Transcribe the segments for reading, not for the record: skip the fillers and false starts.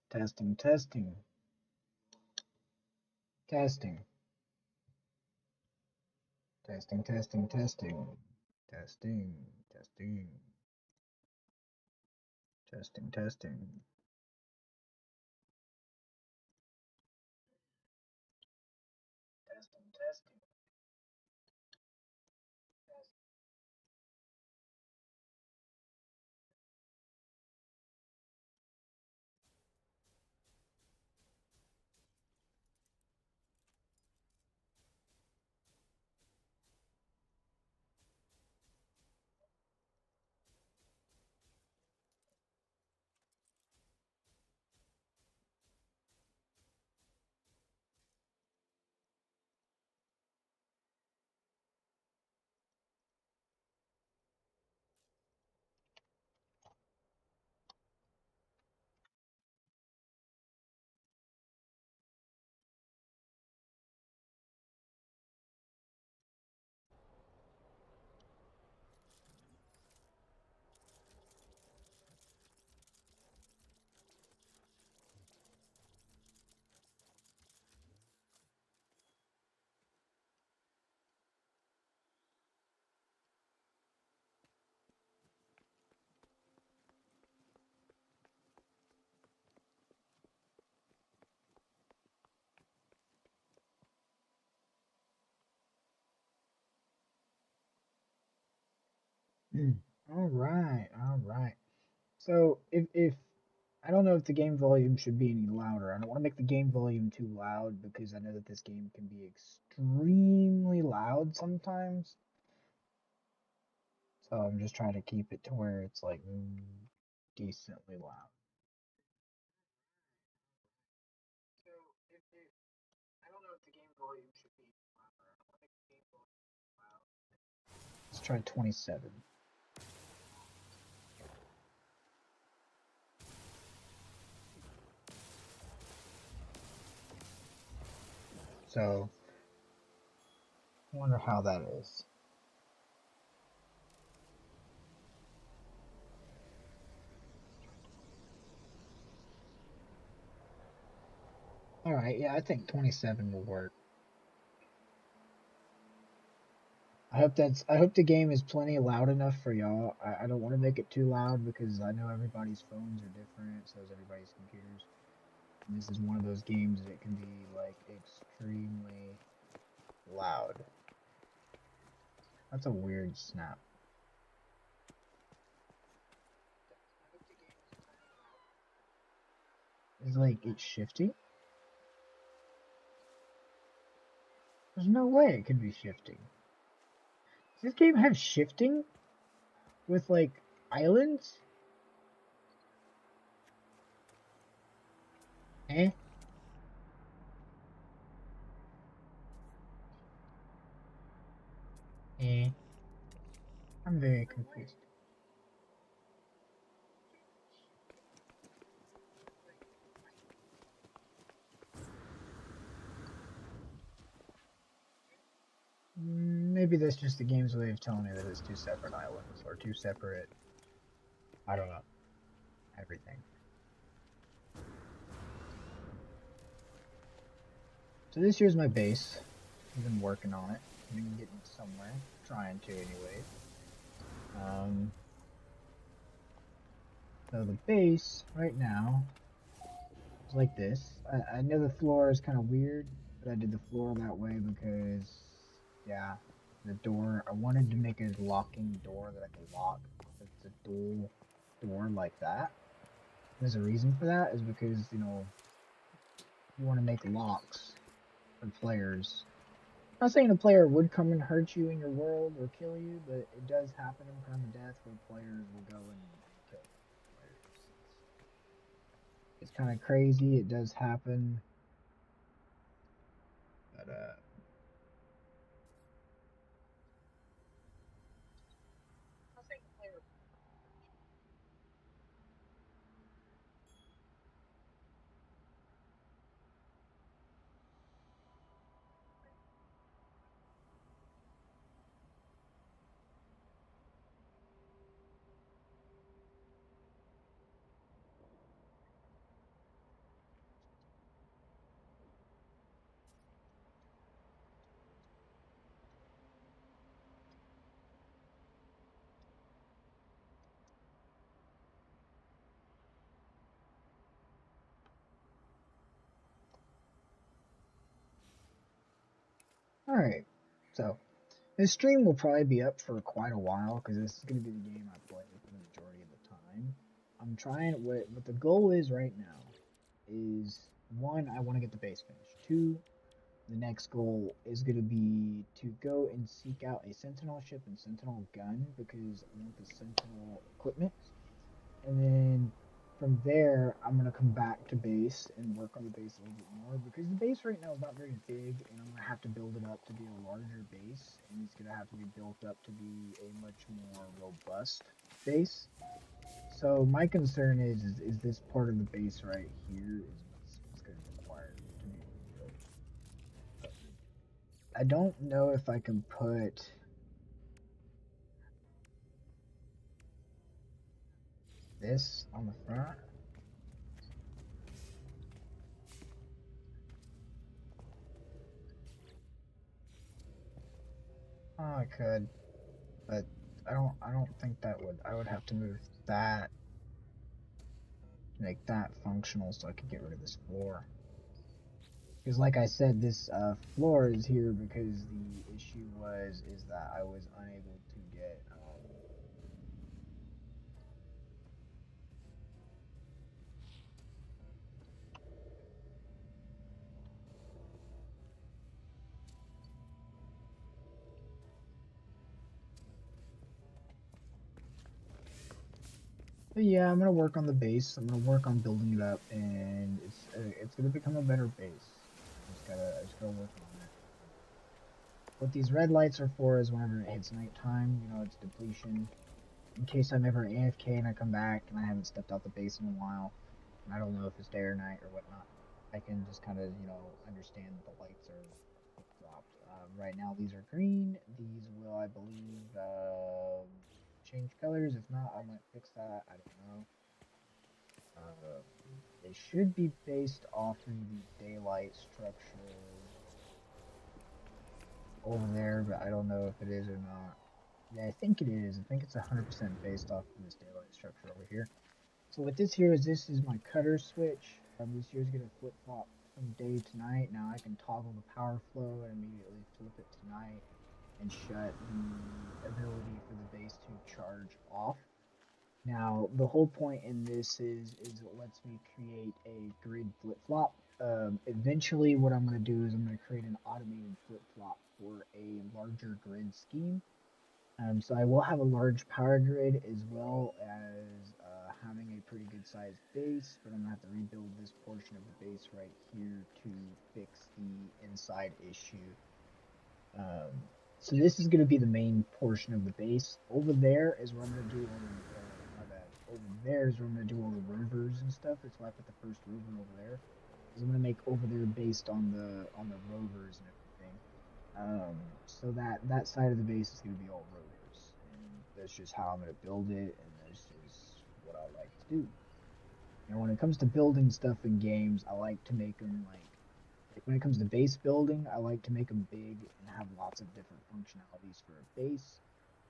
Testing, testing, testing, testing, testing, testing, testing, testing, testing, testing. Testing, testing. All right, all right. So if I don't know if the game volume should be any louder. I don't want to make the game volume too loud because I know that this game can be extremely loud sometimes. So I'm just trying to keep it to where it's like decently loud. So if I don't know if the game volume should be louder. I don't want to make the game volume loud. Let's try 27. So I wonder how that is. All right, yeah, I think 27 will work. I hope the game is plenty loud enough for y'all. I don't want to make it too loud because I know everybody's phones are different, so is everybody's computers. And this is one of those games that can be like extremely loud. That's a weird snap. It's like it's shifting. There's no way it could be shifting. Does this game have shifting with like islands? Eh? Eh? I'm very confused. Maybe that's just the game's way of telling me that it's two separate islands or two separate. I don't know. Everything. So this here's my base. I've been working on it. I've been getting somewhere. Trying to anyway. Um, so the base right now is like this. I know the floor is kind of weird, but I did the floor that way because, yeah, the door, I wanted to make a locking door that I could lock. It's a dual door like that. There's a reason for that is because, you know, you want to make locks for players. I'm not saying a player would come and hurt you in your world or kill you, but it does happen in permadeath where players will go and kill players. It's kind of crazy. It does happen, but Alright, so this stream will probably be up for quite a while because this is going to be the game I play for the majority of the time. I'm trying, what the goal is right now is, one, I want to get the base finished. Two, the next goal is going to be to go and seek out a sentinel ship and sentinel gun because I want the sentinel equipment. And then from there, I'm going to come back to base and work on the base a little bit more because the base right now is not very big and I'm going to have to build it up to be a larger base and it's going to have to be built up to be a much more robust base. So my concern is this part of the base right here is what's going to require to be rebuilt. I don't know if I can put this on the front. Oh, I could, but I don't think that would. I would have to move that to make that functional so I could get rid of this floor. Because like I said, this floor is here because the issue is that I was unable to get But yeah, I'm gonna work on the base. I'm gonna work on building it up, and it's gonna become a better base. I just gotta work on it. What these red lights are for is whenever it hits nighttime, you know, it's depletion. In case I'm ever AFK and I come back and I haven't stepped out the base in a while, and I don't know if it's day or night or whatnot, I can just kind of, you know, understand that the lights are flip-flopped. Right now these are green. These will, I believe, change colors. If not, I might fix that. I don't know. Uh, they should be based off of the daylight structure over there, but I don't know if it is or not. Yeah, I think it is. I think it's 100% based off of this daylight structure over here. So what this here is, this is my cutter switch. This here is going to flip-flop from day to night. Now I can toggle the power flow and immediately flip it to night and shut the ability for the base to charge off. Now, the whole point in this is it lets me create a grid flip-flop. Eventually, what I'm going to do is I'm going to create an automated flip-flop for a larger grid scheme. So I will have a large power grid as well as having a pretty good sized base, but I'm going to have to rebuild this portion of the base right here to fix the inside issue. So this is going to be the main portion of the base. Over there is where I'm going to do all the, my bad. Over there is where I'm going to do all the rovers and stuff. That's why I put the first rover over there. Because I'm going to make over there based on the rovers and everything. So that side of the base is going to be all rovers. And that's just how I'm going to build it. And that's just what I like to do. And when it comes to building stuff in games, I like to make them like when it comes to base building, I like to make them big and have lots of different functionalities for a base.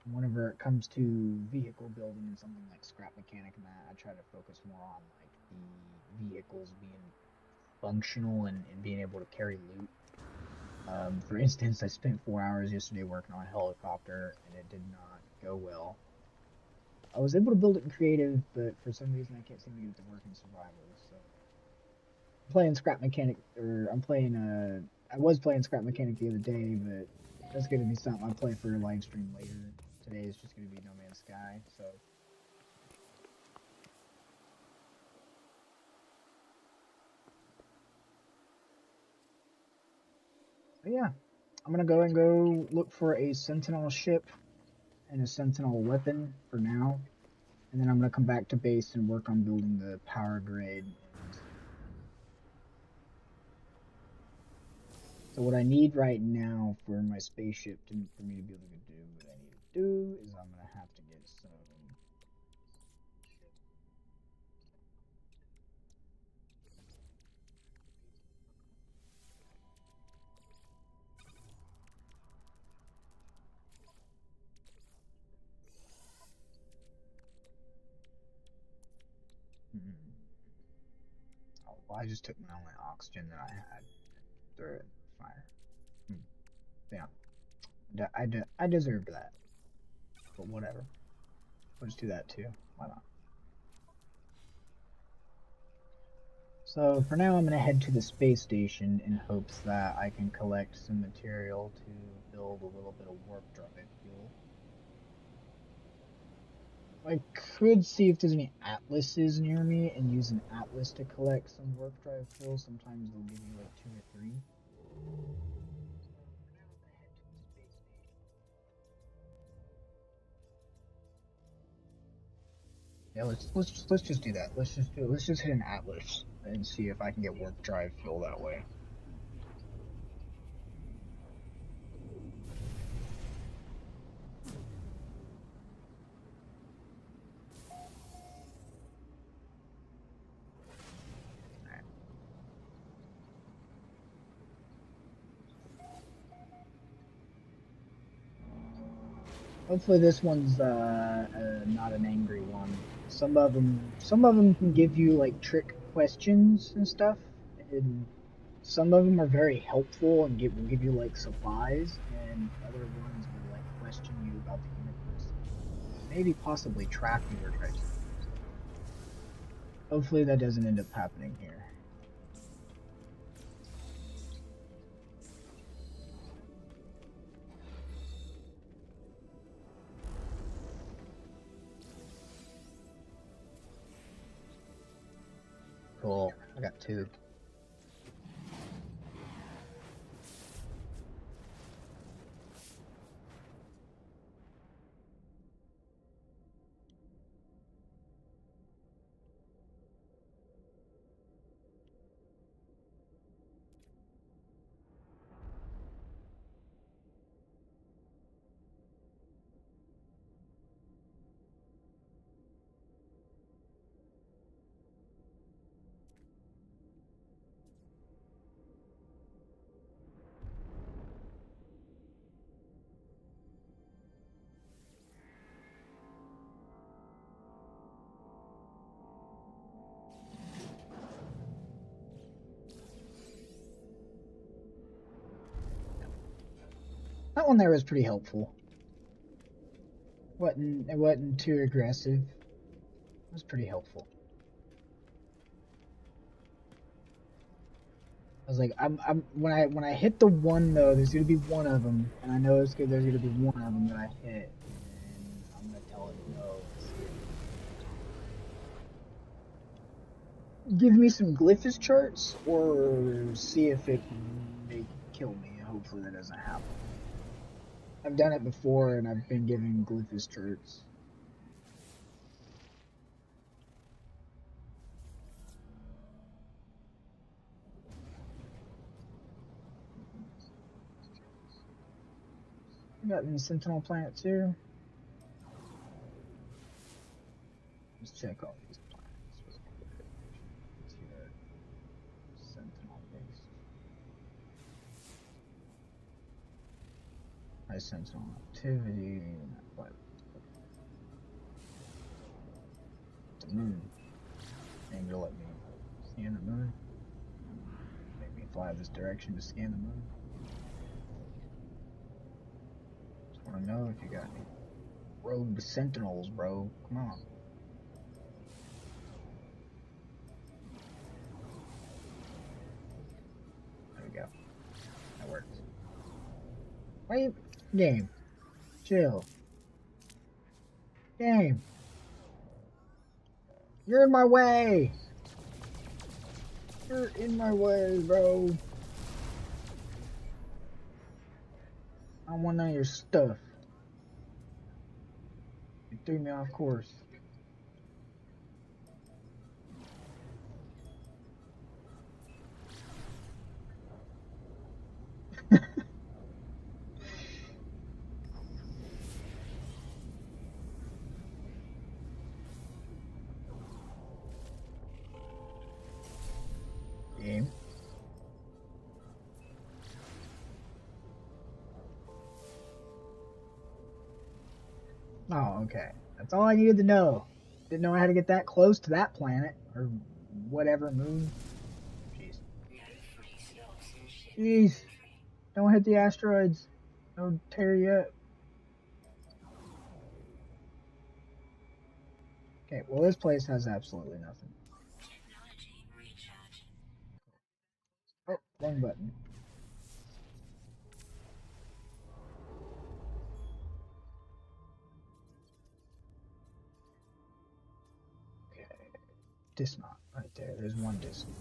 And whenever it comes to vehicle building and something like scrap mechanic and that, I try to focus more on like the vehicles being functional and being able to carry loot. For instance, I spent 4 hours yesterday working on a helicopter and it did not go well. I was able to build it in creative, but for some reason I can't seem to get it to work in survival, so playing scrap mechanic, or I was playing scrap mechanic the other day, but that's gonna be something I play for a live stream later. Today is just gonna be No Man's Sky, so. But yeah, I'm gonna go and go look for a sentinel ship and a sentinel weapon for now, and then I'm gonna come back to base and work on building the power grid. And so what I need right now for my spaceship for me to be able to do what I need to do is I'm gonna have to get some. Oh, well, I just took my only oxygen that I had. Throw it in the fire. Yeah, I deserved that. But whatever. Let's do that too. Why not? So for now, I'm gonna head to the space station in hopes that I can collect some material to build a little bit of warp drive fuel. I could see if there's any atlases near me and use an atlas to collect some warp drive fuel. Sometimes they'll give you like 2 or 3. Yeah, let's just do that. Let's just hit an atlas and see if I can get warp drive fuel that way. Hopefully this one's not an angry one. Some of them can give you like trick questions and stuff, and some of them are very helpful and will give you like supplies, and other ones will like question you about the universe, maybe possibly trap you or try to. Hopefully that doesn't end up happening here. Cool. I got 2. That one there was pretty helpful. It wasn't too aggressive. It was pretty helpful. I was like, when I hit the one though, there's gonna be one of them, and I know there's gonna be one of them that I hit, and I'm gonna tell it no. Give me some glyphis charts, or see if it may kill me. Hopefully that doesn't happen. I've done it before, and I've been given glyphis charts. I got the Sentinel planet too. Let's check all these planets real quick. See that Sentinel base. High Sentinel activity. What? The moon. Ain't gonna let me scan the moon. Make me fly this direction to scan the moon. Just wanna know if you got any rogue sentinels, bro. Come on. There we go. That works. Wait, game. Chill. Game. You're in my way. You're in my way, bro. I don't want none of your stuff. You threw me off course. Game. Oh, okay. That's all I needed to know. Didn't know I had to get that close to that planet, or whatever moon. Jeez. Jeez. Don't hit the asteroids. No tear yet. Okay, well this place has absolutely nothing. Oh, wrong button. Okay, dismount right there. There's one dismount.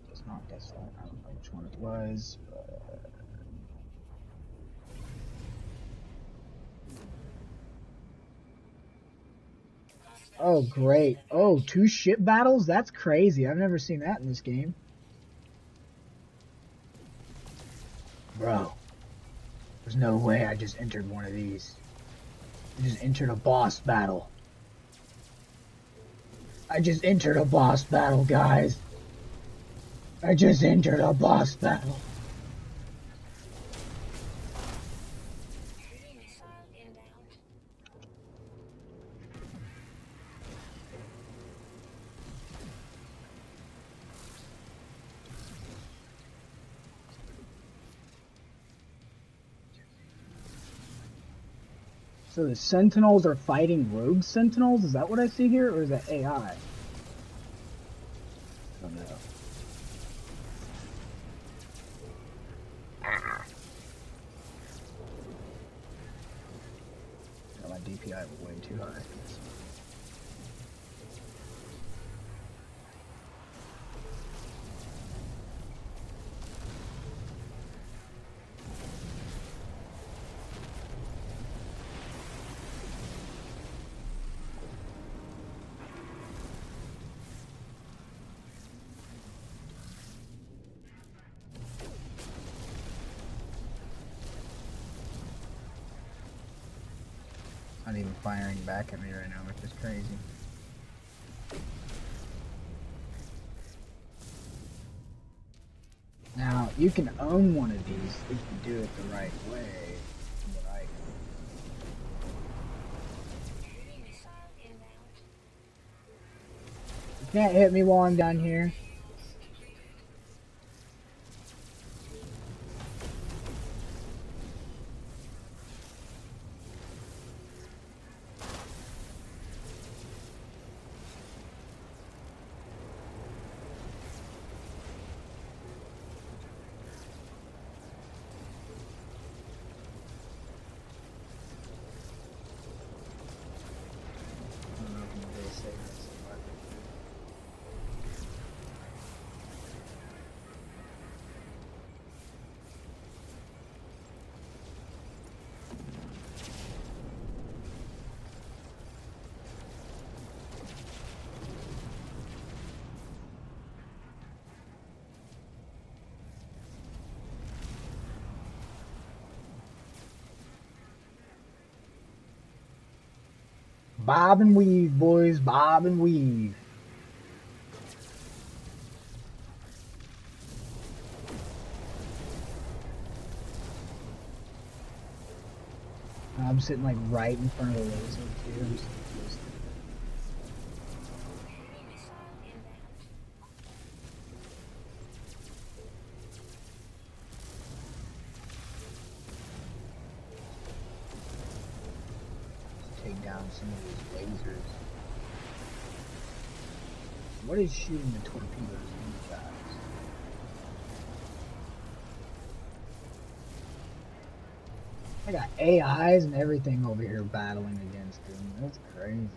Dismount, dismount. I don't know which one it was, but oh great. Oh, two ship battles? That's crazy. I've never seen that in this game. Bro, there's no way I just entered one of these. I just entered a boss battle. I just entered a boss battle, guys. I just entered a boss battle. So the Sentinels are fighting rogue Sentinels? Is that what I see here? Or is that AI? I don't know. Ah. Got my DPI way too high. Not even firing back at me right now, which is crazy. Now, you can own one of these if you do it the right way. You can't hit me while I'm down here. Bob and weave, boys. Bob and weave. I'm sitting like right in front of the laser too. I'm so close to it. Take down some of these lasers. What is shooting the torpedoes in these guys? I got AIs and everything over here battling against him. That's crazy.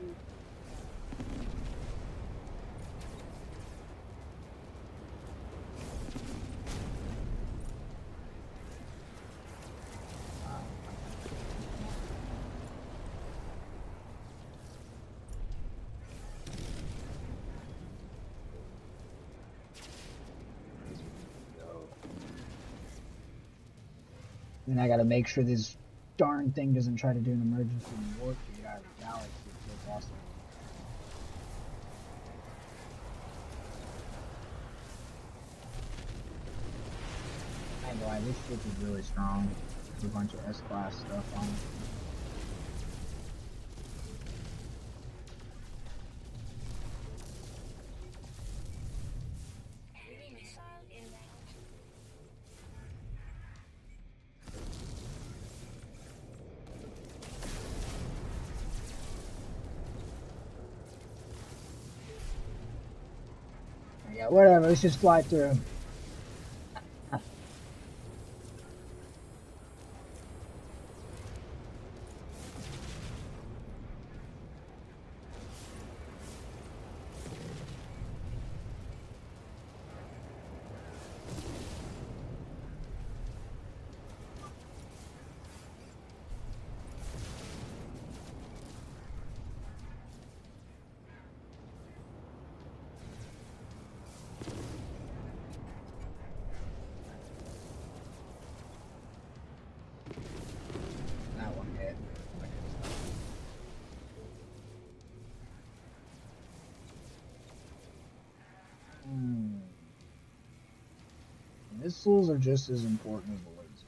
And I gotta make sure this darn thing doesn't try to do an emergency warp to get out of the galaxy. It's awesome. I ain't gonna lie, this ship is really strong. There's a bunch of S-class stuff on it. Yeah, whatever. Let's just fly through. That one hit. Missiles are just as important as the lasers.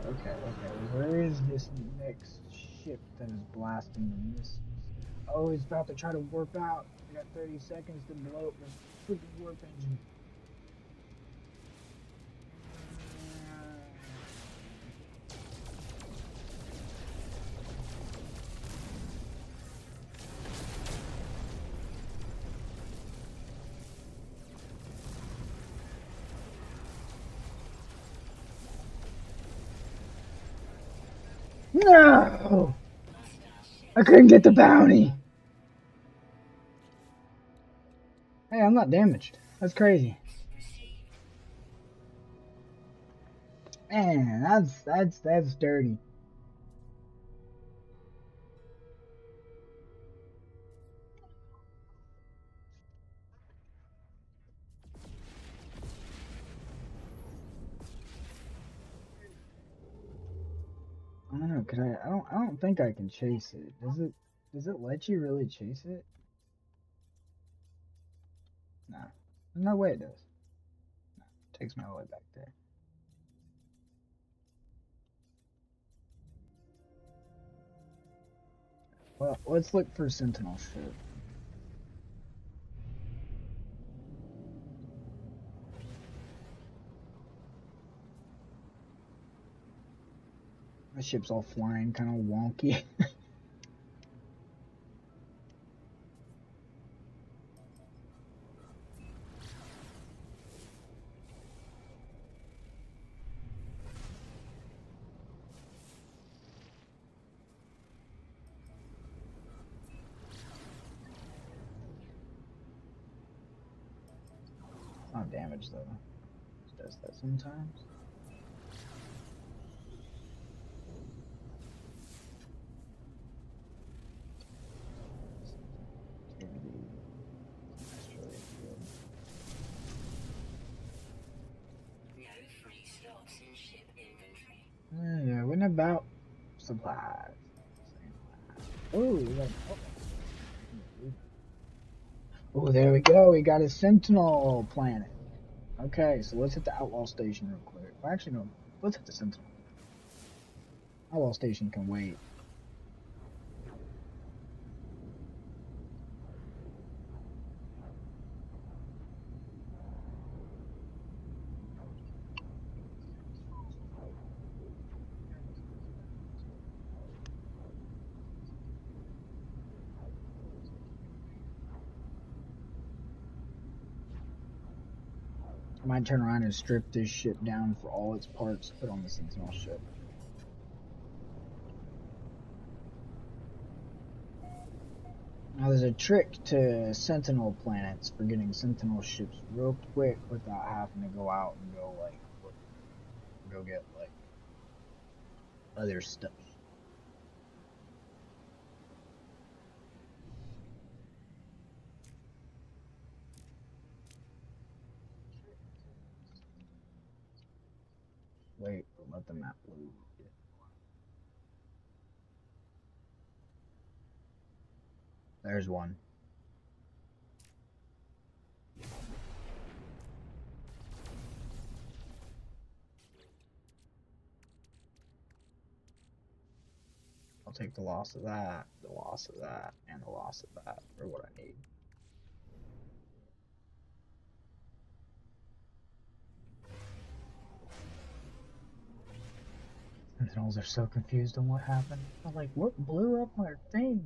Okay. Where is this next ship that is blasting the missiles? Oh, it's about to try to warp out. We got 30 seconds to blow up the freaking warp engine. No! I couldn't get the bounty. Hey, I'm not damaged. That's crazy. Man, that's dirty. I don't know. Could I? I don't think I can chase it. Does it? Does it let you really chase it? No. There's no way it does. It takes me all the way back there. Well, let's look for Sentinel ship. The ship's all flying, kind of wonky. It's not damaged though. It does that sometimes. Yeah, what about supplies? Oh, oh, there we go. We got a Sentinel planet. Okay, so let's hit the Outlaw Station real quick. Well, actually, no. Let's hit the Sentinel. Outlaw Station can wait. I might turn around and strip this ship down for all its parts, put on the Sentinel ship. Now there's a trick to Sentinel planets for getting Sentinel ships real quick without having to go out and go like go get like other stuff. Wait, let the map load. There's one. I'll take the loss of that, and the loss of that for what I need. Sentinels are so confused on what happened. I'm like, what blew up our thing?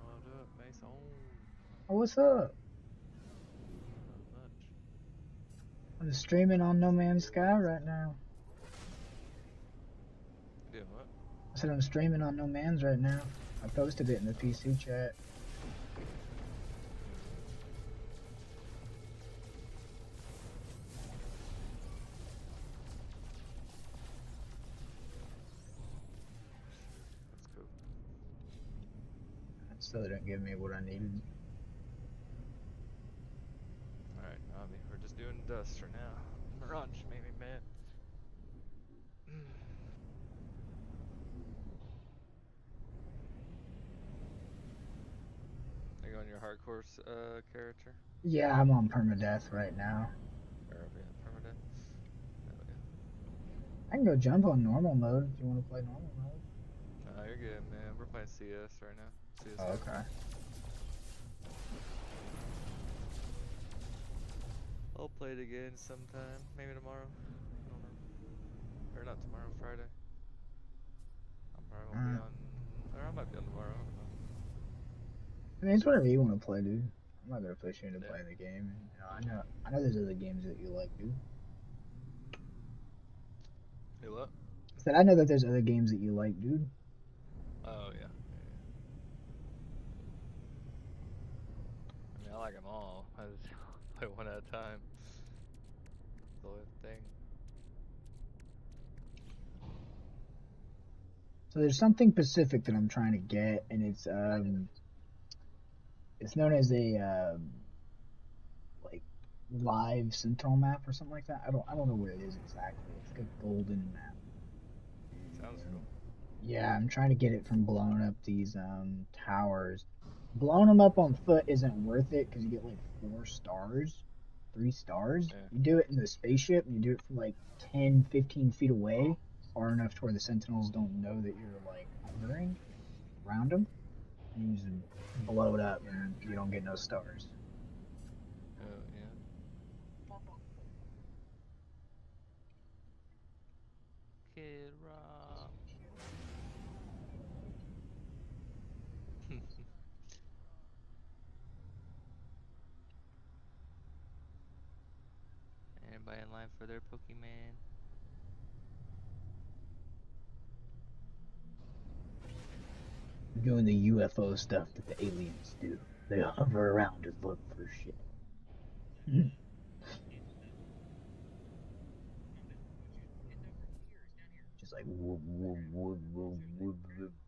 Hold up, Mason. Oh, what's up? Not much. I'm streaming on No Man's Sky right now. You doing what? I said I'm streaming on No Man's right now. I posted it in the PC chat. That's cool. It still didn't give me what I needed. Alright, Navi, we're just doing dust for now. Mirage made me mad. Are you on your hardcore character? Yeah, I'm on permadeath right now. Or yeah, permadeath? Hell yeah. I can go jump on normal mode if you want to play normal mode. Nah, you're good, man. We're playing CS right now. Oh, CSGO. okay. I'll play it again sometime. Maybe tomorrow. I don't know. Or not tomorrow, Friday. I probably won't be Alright. on. Or I might be on tomorrow. I don't know. I mean, it's whatever you want to play, dude. I'm not gonna push you into Yeah. playing the game. I know there's other games that you like, dude. Hey, what? I said I know that there's other games that you like, dude. Oh, yeah. Yeah. I mean, I like them all. I just play one at a time. That's the only thing. So there's something Pacific that I'm trying to get, and it's known as a like live Sentinel map or something like that. I don't know where it is exactly. It's like a golden map. Sounds And cool. yeah, I'm trying to get it from blowing up these towers. Blowing them up on foot isn't worth it because you get like 4 stars, 3 stars. Yeah. You do it in the spaceship and you do it from like 10, 15 feet away, far enough to where the Sentinels don't know that you're like hovering around them. And you just blow it up and you don't get no stars. Oh, yeah. Kid Rock. Anybody in line for their Pokemon? Doing the UFO stuff that the aliens do. They hover around and look for shit. Just like whoop, whoop, whoop, whoop, whoop,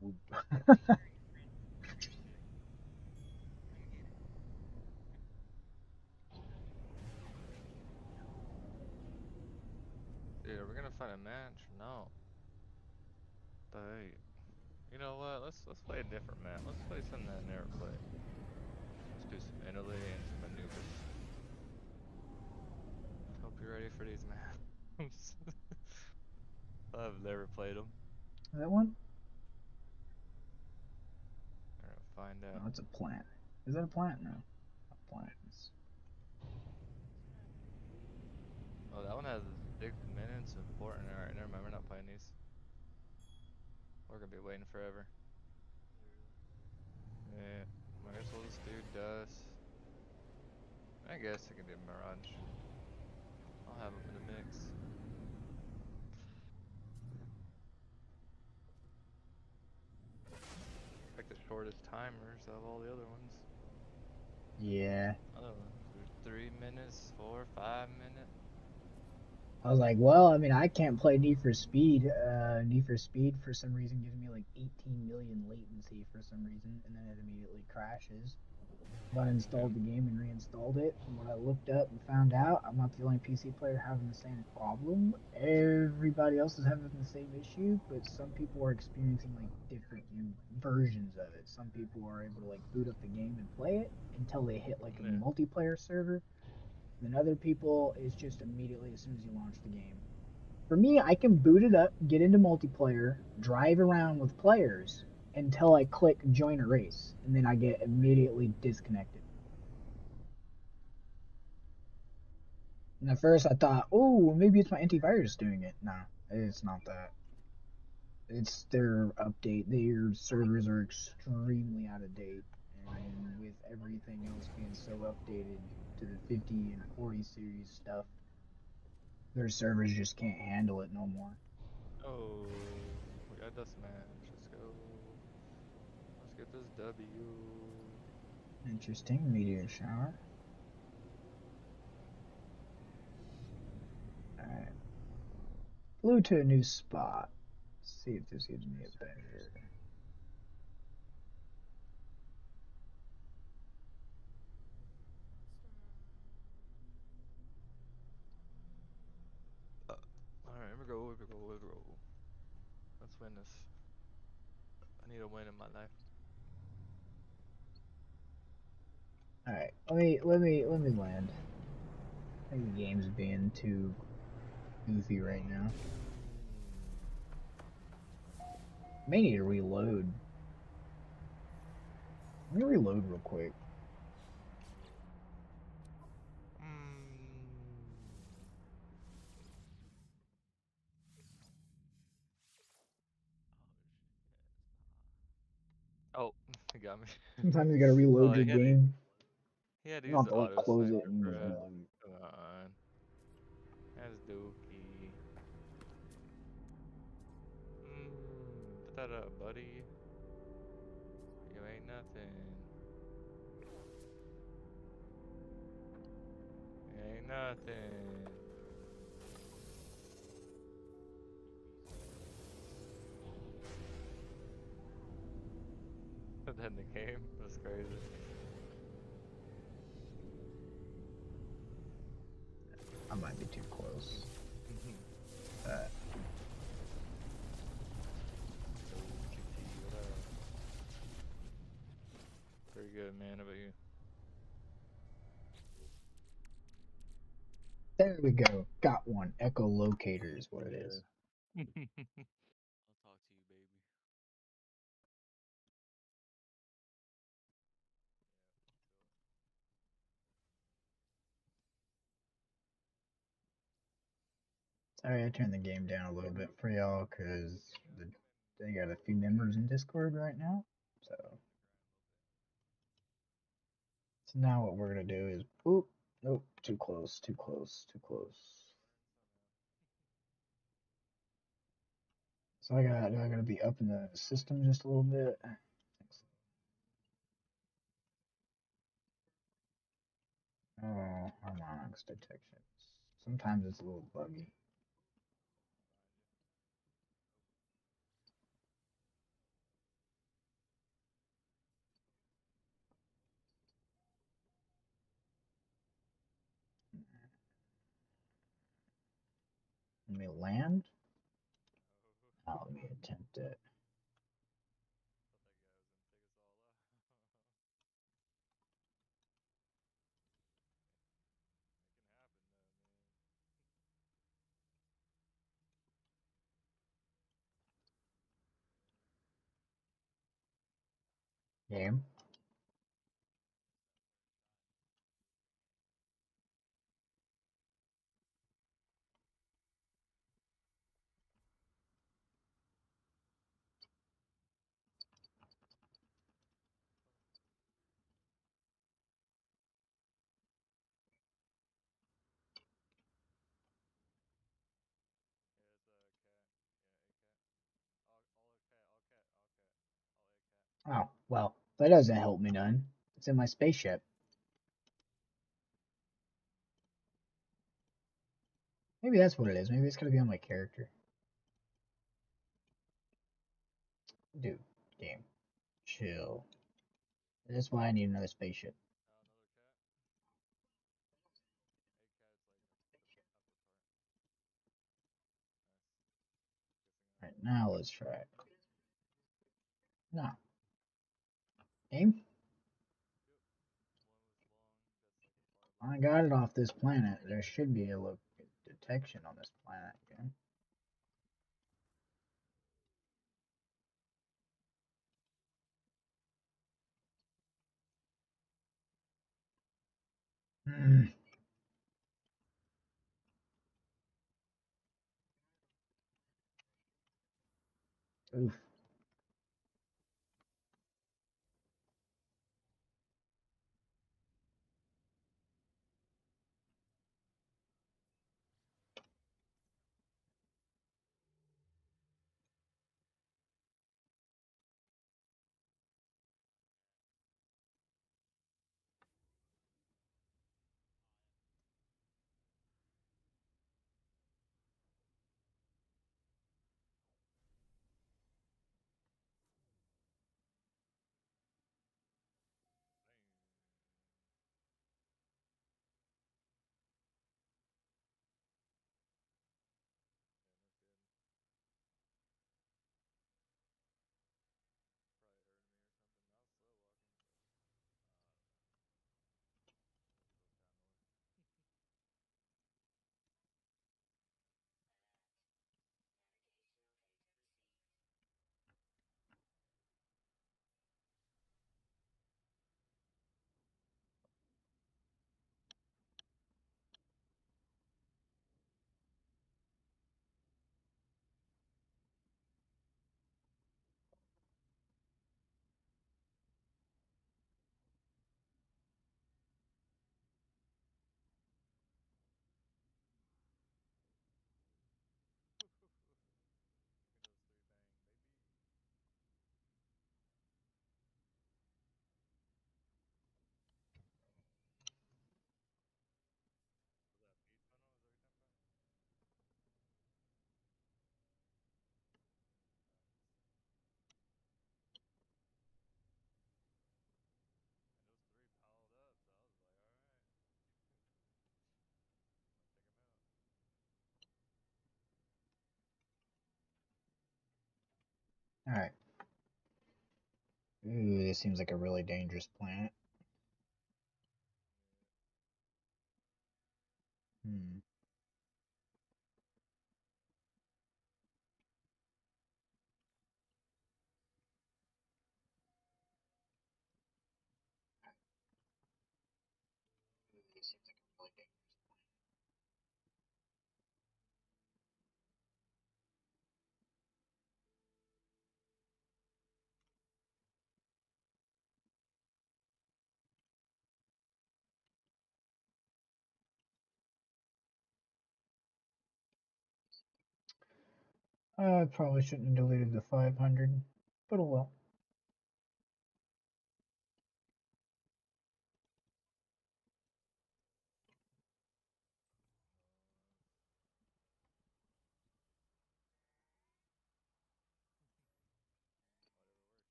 whoop, whoop. Dude, are we gonna find a match? No. Hey, you know what? Let's play a different map. Let's play something that I never played. Let's do some Italy and some Anubis. Hope you're ready for these maps. I've never played them. That one? We're gonna find No, out. it's a plant. Is that a plant? No, not plants. Oh, that one has big minutes important. Alright, never mind. We're not playing these. We're gonna be waiting forever. Yeah, might as well just do Dust. I guess it could be a Mirage. I'll have them in the mix. Like the shortest timers of all the other ones. Yeah. Other ones are 3 minutes, 4, 5 minute. I was like, well, I mean, I can't play Need for Speed. Need for Speed for some reason gives me like 18 million latency for some reason, and then it immediately crashes. But I Yeah, installed the game and reinstalled it. From what I looked up and found out, I'm not the only PC player having the same problem. Everybody else is having the same issue, but some people are experiencing like different versions of it. Some people are able to like boot up the game and play it until they hit like a yeah. multiplayer server. Then other people, it's just immediately as soon as you launch the game. For me, I can boot it up, get into multiplayer, drive around with players until I click join a race, and then I get immediately disconnected. And at first I thought, oh, maybe it's my antivirus doing it. No, it's not that. It's their update. Their servers are extremely out of date, and with everything else being so updated to the 50 and 40 series stuff, their servers just can't handle it no more. Oh, we got the smash. Let's go. Let's get this W. Interesting meteor shower. Alright. Flew to a new spot. Let's see if this gives me a better. Alright, here we go, here we go, here we go. Let's win this. I need a win in my life. Alright, let me land. I think the game's being too goofy right now. May need to reload. Let me reload real quick. Oh, he got me. Sometimes you gotta Oh, reload your game. he had to You use don't have the to like auto close it sniper, and just bruh. reload. Come on. That's dookie. Put that up, buddy. You ain't nothing. You ain't nothing. Put that in the game. That's crazy. I might be too close. Uh, Pretty good, man. How about you? there we go. Got one. Echolocator is what it is. Yeah. I'll talk to you, baby. Sorry, I turned the game down a little bit for y'all because they got a few members in Discord right now. So now what we're gonna do is, oop, nope, too close, too close, too close. So I gotta be up in the system just a little bit. Oh, harmonics detection. Sometimes it's a little buggy. Let me land. Oh, let me attempt it. Game. Oh, well, that doesn't help me none. It's in my spaceship. Maybe that's what it is. Maybe it's gonna be on my character. Dude, game. Chill. That's why I need another spaceship. Alright, now let's try it. No. Game? I got it off this planet. There should be a detection on this planet. Yeah. Mm. Oof. Give me those three bang, baby. Was that feed funnel? Is that what you're talking about? And those three piled up, so I was like, all right, I'm gonna take them out. All right. Ooh, this seems like a really dangerous planet. Hmm. This seems like a really dangerous. 'Cause I probably shouldn't have deleted the 500, but oh well.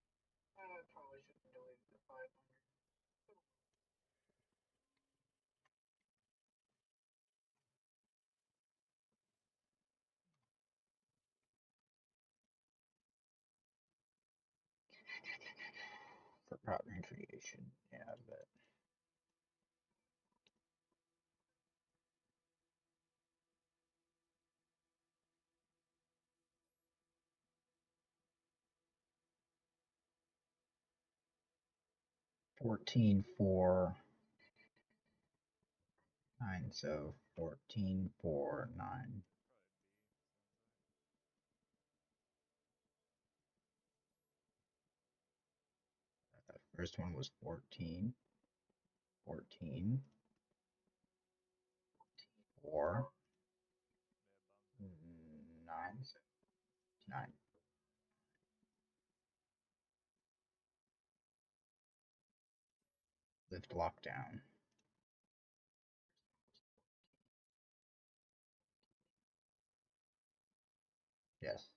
Whatever works, man. I probably shouldn't have deleted the 500. For pattern creation. Yeah, I bet. 14 4 9, so 14 4 9. Probably B, sounds like. The first one was 14 14 4 Yeah, bums it. 9 9. Lift lockdown. Yes,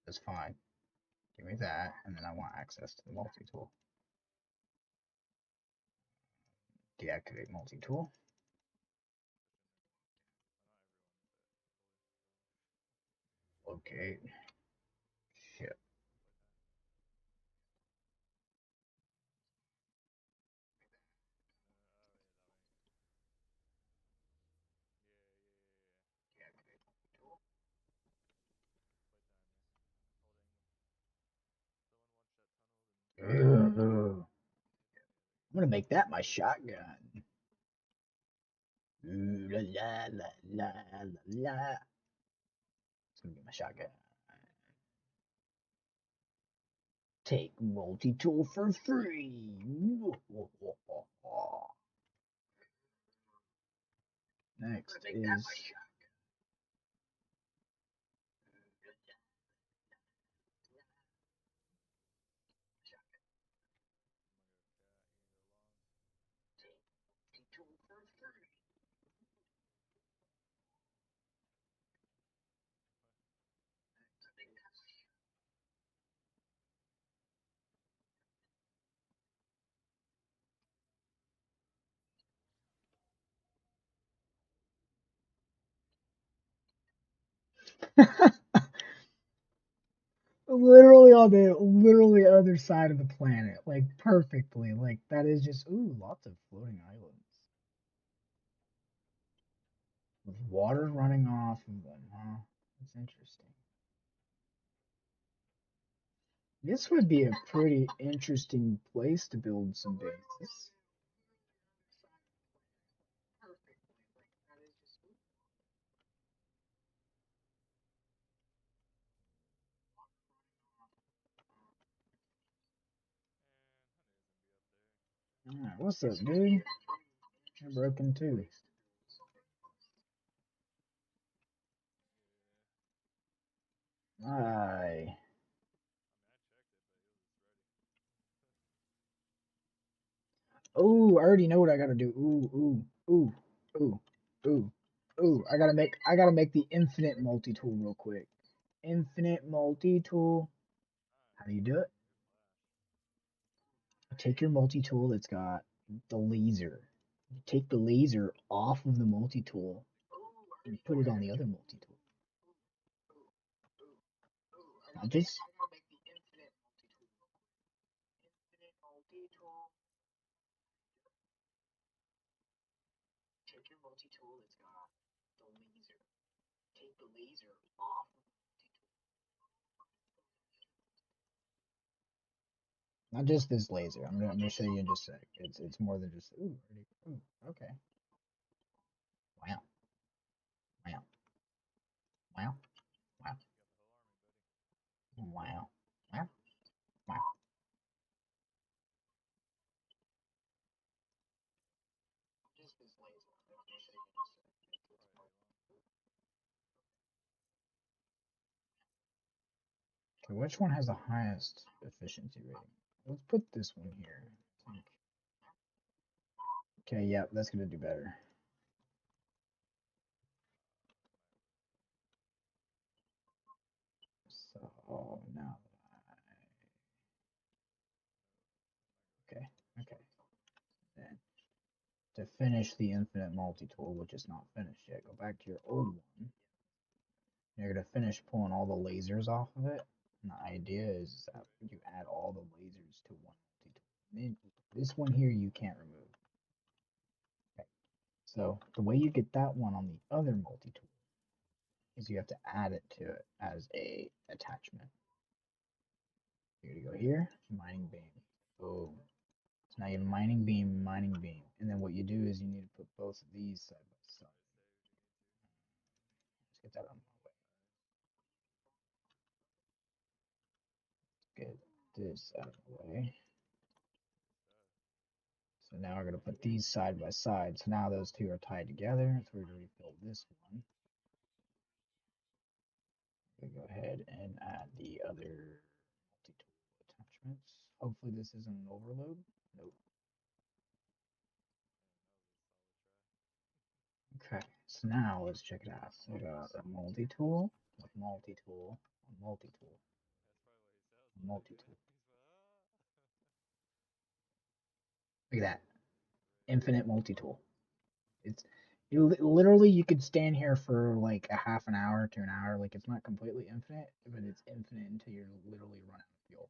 that's fine. Give me that, and then I want access to the multi-tool. Deactivate multi-tool. Well, not everyone, but Locate. Ship. playtime. Oh yeah, I'm gonna make that my shotgun. Ooh la la la la la la. It's gonna be my shotgun. Take multi-tool for free. Next is literally on the literally other side of the planet, like perfectly. Like that is just ooh, lots of floating islands with water running off of them, huh? That's interesting. This would be a pretty interesting place to build some bases. Alright, what's up, dude? You're broken too. Aye. Ooh, I already know what I gotta do. Ooh, ooh, ooh, ooh, ooh, ooh. I gotta make the infinite multi-tool real quick. Infinite multi-tool. How do you do it? Take your multi-tool that's got the laser. Take the laser off of the multi-tool and put it on the other multi-tool. Now just take your multi-tool that's got the laser. Take the laser off. Not just this laser. I'm gonna show you in just a sec. It's more than just ooh, okay. Wow, wow, wow, wow, wow, wow, wow. Just this laser. I'm gonna show you in just a sec. Okay, which one has the highest efficiency rating? Let's put this one here. Okay, yeah, that's gonna do better. So now, okay, okay. Then to finish the infinite multi-tool, which is not finished yet, go back to your old one. You're gonna finish pulling all the lasers off of it. And the idea is that you add all the lasers to one multi-tool. This one here you can't remove. Okay. So the way you get that one on the other multi-tool is you have to add it to it as a attachment. You're gonna go here, mining beam. Boom. So now you have mining beam. And then what you do is you need to put both of these side by side. Let's get that out of my way. Get this out of the way. So now we're going to put these side by side. So now those two are tied together. So we're going to refill this one. We go ahead and add the other multi-tool attachments. Hopefully this isn't an overload. Nope. Okay, so now let's check it out. So we got a multi-tool, a multi-tool, a multi-tool, a multi-tool. Look at that. Infinite multi-tool. It's literally you could stand here for like a half an hour to an hour. Like it's not completely infinite, but it's infinite until you're literally run out of fuel.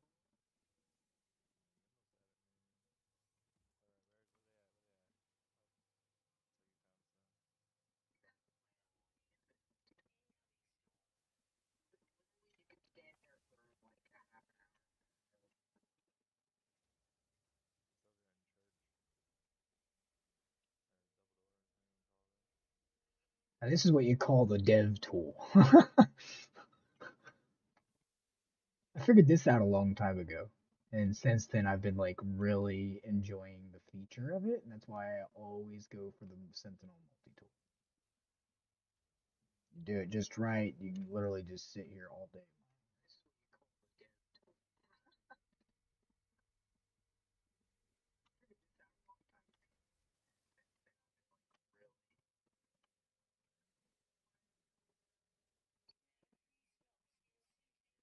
This is what you call the dev tool. I figured this out a long time ago. And since then, I've been like really enjoying the feature of it, and that's why I always go for the Sentinel multi-tool. You do it just right, you can literally just sit here all day.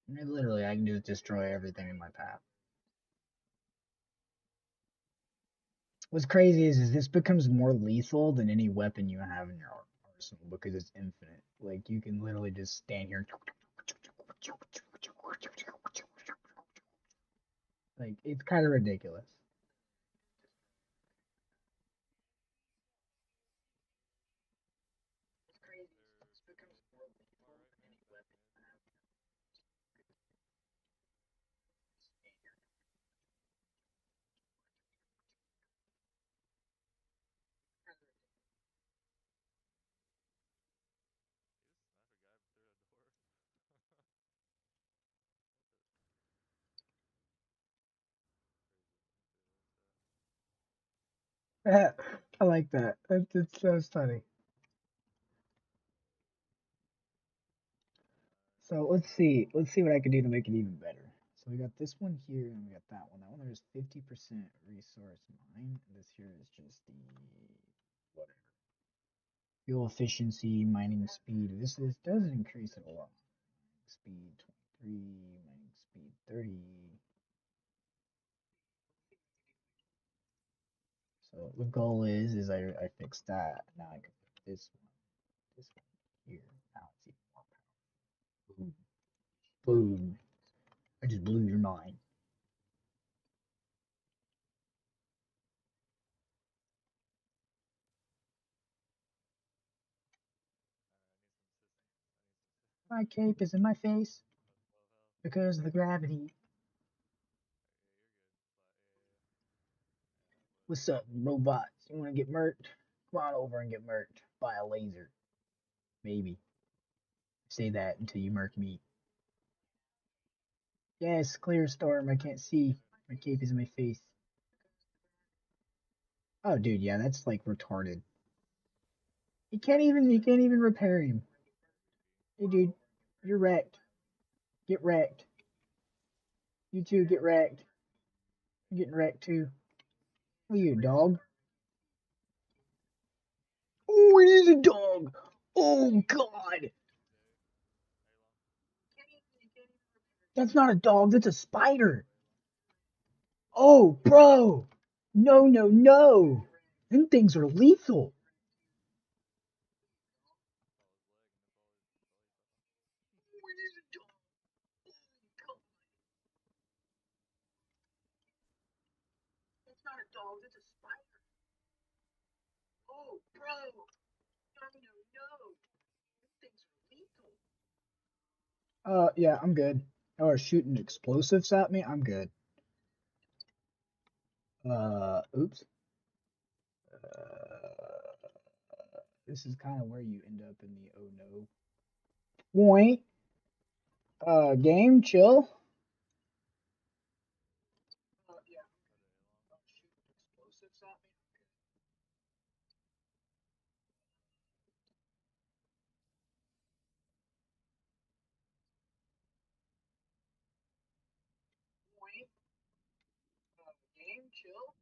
I mean, literally, I can just destroy everything in my path. What's crazy is this becomes more lethal than any weapon you have in your arsenal because it's infinite. Like you can literally just stand here. Like it's kind of ridiculous. I like that. That's funny. So let's see. Let's see what I can do to make it even better. So we got this one here, and we got that one. That one there's 50% resource mine. This here is just the whatever. Fuel efficiency, mining speed. This does increase it a lot. Speed 23, mining speed 30. So the goal is I fix that. Now I can put this one here. Now it's even more powerful. Boom, boom. I just blew your mind. My cape is in my face because of the gravity. What's up, robots? You want to get murked? Come on over and get murked by a laser. Maybe. Say that until you murk me. Yes, clear storm. I can't see. My cape is in my face. Oh, dude, yeah, that's like retarded. You can't even repair him. Hey, dude, you're wrecked. Get wrecked. You too, get wrecked. I'm getting wrecked too. Who are you, dog? Oh, it is a dog. Oh God, that's not a dog. That's a spider. Oh, bro. No, no, no. Them things are lethal. That's not a dog. That's a spider. Oh, bro. No, no, no. Them things are lethal. Yeah, I'm good. Or shooting explosives at me. I'm good. Oops. This is kind of where you end up in the oh no point. Game, chill. Yeah, shooting explosives at me. Point. Game, chill.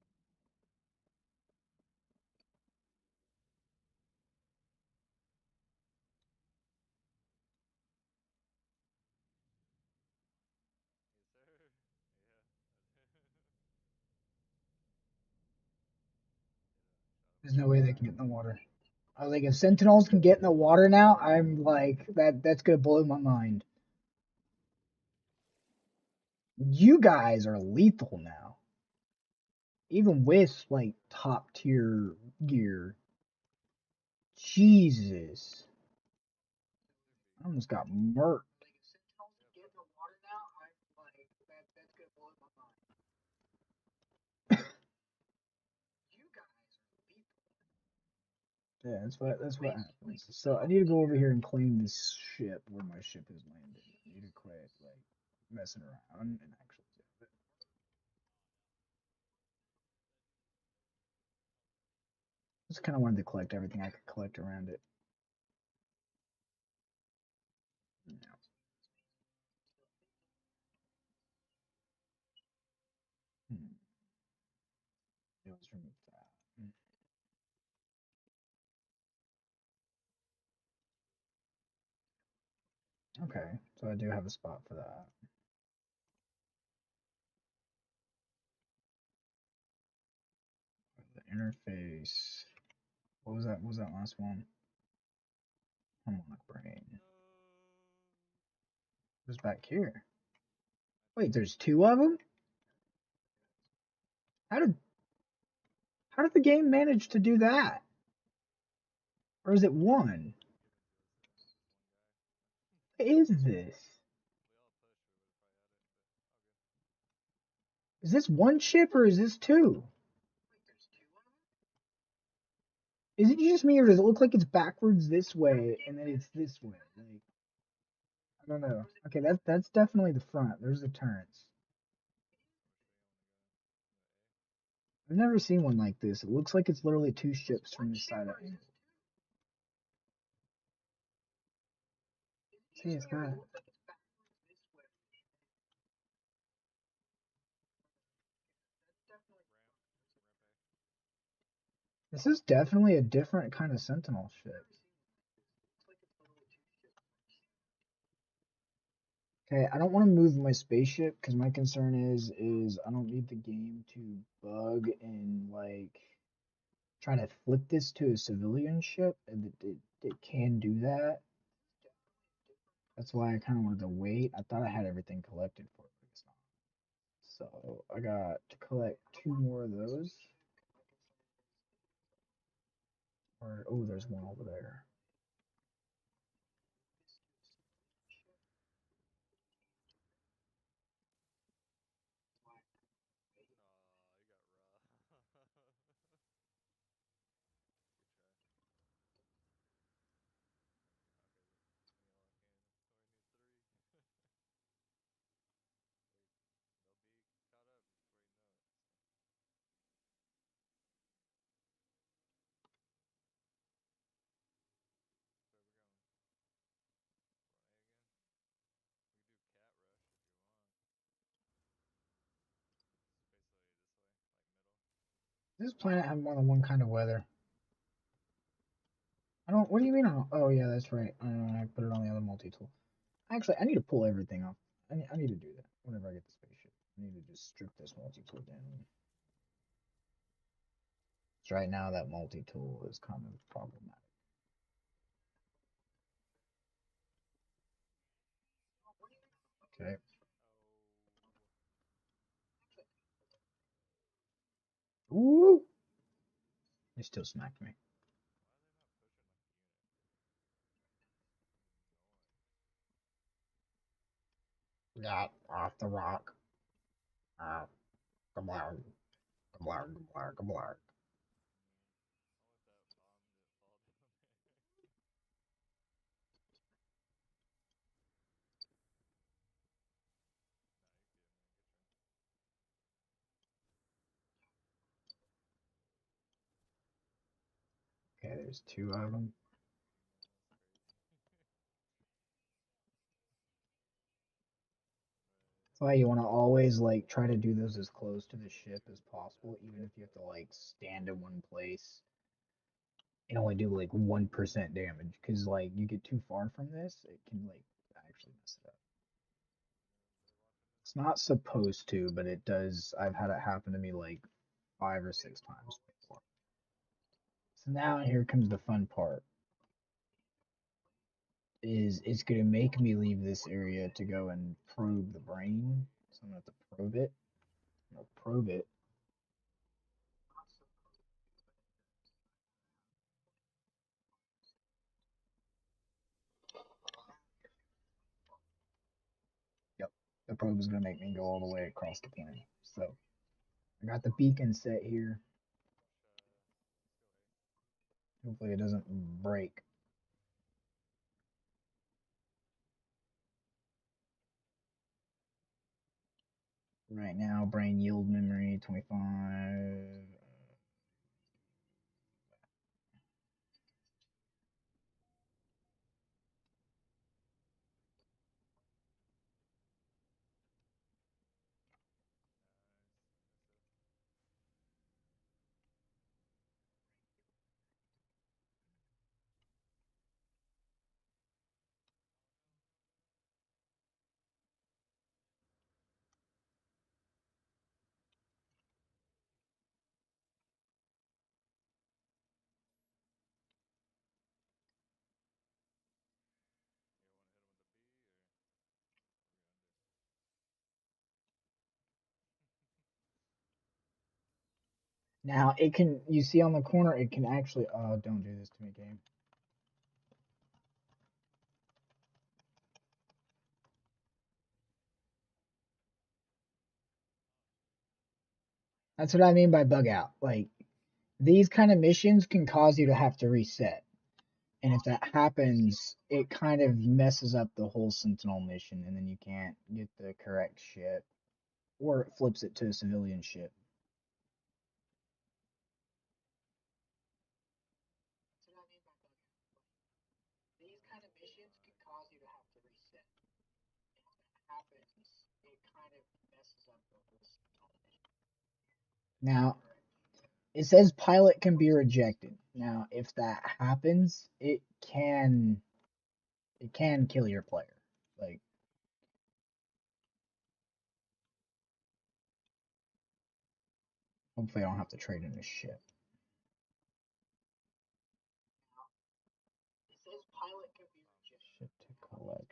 There's no way they can get in the water. I was like, if Sentinels can get in the water now, I'm like, that's gonna blow my mind. You guys are lethal now. Even with like top tier gear. Jesus. I almost got murked. Yeah, that's what happens. So I need to go over here and claim this ship where my ship is landed. I need to quit like messing around and actually do it. Just kind of wanted to collect everything I could collect around it. Yeah. Hmm. It was remove that. Okay, so I do have a spot for that. The interface. What was that? What was that last one? Unlock brain. Who's back here? Wait, there's two of them? How did how did the game manage to do that? Or is it one? What is this? Is this one ship or is this two? Is it just me or does it look like it's backwards this way and then it's this way? Like I don't know. Okay, that's definitely the front. There's the turrets. I've never seen one like this. It looks like it's literally two ships from the side of it. See, it's got this is definitely a different kind of Sentinel ship. Okay, I don't want to move my spaceship because my concern is I don't need the game to bug and like try to flip this to a civilian ship, and it can do that. That's why I kind of wanted to wait. I thought I had everything collected for it, but it's not. So I got to collect two more of those. Or oh, there's one over there. Does this planet have more than one kind of weather? I don't. What do you mean? Oh yeah, that's right. I put it on the other multi-tool. Actually, I need to pull everything off. I need to do that whenever I get the spaceship. I need to just strip this multi-tool down. So right now that multi-tool is kind of problematic. Okay. Ooh! You still smacked me. Yeah, off the rock. Ah, kablar, kablar, kablar, kablar. Okay, there's two of them. That's why you want to always like try to do those as close to the ship as possible, even if you have to like stand in one place and only do like 1% damage. Because like you get too far from this, it can like actually mess it up. It's not supposed to, but it does. I've had it happen to me like 5 or 6 times before. So now here comes the fun part. Is it's gonna make me leave this area to go and probe the brain. So I'm gonna have to probe it. I'm gonna probe it. Yep. The probe is gonna make me go all the way across the planet. So I got the beacon set here. Hopefully it doesn't break. Right now, brain yield memory 25. Now it can, you see on the corner, it can actually, oh, don't do this to me, game. That's what I mean by bug out. Like, these kind of missions can cause you to have to reset. And if that happens, it kind of messes up the whole Sentinel mission, and then you can't get the correct ship. Or it flips it to a civilian ship. These kind of missions can cause you to have to reset. And if that happens, it kind of messes up the whole Sentinel mission. Now, it says pilot can be rejected. Now, if that happens, it can kill your player. Like, hopefully I don't have to trade in a ship. It says pilot can be rejected. Ship to collection.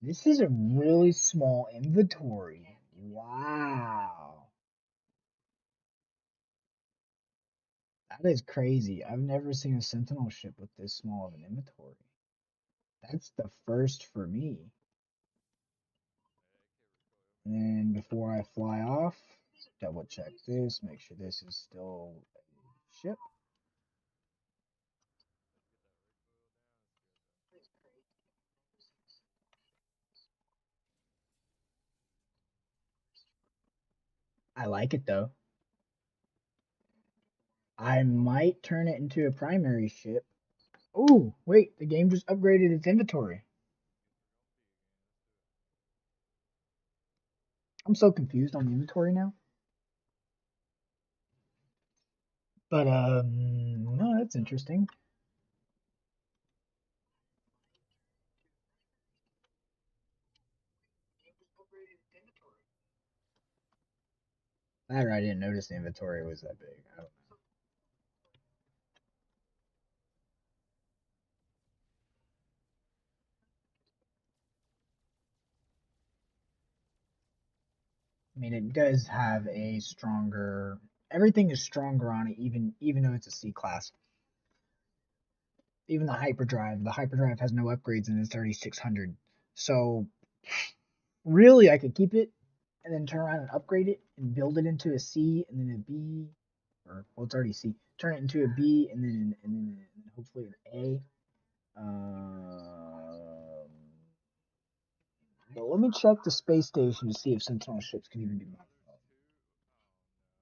This is a really small inventory. Wow. That is crazy. I've never seen a Sentinel ship with this small of an inventory. That's the first for me. And then before I fly off, double check this, make sure this is still a ship. I like it though. I might turn it into a primary ship. Oh, wait, the game just upgraded its inventory. I'm so confused on the inventory now. But no, that's interesting. That or I didn't notice the inventory was that big. I don't know. I mean, it does have a stronger. Everything is stronger on it, even though it's a C class. Even the hyperdrive has no upgrades and it's already 600. So really, I could keep it and then turn around and upgrade it and build it into a C and then a B, or well, it's already C. Turn it into a B and then hopefully an A. But let me check the space station to see if Sentinel ships can even be modified.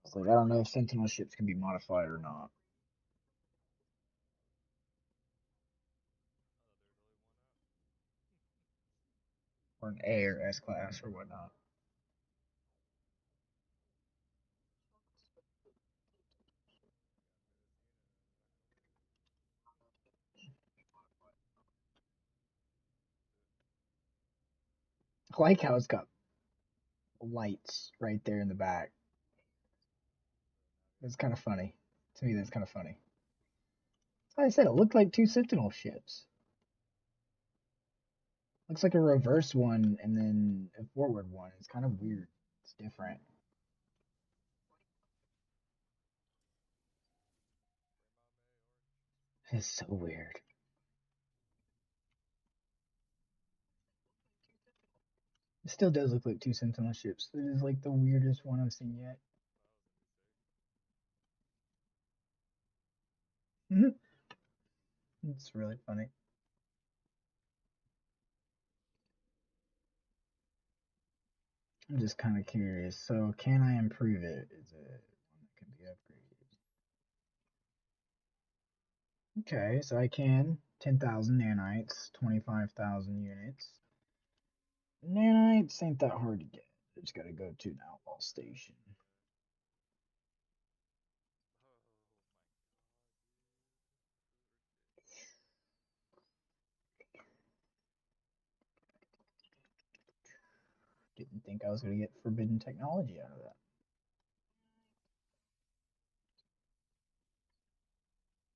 It's like I don't know if Sentinel ships can be modified or not, or an A or S class or whatnot. I like how it's got lights right there in the back. It's kind of funny. To me, that's kind of funny. Like I said, it looked like two Sentinel ships. Looks like a reverse one and then a forward one. It's kind of weird. It's different. It's so weird. It still does look like two Sentinel ships. It is like the weirdest one I've seen yet. It's really funny. I'm just kind of curious. So, can I improve it? Is it one that can be upgraded? Okay, so I can. 10,000 nanites, 25,000 units. Nanites ain't that hard to get. I just gotta go to an outlaw station. Oh my god, dude. Didn't think I was gonna get forbidden technology out of that. What should we do? Full send B, flash,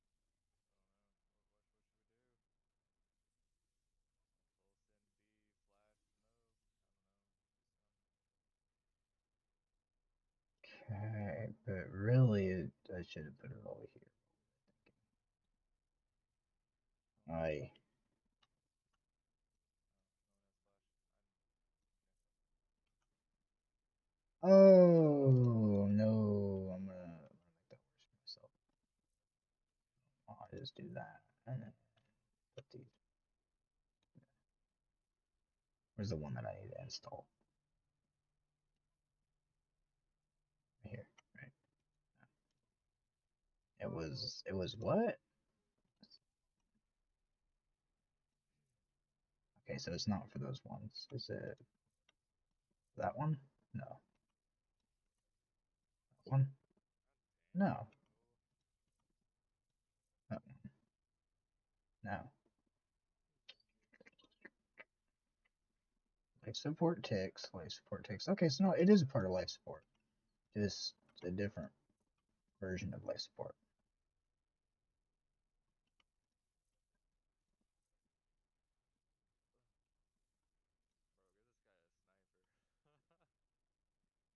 smoke. I don't know. Do something. Okay, but really, I should have put it over here. I Oh no, I'm gonna make that worse for myself. I'll just do that and then put these. Where's the one that I need to install? Right here, right? It was what? Okay, so it's not for those ones. Is it that one? No. That one? No. That one? No. Life support ticks. Life support ticks. Okay, so no, it is a part of life support. Just a different version of life support. Bro, give this guy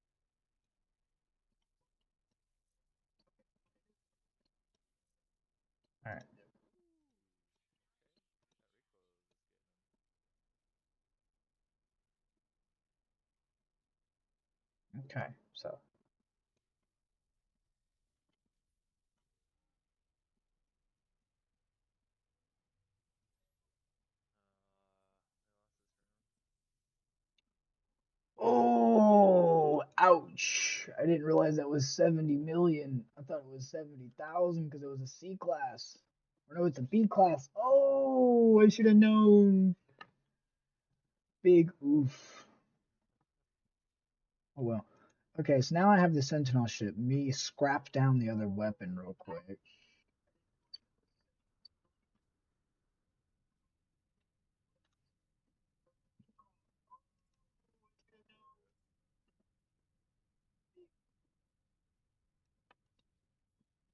a sniper. All right. Okay. That recoil is just getting him. Okay. So We lost this round. Oh, ouch. I didn't realize that was 70 million. I thought it was 70,000 because it was a C class. Or no, it's a B class. Oh, I should have known. Big oof. Oh well. Okay, so now I have the Sentinel ship. Me scrap down the other weapon real quick.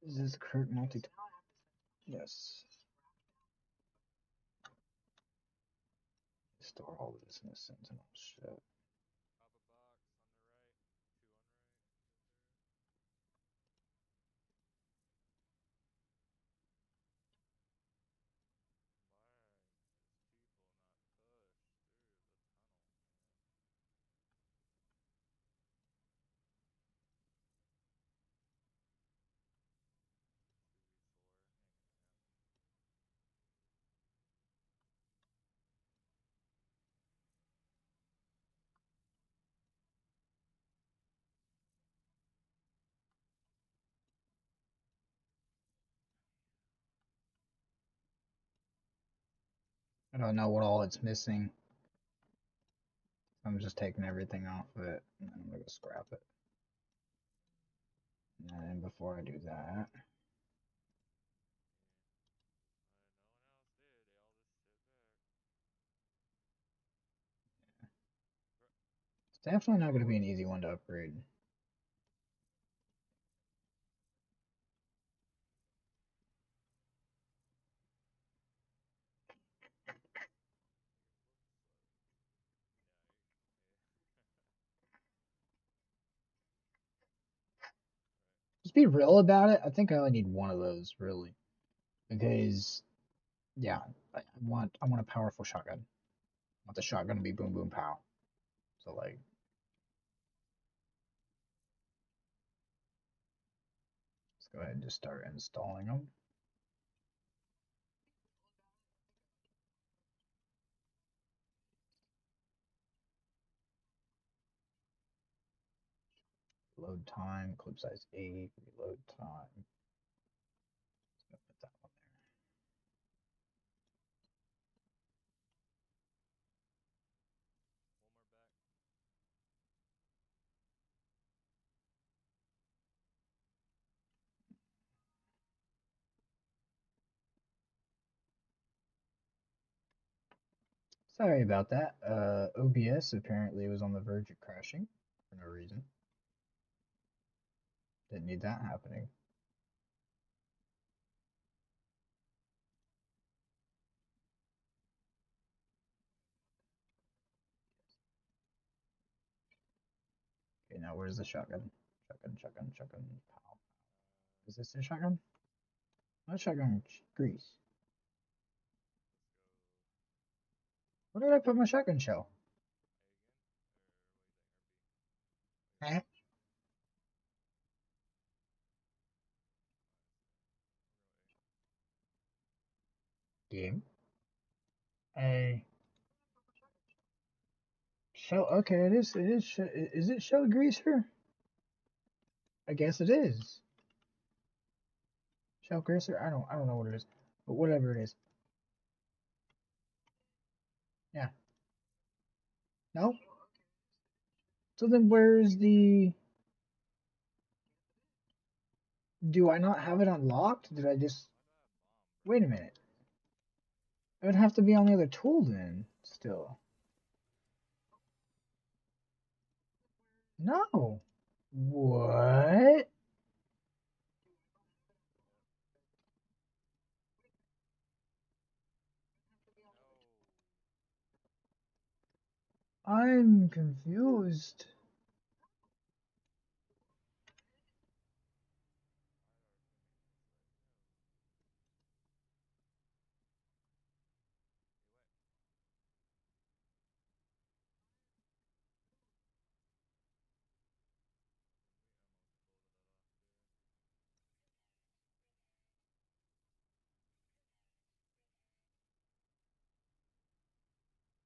Is this correct multi? Yes. Store all of this in the Sentinel ship. Pop a box on the right. Two on right. Go through. Why does people not push through the tunnel, man? 2v4. Ain't gonna happen. I don't know what all it's missing. I'm just taking everything off of it and then I'm gonna scrap it. And before I do that, No one else did. They all just stood back. Bro, it's definitely not gonna be an easy one to upgrade. you're moving slow. Yeah, yeah. Right. Just be real about it. I think I only need one of those really, because yeah, I want a powerful shotgun. I want the shotgun to be boom boom pow. So like, let's go ahead and just start installing them. Load time, clip size 8, reload time. Let's put that one there. One more back. Sorry about that. OBS apparently was on the verge of crashing for no reason. Didn't need that happening. Okay, now where's the shotgun? Shotgun. Pow. Is this a shotgun? Not shotgun grease. Where did I put my shotgun shell? A again? Or what are you saying? Or B? Eh? Game. A shell. Okay, it is. It is. Is it shell greaser? I guess it is. Shell greaser. I don't know what it is, but whatever it is. Yeah. No. So then where's the? Do I not have it unlocked? Did I just? Wait a minute. It would have to be on the other tool then. Still. No. What? I'm confused.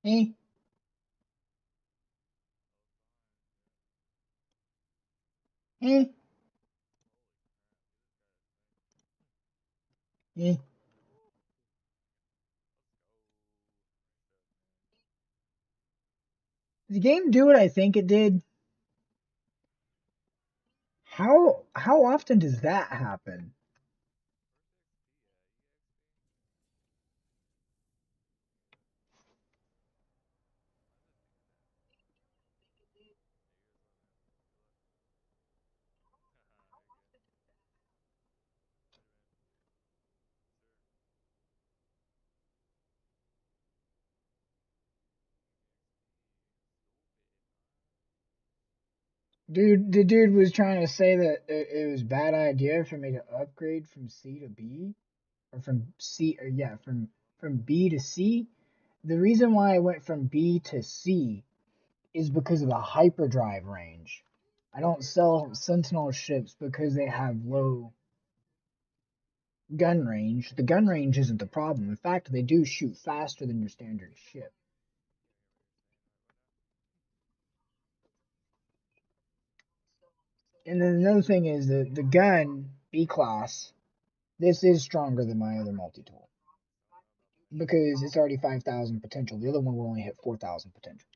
Eh? Eh? Eh? Did the game do what I think it did? How often does that happen? Dude, the dude was trying to say that it was a bad idea for me to upgrade from C to B, or from C, or yeah, from B to C. The reason why I went from B to C is because of the hyperdrive range. I don't sell Sentinel ships because they have low gun range. The gun range isn't the problem. In fact, they do shoot faster than your standard ship. And then another thing is the gun B class. This is stronger than my other multi tool because it's already 5,000 potential. The other one will only hit 4,000 potential.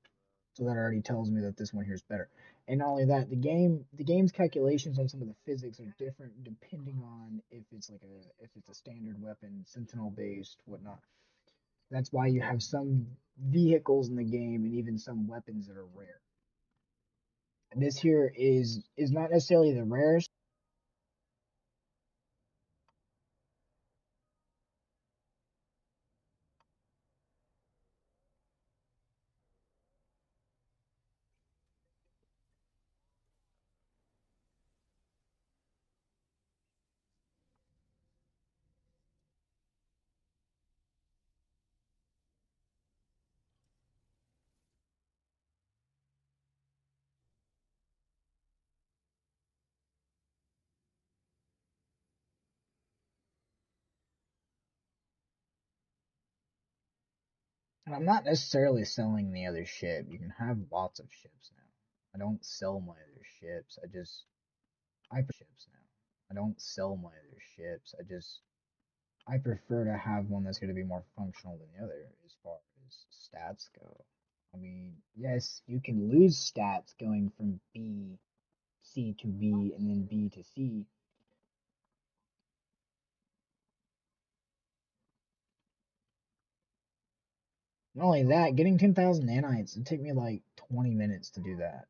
So that already tells me that this one here is better. And not only that, the game's calculations on some of the physics are different depending on if it's a standard weapon, sentinel based, whatnot. That's why you have some vehicles in the game and even some weapons that are rare. And this here is not necessarily the rarest. And I'm not necessarily selling the other ship. You can have lots of ships now. I don't sell my other ships. I ships now. I don't sell my other ships. I prefer to have one that's going to be more functional than the other as far as stats go. I mean, yes, you can lose stats going from C to B and then B to C. Not only that, getting 10,000 nanites, it took me like 20 minutes to do that.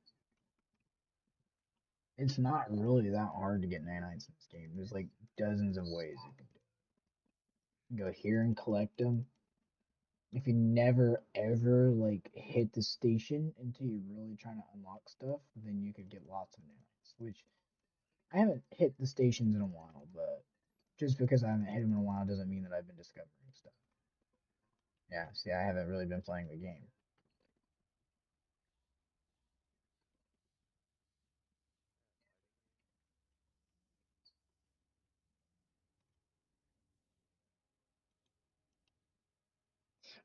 It's not really that hard to get nanites in this game. There's like dozens of ways you can do it. Go here and collect them. If you never ever like hit the station until you're really trying to unlock stuff, then you could get lots of nanites. Which I haven't hit the stations in a while, but just because I haven't hit them in a while doesn't mean that I've been discovering stuff. Yeah, see, I haven't really been playing the game.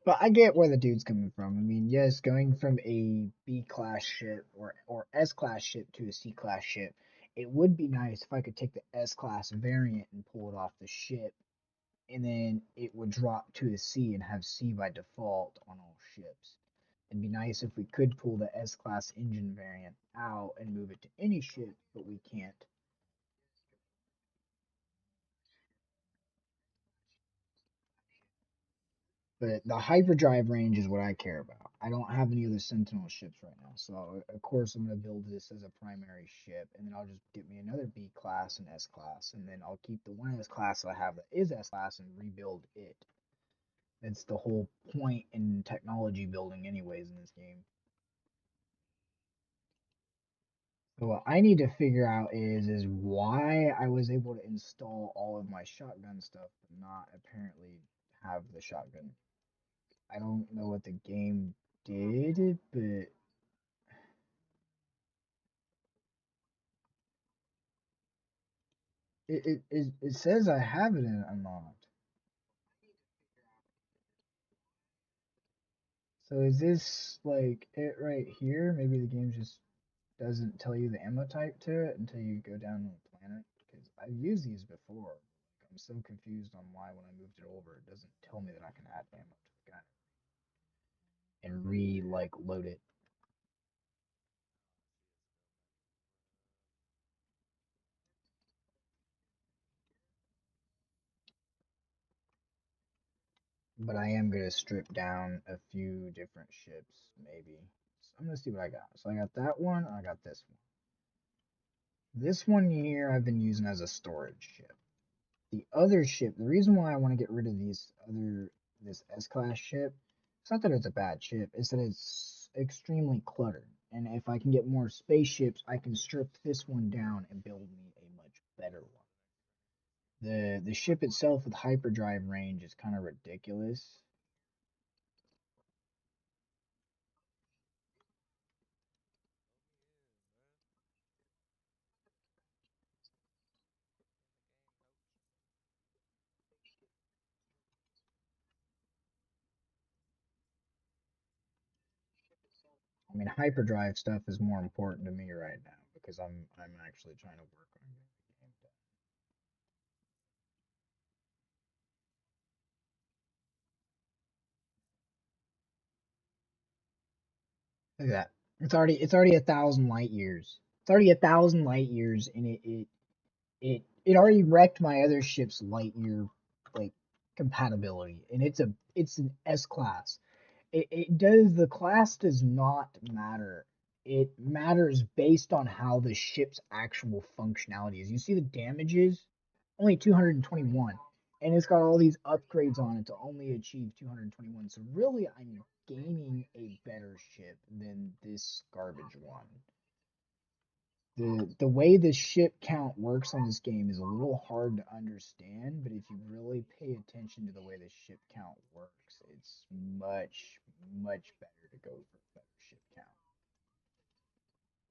But I get where the dude's coming from. I mean, yes, going from a B class ship or S class ship to a C class ship, it would be nice if I could take the S class variant and pull it off the ship, and then it would drop to a C and have C by default on all ships. It'd be nice if we could pull the S class engine variant out and move it to any ship, but we can't. But the hyperdrive range is what I care about. I don't have any other Sentinel ships right now, so of course I'm gonna build this as a primary ship, and then I'll just get me another B class and S class, and then I'll keep the one S class that I have that is S class and rebuild it. That's the whole point in technology building, anyways, in this game. So what I need to figure out is why I was able to install all of my shotgun stuff, but not apparently have the shotgun. I don't know what the game did, but it says I have it in unlocked. So is this like it right here? Maybe the game just doesn't tell you the ammo type to it until you go down on the planet. Because I've used these before. I'm so confused on why when I moved it over, it doesn't tell me that I can add ammo to the gun and like load it. But I am gonna strip down a few different ships, maybe. So I'm gonna see what I got. So I got that one, I got this one. This one here I've been using as a storage ship. The other ship, the reason why I want to get rid of this S class ship, it's not that it's a bad ship, it's that it's extremely cluttered. And if I can get more spaceships, I can strip this one down and build me a much better one. The ship itself with hyperdrive range is kind of ridiculous. I mean, hyperdrive stuff is more important to me right now because I'm actually trying to work on getting the game done. Look at that. It's already 1,000 light years. It's already 1,000 light years, and it already wrecked my other ship's light year like compatibility, and it's an S class. The class does not matter. It matters based on how the ship's actual functionality is. You see the damages? Only 221. And it's got all these upgrades on it to only achieve 221. So really I'm gaining a better ship than this garbage one. The way the ship count works on this game is a little hard to understand, but if you really pay attention to the way the ship count works, it's much better to go for a better ship count.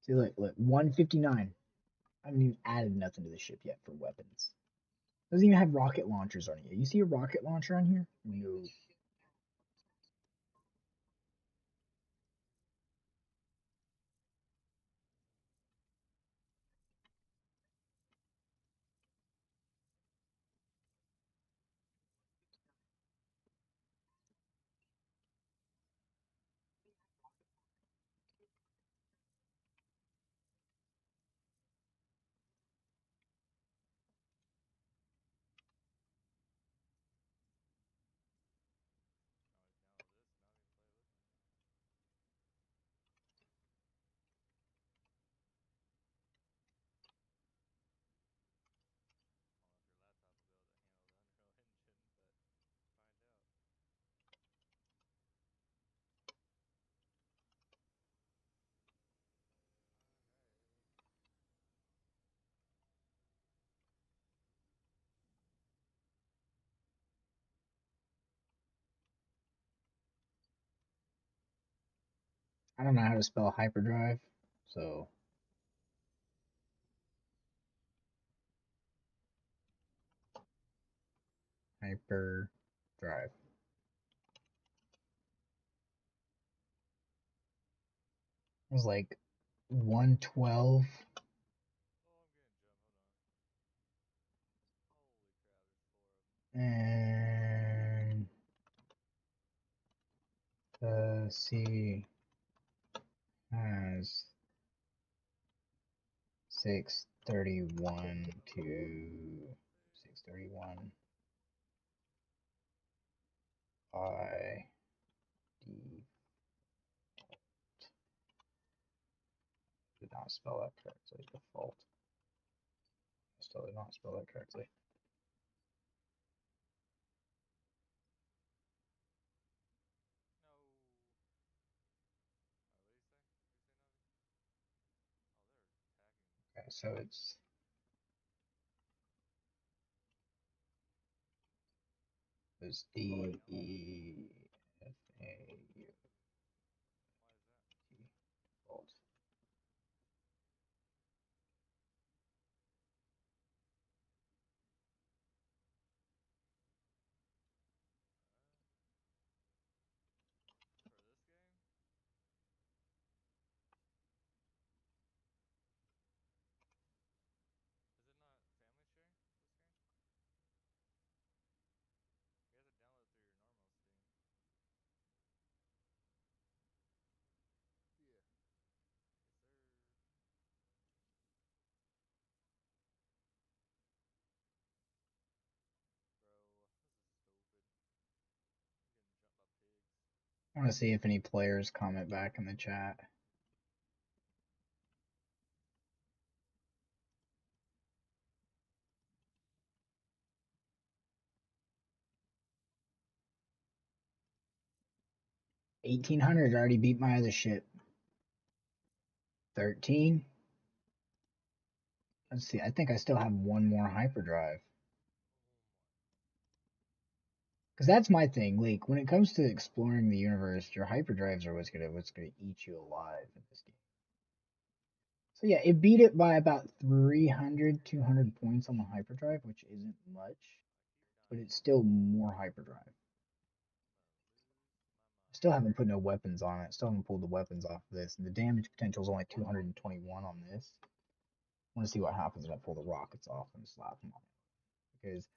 See, look, 159. I haven't even added nothing to the ship yet for weapons. Doesn't even have rocket launchers on it. You see a rocket launcher on here? No. I don't know how to spell hyperdrive, so hyperdrive. It was like 112 Oh, I'm getting jump. Hold on. Holy crap, there's four of them. and C has 631 to 631 by D. Did not spell that correctly. Default. Still did not spell that correctly. No. What did you say? What did you say, Navi? Oh, they're attacking me. Okay, so it's D E F A U Why is that? T. Default. For this game? Is it not family share? This game? You have to download through your normal Steam. Yeah. Yes, sir. Bro, this is stupid. I'm getting jumped by pigs. I want to see if any players comment back in the chat. 1800 already beat my other ship. 13. Let's see. I think I still have one more hyperdrive. Oh my. Because that's my thing. Like when it comes to exploring the universe, your hyperdrives are what's gonna eat you alive in this game. So yeah, it beat it by about 300, 200 points on the hyperdrive, which isn't much, I keep but dying. it's still more hyperdrive. I'm gonna lose my Still mind. haven't put no weapons on it. Still haven't pulled the weapons off of this. And the damage potential is only 221 on this. I want to see what happens when I pull the rockets off and slap them on it. Because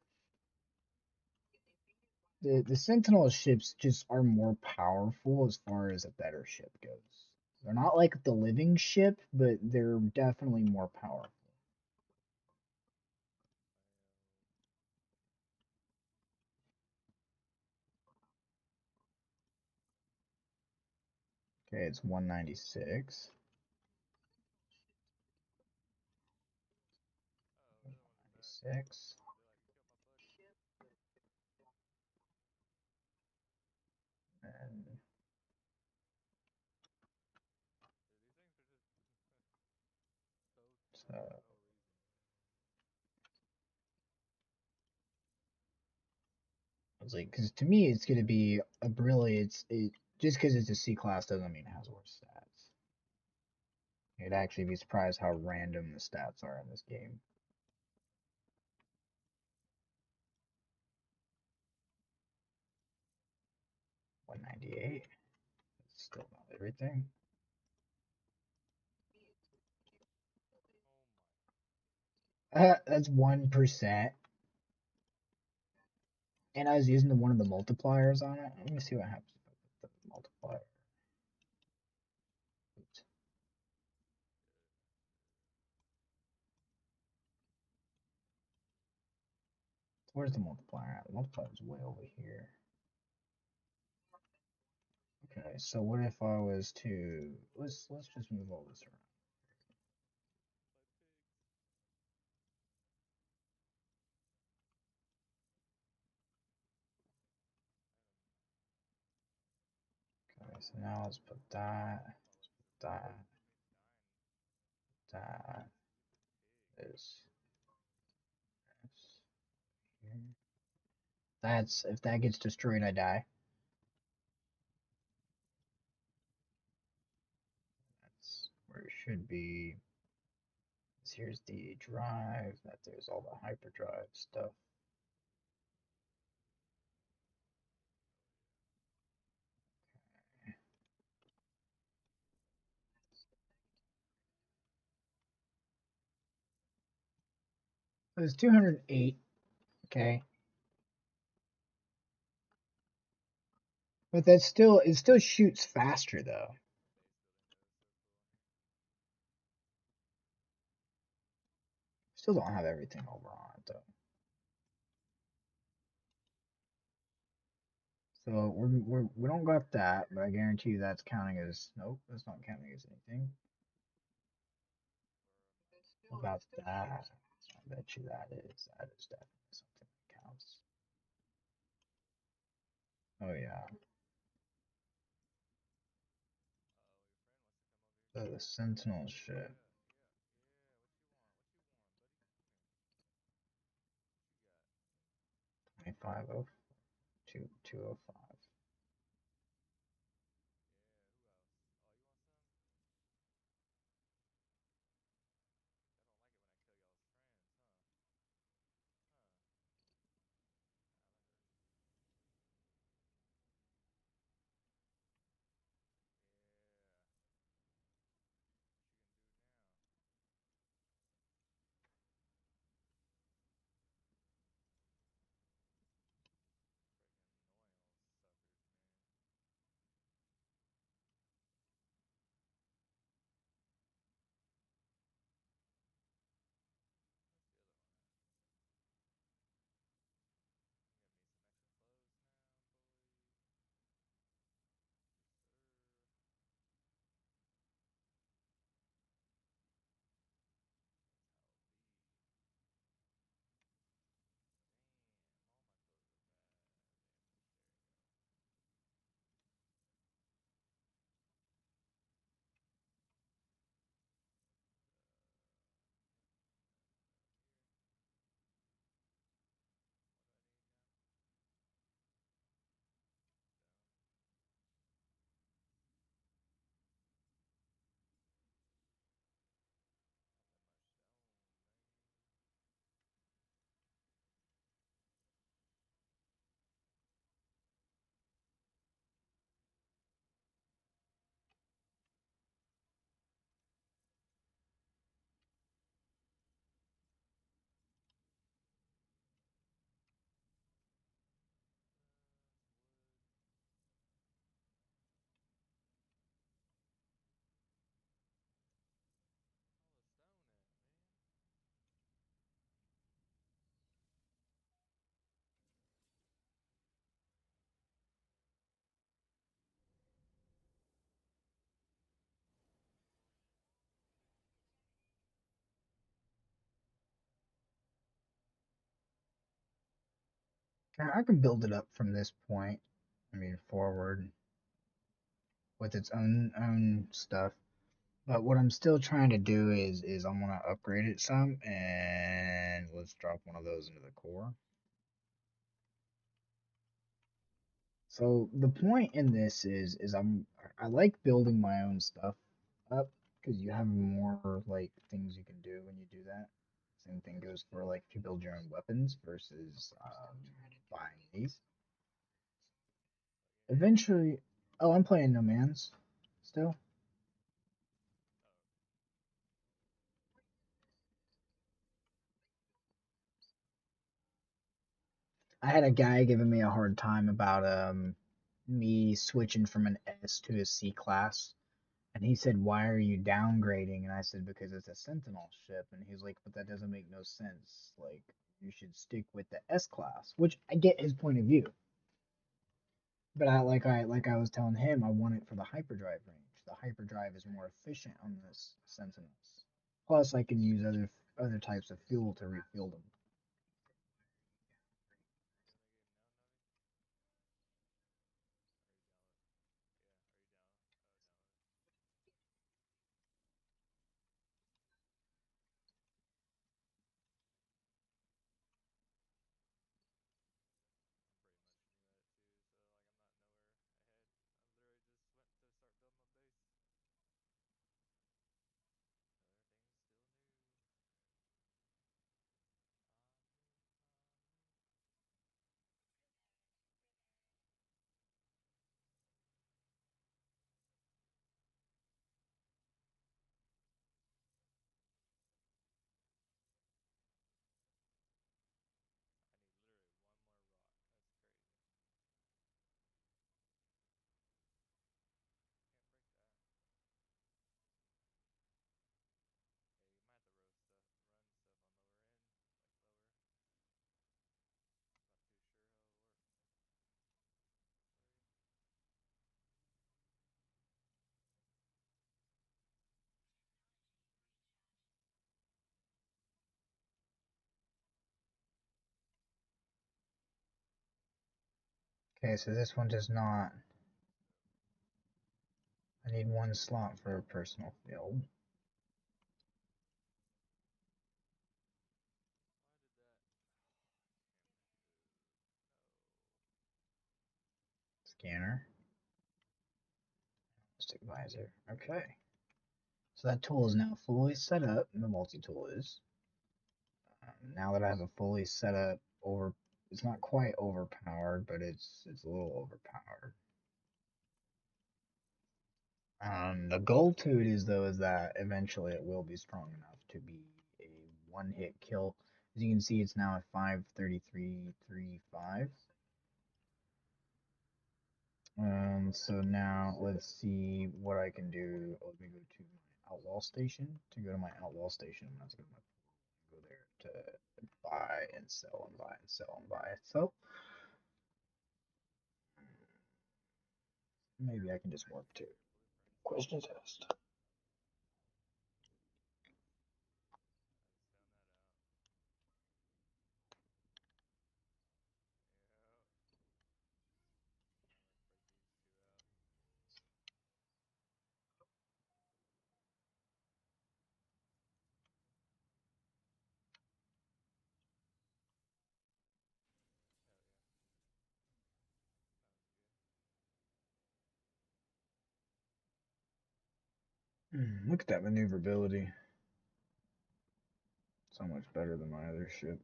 the Sentinel ships just are more powerful as far as a better ship goes. They're not like the living ship, but they're definitely more powerful. Okay, it's 196. Oh, the other ones are back. 96. They like killed my buddy. And Dude, these things are just so slow for so no reason. I was like, because to me, it's going to be a brilliant. Just because it's a C class doesn't mean it has worse stats. You'd actually be surprised how random the stats are in this game. 198. That's still not everything. Oh my. That's 1%. And I was using one of the multipliers on it. Let me see what happens with the multiplier. Oops. Where's the multiplier at? The multiplier is way over here. Okay, so what if I was to let's just move all this around. By pigs. Okay, so now let's put that, My life is that, ruined. It made me dying. that, Stupid pig. this, this, here. That's if that gets destroyed, I die. should be. Here's the drive. That there's all the hyperdrive stuff. It was 208. Okay, but that's still it. Still shoots faster though. Still don't have everything over on it though. So we don't got that, but I guarantee you that's counting as nope. That's not counting as anything. What about that? I bet you that is definitely something that counts. Oh yeah, the Sentinel ship. 2502 205. I can build it up from this point. I mean forward with its own stuff. But what I'm still trying to do is I want to upgrade it some, and let's drop one of those into the core. So the point in this is I like building my own stuff up because you have more like things you can do when you do that. Same thing goes for like if you build your own weapons versus buying these. Eventually, oh, I'm playing No Man's still. I had a guy giving me a hard time about me switching from an S to a C class. And he said, "Why are you downgrading?" And I said, "Because it's a Sentinel ship." And he's like, "But that doesn't make no sense. Like, you should stick with the S class," which I get his point of view. But I was telling him, I want it for the hyperdrive range. The hyperdrive is more efficient on this Sentinels. Plus, I can use other types of fuel to refuel them. Okay, so this one does not. I need one slot for a personal field. Why did that? Scanner. Stick visor. Okay. So that tool is now fully set up. The multi-tool is. Now that I have a fully set up it's not quite overpowered, but it's a little overpowered. The goal to it is though is that eventually it will be strong enough to be a one-hit kill. As you can see, it's now at 533.35. So now let's see what I can do. Let me go to my outlaw station. To go to my outlaw station, I'm not gonna go there to buy and sell and buy and sell and buy. So maybe I can just work to question test. I just found that out. Yeah. Now let's break these two out. Hell yeah. Sounds good. Look at that maneuverability. So much better than my other ship.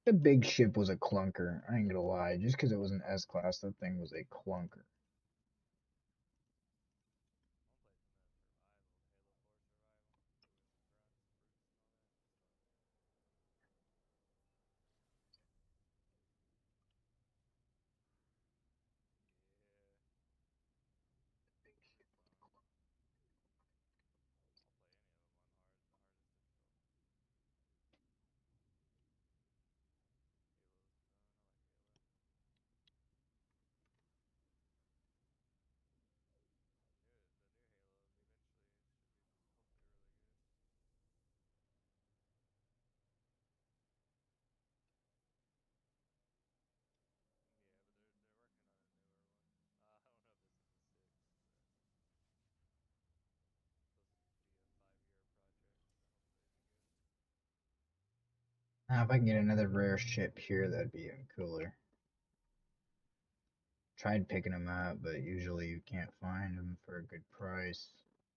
The big ship was a clunker. I ain't gonna lie. Just because it was an S class, that thing was a clunker. I want to play some of that survival, the Halo 4 survival, doing some runs, brutes, and all that. That's fun. Yeah, those are fun. I'll play any of them on hard, the hardest difficult. Halo's fun. I like Halo. The new Halo eventually should be hopefully really good. Yeah, but they're working on a newer one. I don't know if this is the six, but it's supposed to be a 5-year project, so hopefully it'll be good. Now, if I can get another rare ship here, that'd be even cooler. Tried picking them up, but usually you can't find them for a good price. Take forever. Can I eat some food raw?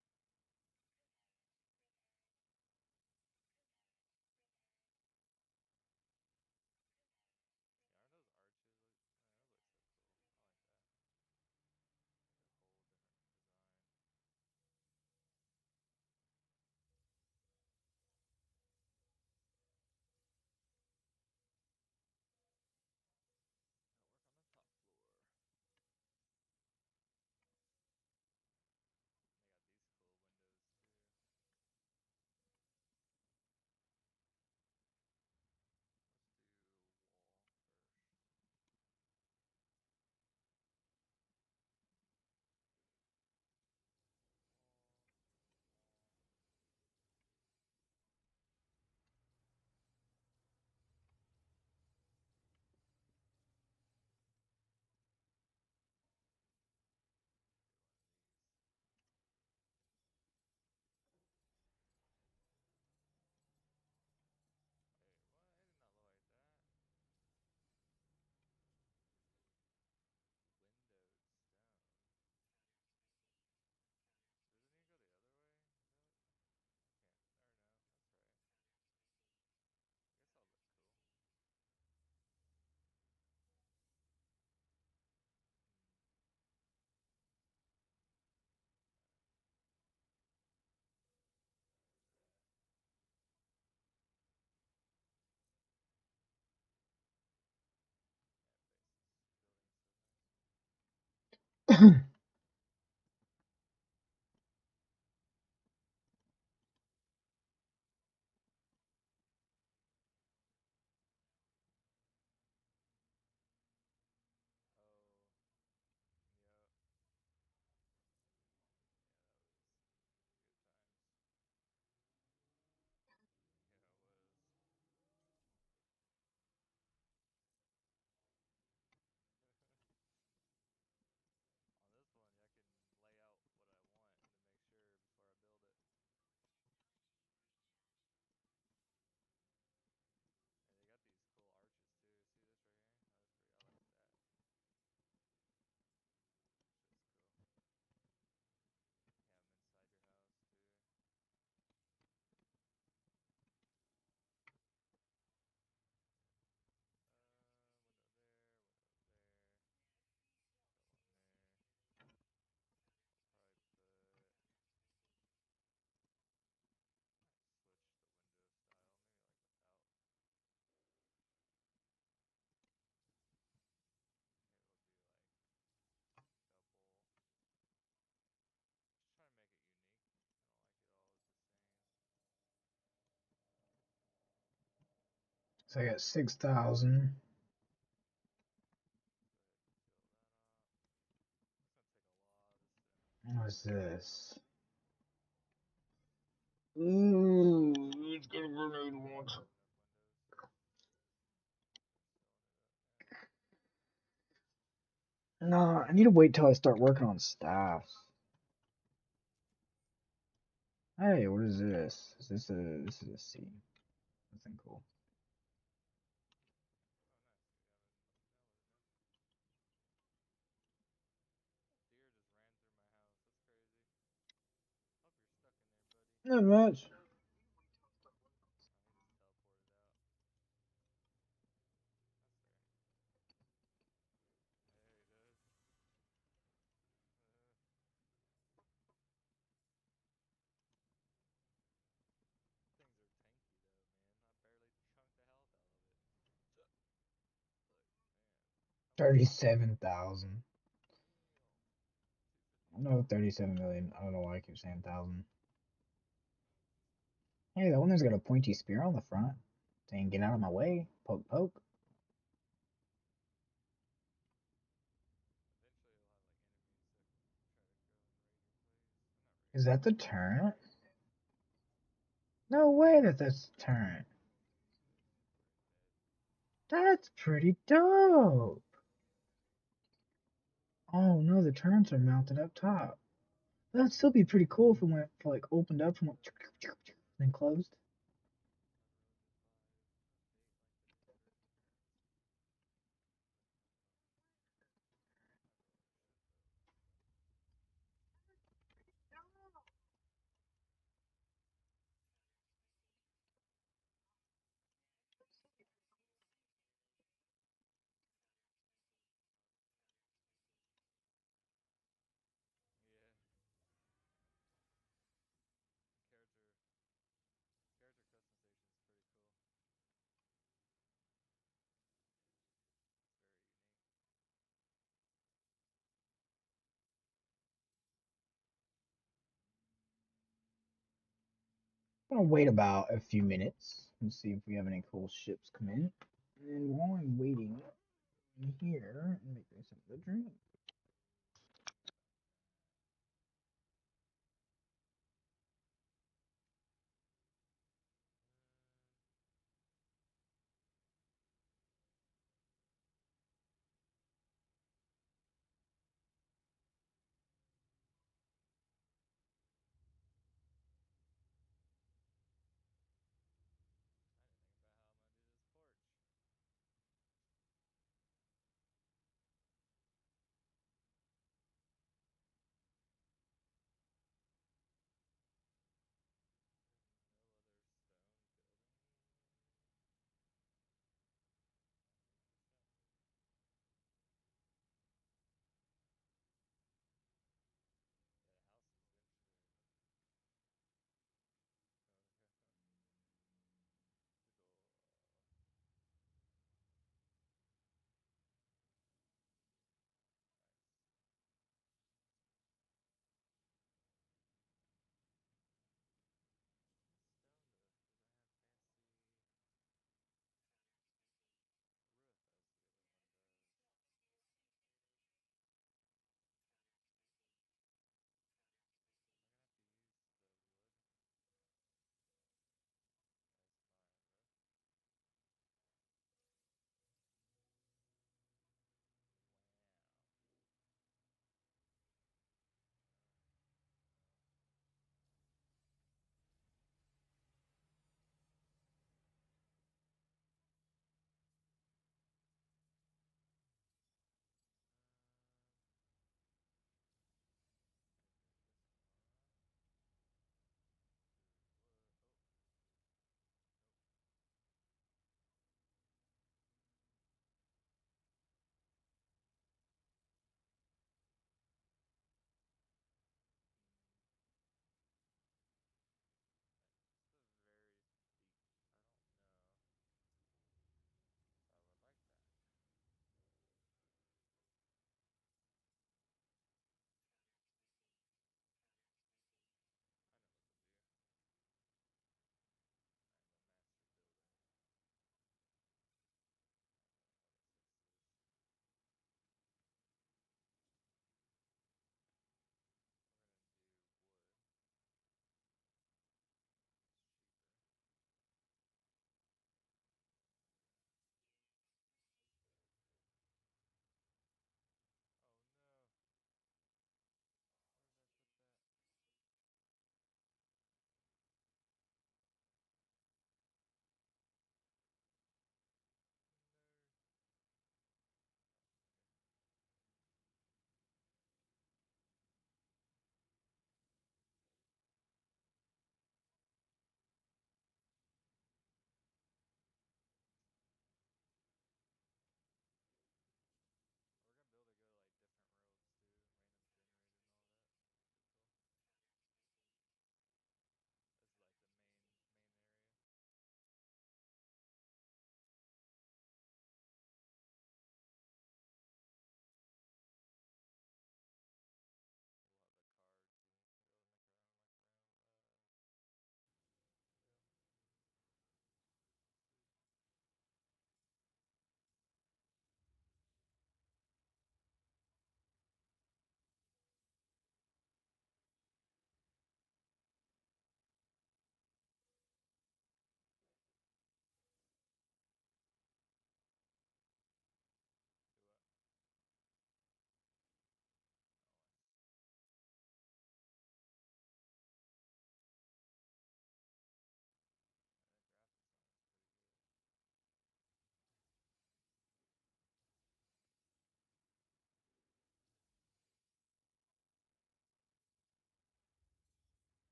What? Alright. Boom. Oh, yeah, yeah, that was good times. Yeah, it was. On this one, I can lay out what I want to make sure before I build it. And they got these cool arches too. See this right here? Oh, that's pretty. I like that. Shit's cool. You have them inside your house too. Window there, window there. Got one there. I'll probably put. Might switch the window style. Maybe like without. Maybe we'll do like double. Just trying to make it unique. I don't like it all the same. So I got 6,000. Go ahead and fill that up. That's gonna take a lot of stone. What's this? Ooh, it's got a grenade Make sure launcher. I have enough windows. Just filling it up now. Nah, I need to wait till I start working on staffs. Hey, what is this? Is this a this is a C? Nothing cool. Oh, nice. You haven't downloaded now. That deer just ran through my house. That's crazy. Hope you're stuck in there, buddy. Not much. Oh, he just teleported out. That's fair. There he does. Things are tanky though, man. I barely chunked the health out of it. Like, man, how much health do you have? 37,000. Damn. No, 252. 37 million. I don't know why I keep saying thousand. Hey, that one there's got a pointy spear on the front. Saying get out of my way. Poke poke. Eventually, you'll have like enemies that try to go and raid your place. Or not raid, Is but that the like come and turret? kill you. No way that that's the turret. It is pretty bad. That's pretty dope. Oh no, the turrets are mounted up top. That'd still be pretty cool if it went for like opened up from like then closed. Unroaded 5. Update like the new version has. I built this shit though. So. Yeah. Character character customization is pretty cool. It's very unique. I'm gonna wait about a few minutes and see if we have any cool ships come in. And while I'm waiting in here and make me something to drink. Ooh, about that. I didn't think about how I'm gonna do this porch.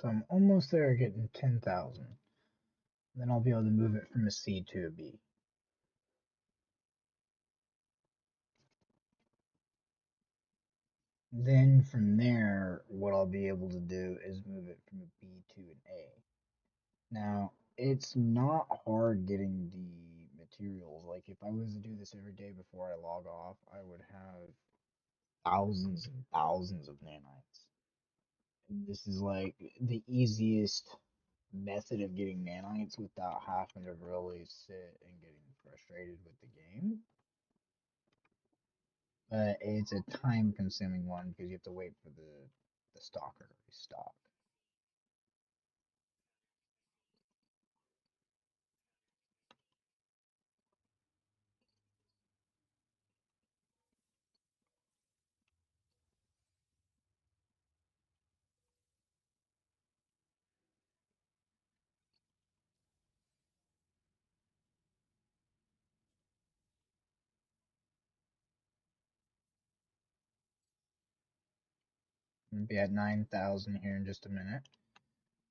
So I'm almost there getting 10,000. Then I'll be able to move it from a C to a B. Then from there, what I'll be able to do is move it from a B to an A. Now, it's not hard getting the materials. Like, if I was to do this every day before I log off, I would have thousands and thousands of nanites. And this is like the easiest method of getting nanites without having to really sit and getting frustrated with the game. But it's a time consuming one because you have to wait for the stalker to restock. I'll be at 9,000 here in just a minute.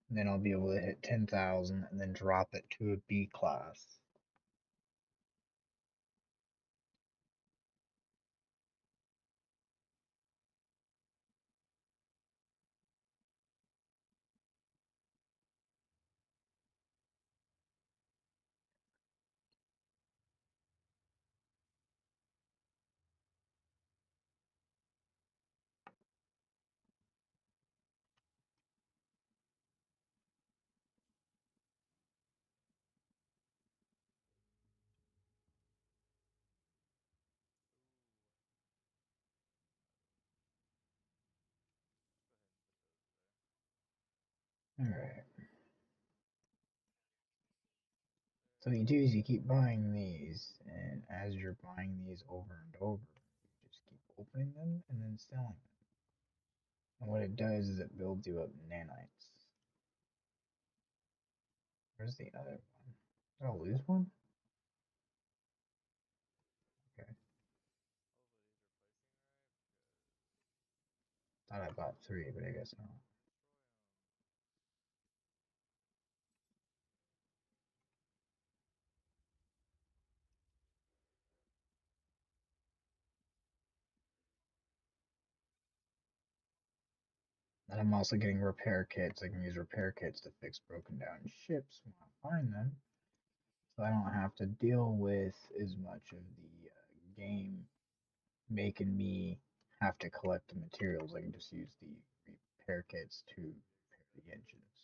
Then I'll be able to hit 10,000 and then drop it to a B class. Alright. So what you do is you keep buying these, and as you're buying these over and over, you just keep opening them and then selling them. And what it does is it builds you up nanites. Where's the other one? Did I lose one? Okay. Thought I bought three, but I guess not. And I'm also getting repair kits. I can use repair kits to fix broken down ships when I find them. So I don't have to deal with as much of the game making me have to collect the materials. I can just use the repair kits to repair the engines.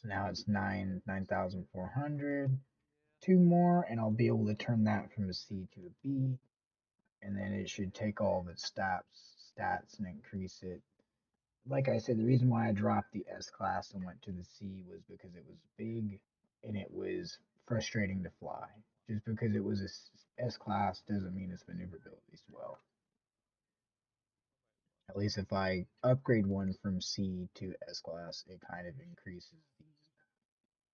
So now it's 9,400. Two more, and I'll be able to turn that from a C to a B. And then it should take all of its stats and increase it. Like I said, the reason why I dropped the S class and went to the C was because it was big and it was frustrating to fly. Just because it was a S class doesn't mean its maneuverability is well. At least if I upgrade one from C to S class, it kind of increases the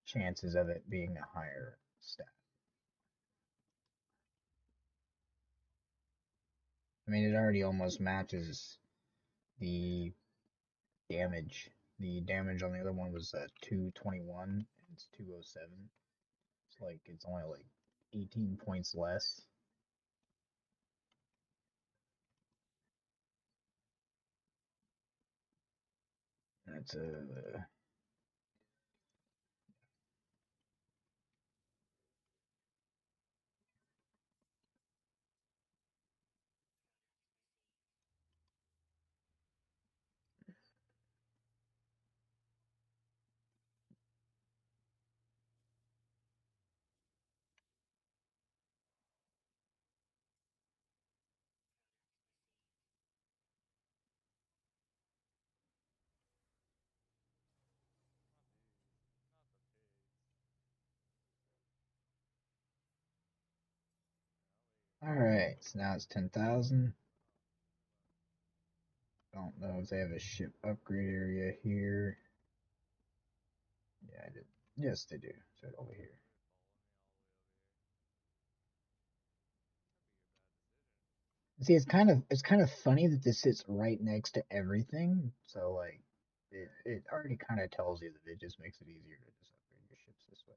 chances of it being a higher stat. I mean, it already almost matches the damage. The damage on the other one was 221, and it's 207. It's like it's only like 18 points less. That's a all right. So now it's 10,000. Don't know if they have a ship upgrade area here. Yeah, I did. Yes, they do. It's right over here. See, it's kind of funny that this sits right next to everything. So like, it already kind of tells you that it just makes it easier to just upgrade your ships this way.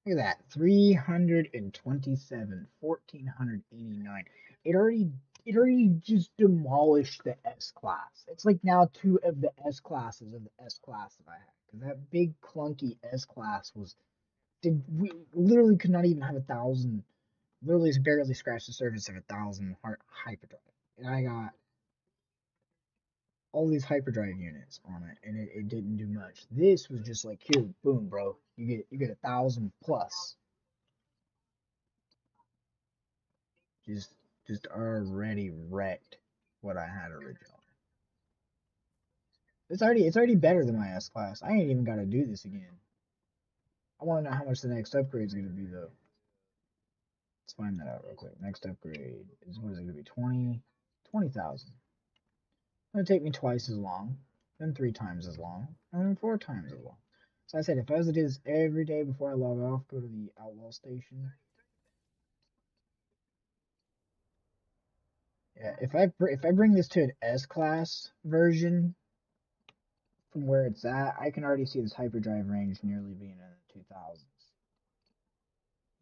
Look at that, 327, 1489. It already it already just demolished the S class. It's like now two of the S classes of the S class that I had. Because that big clunky S class was did we literally could not even have 1,000. Literally barely scratched the surface of 1,000 hyperdrive. And I got all these hyperdrive units on it, and it didn't do much. This was just like, here, boom, bro, you get 1,000 plus. Just just already wrecked what I had originally. It's already better than my S class. I ain't even got to do this again. I want to know how much the next upgrade is gonna be though. Let's find that out real quick. Next upgrade is what is it gonna be? 20,000. It's gonna take me twice as long, then 3 times as long, and then 4 times as long. So I said if I was to do this every day before I log off, go to the outlaw station. Yeah, if I bring this to an S class version, from where it's at, I can already see this hyperdrive range nearly being in the 2000s.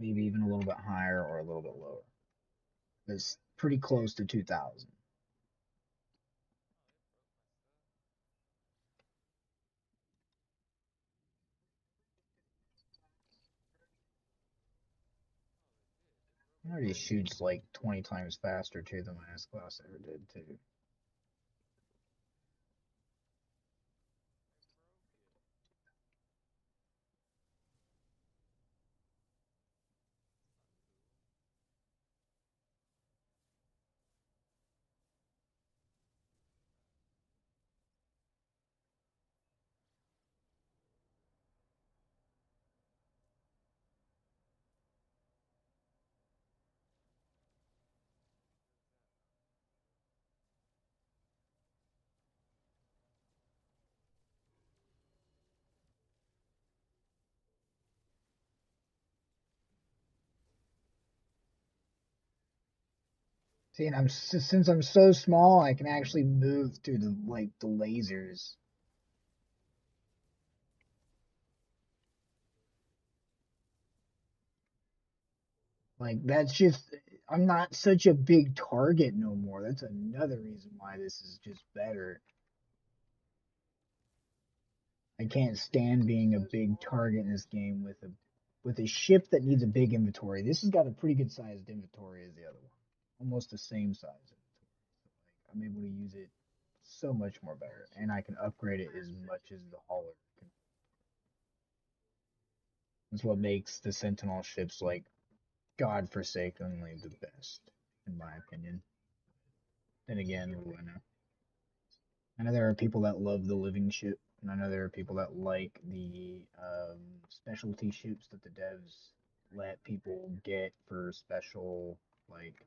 Maybe even a little bit higher or a little bit lower. It's pretty close to 2000. It already shoots like 20 times faster too than my S class ever did too. See, and since I'm so small, I can actually move through the lasers. Like that's just I'm not such a big target no more. That's another reason why this is just better. I can't stand being a big target in this game with a ship that needs a big inventory. This has got a pretty good sized inventory as the other one, almost the same size inventory. So like I'm able to use it so much more better, and I can upgrade it as much as the hauler can. That's what makes the Sentinel ships like godforsakenly the best, in my opinion. Then again, what do I know? I know there are people that love the living ship, and I know there are people that like the specialty ships that the devs let people get for special like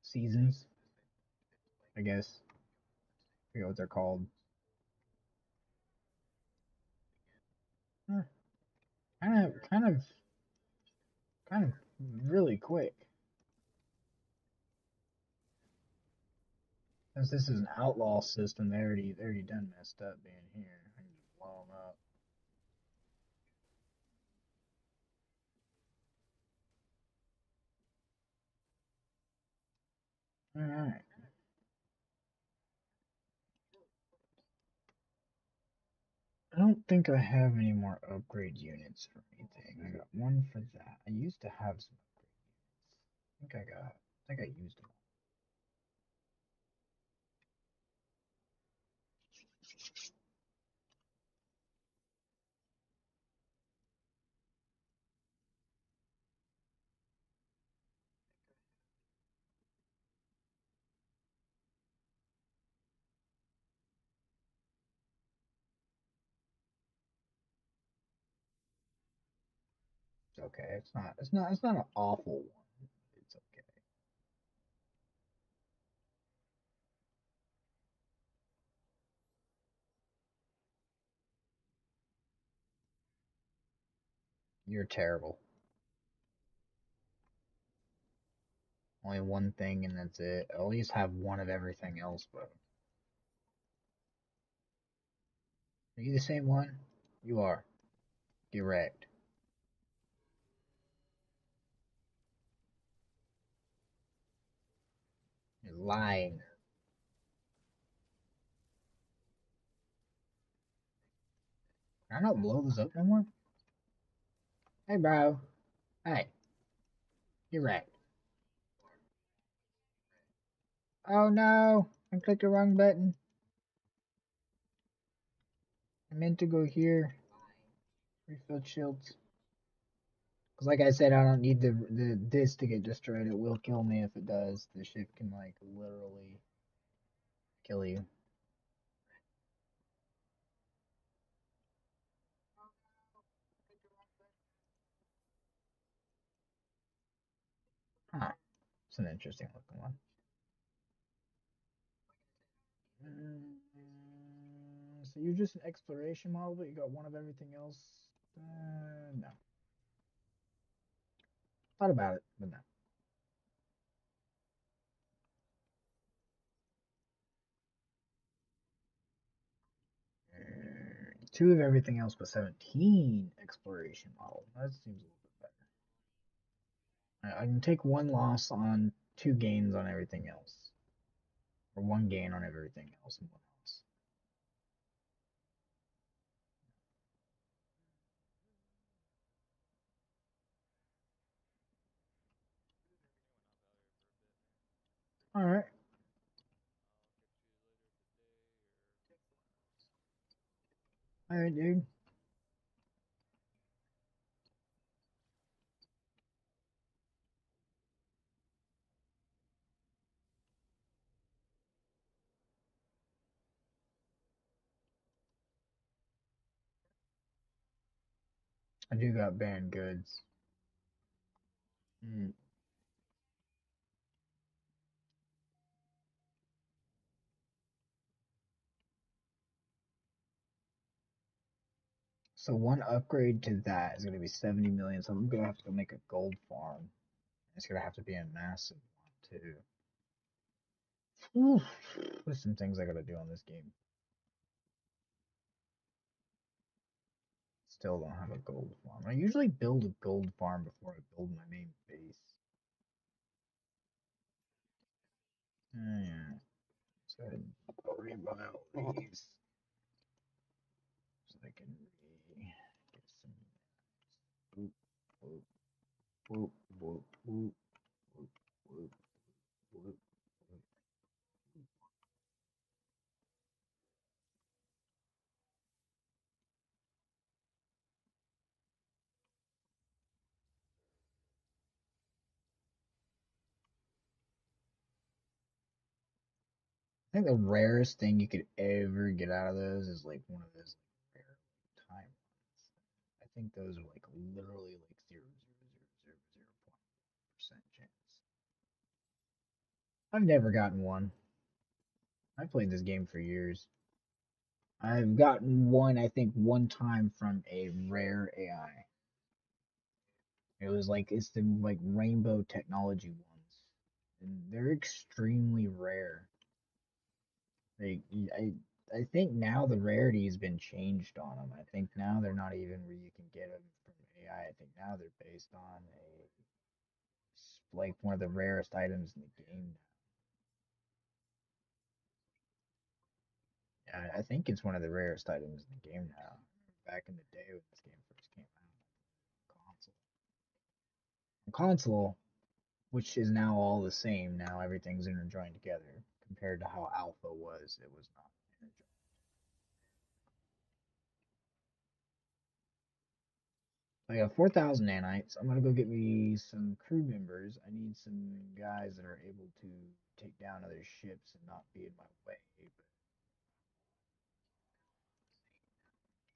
seasons. I guess I forget what they're called. Huh, kind of really quick. Since this is an outlaw system, they already done messed up being here. I can just blow them up. All right. I don't think I have any more upgrade units for anything. I got one for that. I used to have some upgrade units. I think I used them. It's okay. It's not an awful one. It's okay. You're terrible. Only one thing and that's it. At least have one of everything else, bro. Are you the same one? You are. Get wrecked. You're lying. Can I not blow this up no more? Hey, bro. Hey, get wrecked. Oh no! I clicked the wrong button. I meant to go here. Refill shields. Because like I said, I don't need the this to get destroyed. It will kill me if it does. The ship can like literally kill you. Huh. It's an interesting looking one. So you're just an exploration model, but you got one of everything else? No. Thought about it, but no. Two of everything else, but 17 exploration model. That seems a little bit better. I can take one loss on two gains on everything else, or one gain on everything else and one loss. All right. All right, dude. I do got banned goods. Mm. So one upgrade to that is going to be 70 million. So I'm going to have to go make a gold farm. It's going to have to be a massive one too. Oof. There's some things I got to do on this game. Still don't have a gold farm. I usually build a gold farm before I build my main base. Yeah. So I'll rebuy all these so I can get some. Whoop, whoop, whoop, whoop, whoop, whoop, whoop, whoop. I think the rarest thing you could ever get out of those is like one of those like, rare time ones. I think those are like literally like 0.000% chance. I've never gotten one. I played this game for years. I've gotten one, I think, one time from a rare AI. It was like it's the like rainbow technology ones, and they're extremely rare. Like I think now the rarity has been changed on them. I think now they're not even where you can get them from AI. I think now they're based on a like one of the rarest items in the game. Yeah, I think it's one of the rarest items in the game now. Back in the day when this game first came out, console, which is now all the same. Now everything's interjoined together compared to how Alpha was. It was not interjoined. I got 4,000 nanites. I'm gonna go get me some crew members. I need some guys that are able to take down other ships and not be in my way.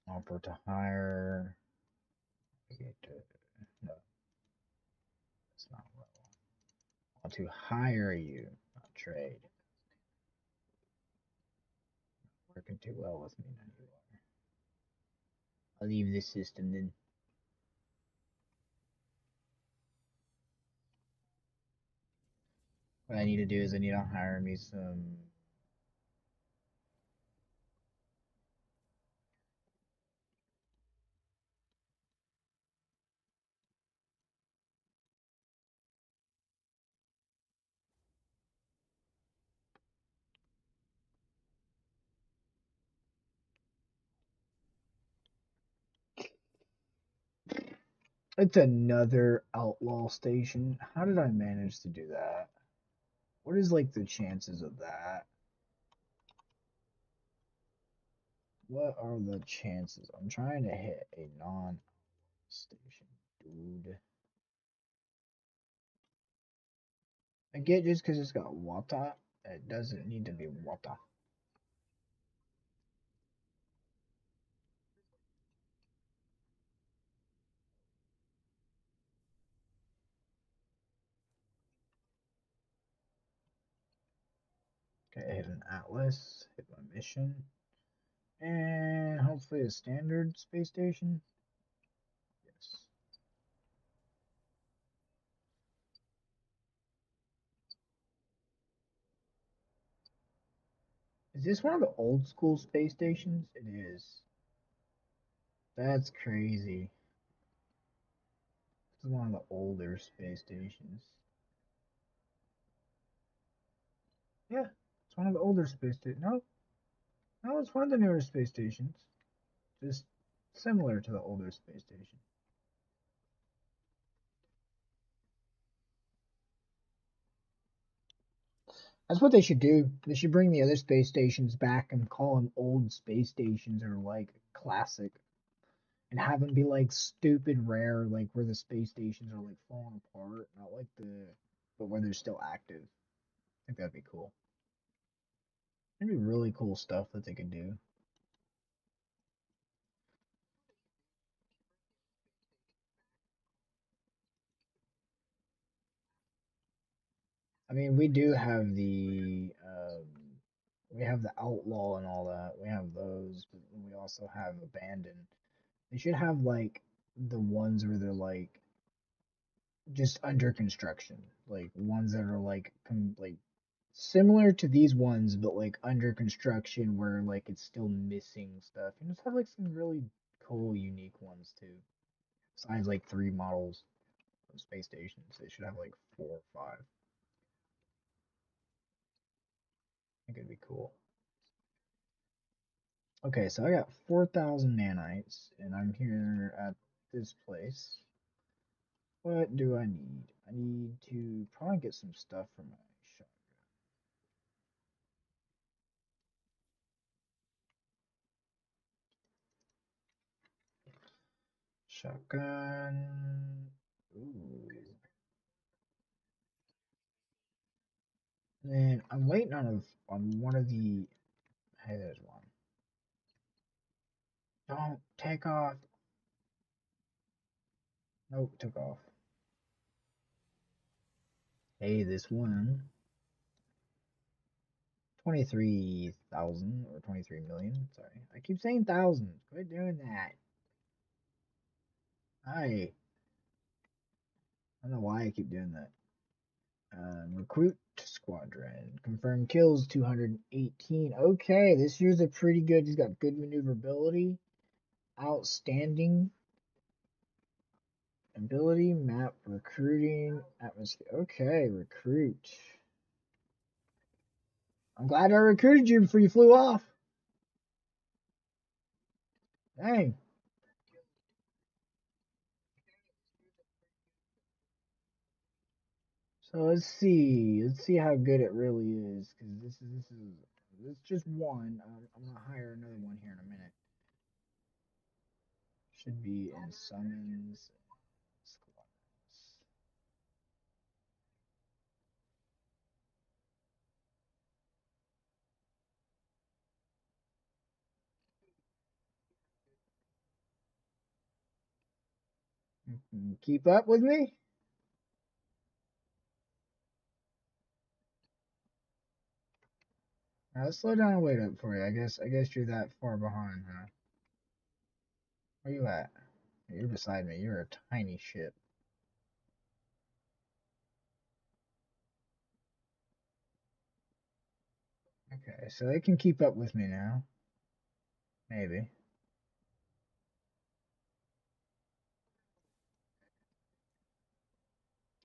But offer to hire. Get to, no, that's not what I want. I want to hire you, not trade. Working too well with me, none you are. I'll leave this system then. What I need to do is I need to hire me some. It's another outlaw station. How did I manage to do that? What is like the chances of that? What are the chances? I'm trying to hit a non-station, dude. I get just because it's got water, it doesn't need to be water. Okay, hit an atlas, hit my mission, and hopefully a standard space station. Yes. Is this one of the old school space stations? It is. That's crazy. This is one of the older space stations. Yeah, it's one of the older space stations. No, no, it's one of the newer space stations. Just similar to the older space station. That's what they should do. They should bring the other space stations back and call them old space stations or like classic and have them be like stupid rare, like where the space stations are like falling apart, not like but where they're still active. I think that'd be cool. That'd be really cool stuff that they could do. I mean, we have the outlaw and all that. We have those, but we also have abandoned. They should have like the ones where they're like just under construction, like ones that are like similar to these ones, but like under construction where like it's still missing stuff. You just have like some really cool, unique ones too. Besides like three models of space stations, they should have like four or five. I think it'd be cool. Okay, so I got 4,000 nanites, and I'm here at this place. What do I need? I need to probably get some stuff for my shotgun. Ooh. And I'm waiting on one of the. Hey, there's one. Don't take off. Nope, took off. Hey, this one. 23,000 or 23 million. Sorry. I keep saying thousands. Quit doing that. I don't know why I keep doing that. Recruit squadron. Confirmed kills 218. Okay, this year's a pretty good. He's got good maneuverability. Outstanding ability. Map recruiting. Atmosphere. Okay, recruit. I'm glad I recruited you before you flew off. Dang. So let's see. Let's see how good it really is. Because this is just one. I'm gonna hire another one here in a minute. Should be in summons squadrons. Keep up with me. Let's slow down and wait up for you. I guess you're that far behind, huh? Where you at? You're beside me. You're a tiny ship. Okay, so it can keep up with me now. Maybe.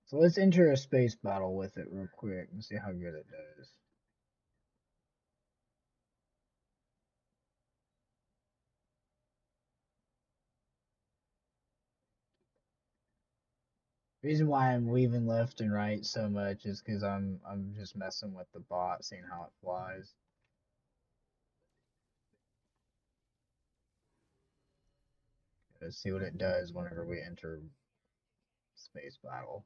So let's enter a space battle with it real quick and see how good it does. Reason why I'm leaving left and right so much is because I'm just messing with the bot, seeing how it flies. Let's see what it does whenever we enter space battle.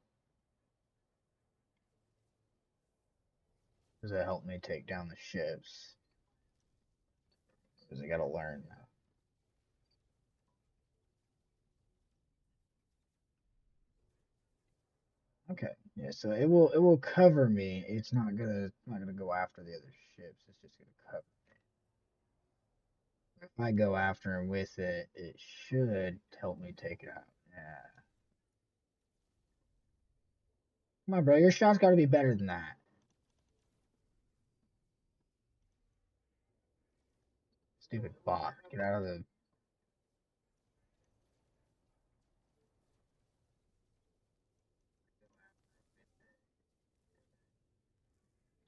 Does it help me take down the ships? Because I gotta learn now. Okay, yeah, so it will cover me. It's not gonna go after the other ships. It's just gonna cover. If I go after him with it, it should help me take it out. Yeah. Come on, bro. Your shot's got to be better than that. Stupid bot. Get out of the.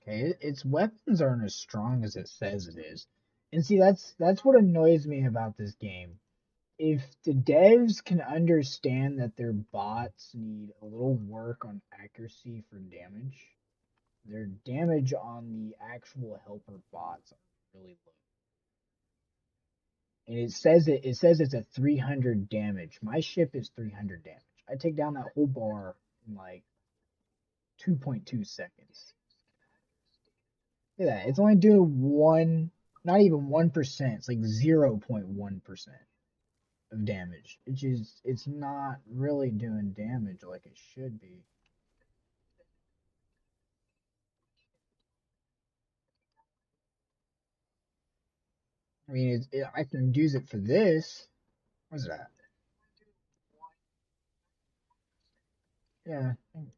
Okay, its weapons aren't as strong as it says it is. And see, that's what annoys me about this game. If the devs can understand that their bots need a little work on accuracy for damage, their damage on the actual helper bots are really low. And it says it's a 300 damage. My ship is 300 damage. I take down that whole bar in like 2.2 seconds. Look at that. It's only doing not even 1%. It's like 0.1% of damage. It's not really doing damage like it should be. I mean, I can use it for this. What's that? Yeah.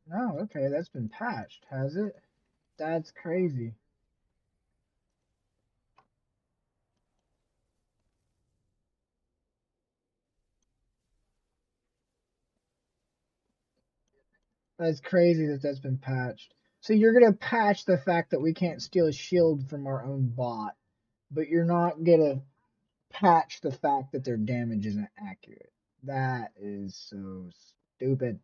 No, okay, that's been patched, has it? That's crazy. That's crazy that that's been patched. So you're gonna patch the fact that we can't steal a shield from our own bot, but you're not gonna patch the fact that their damage isn't accurate. That is so stupid.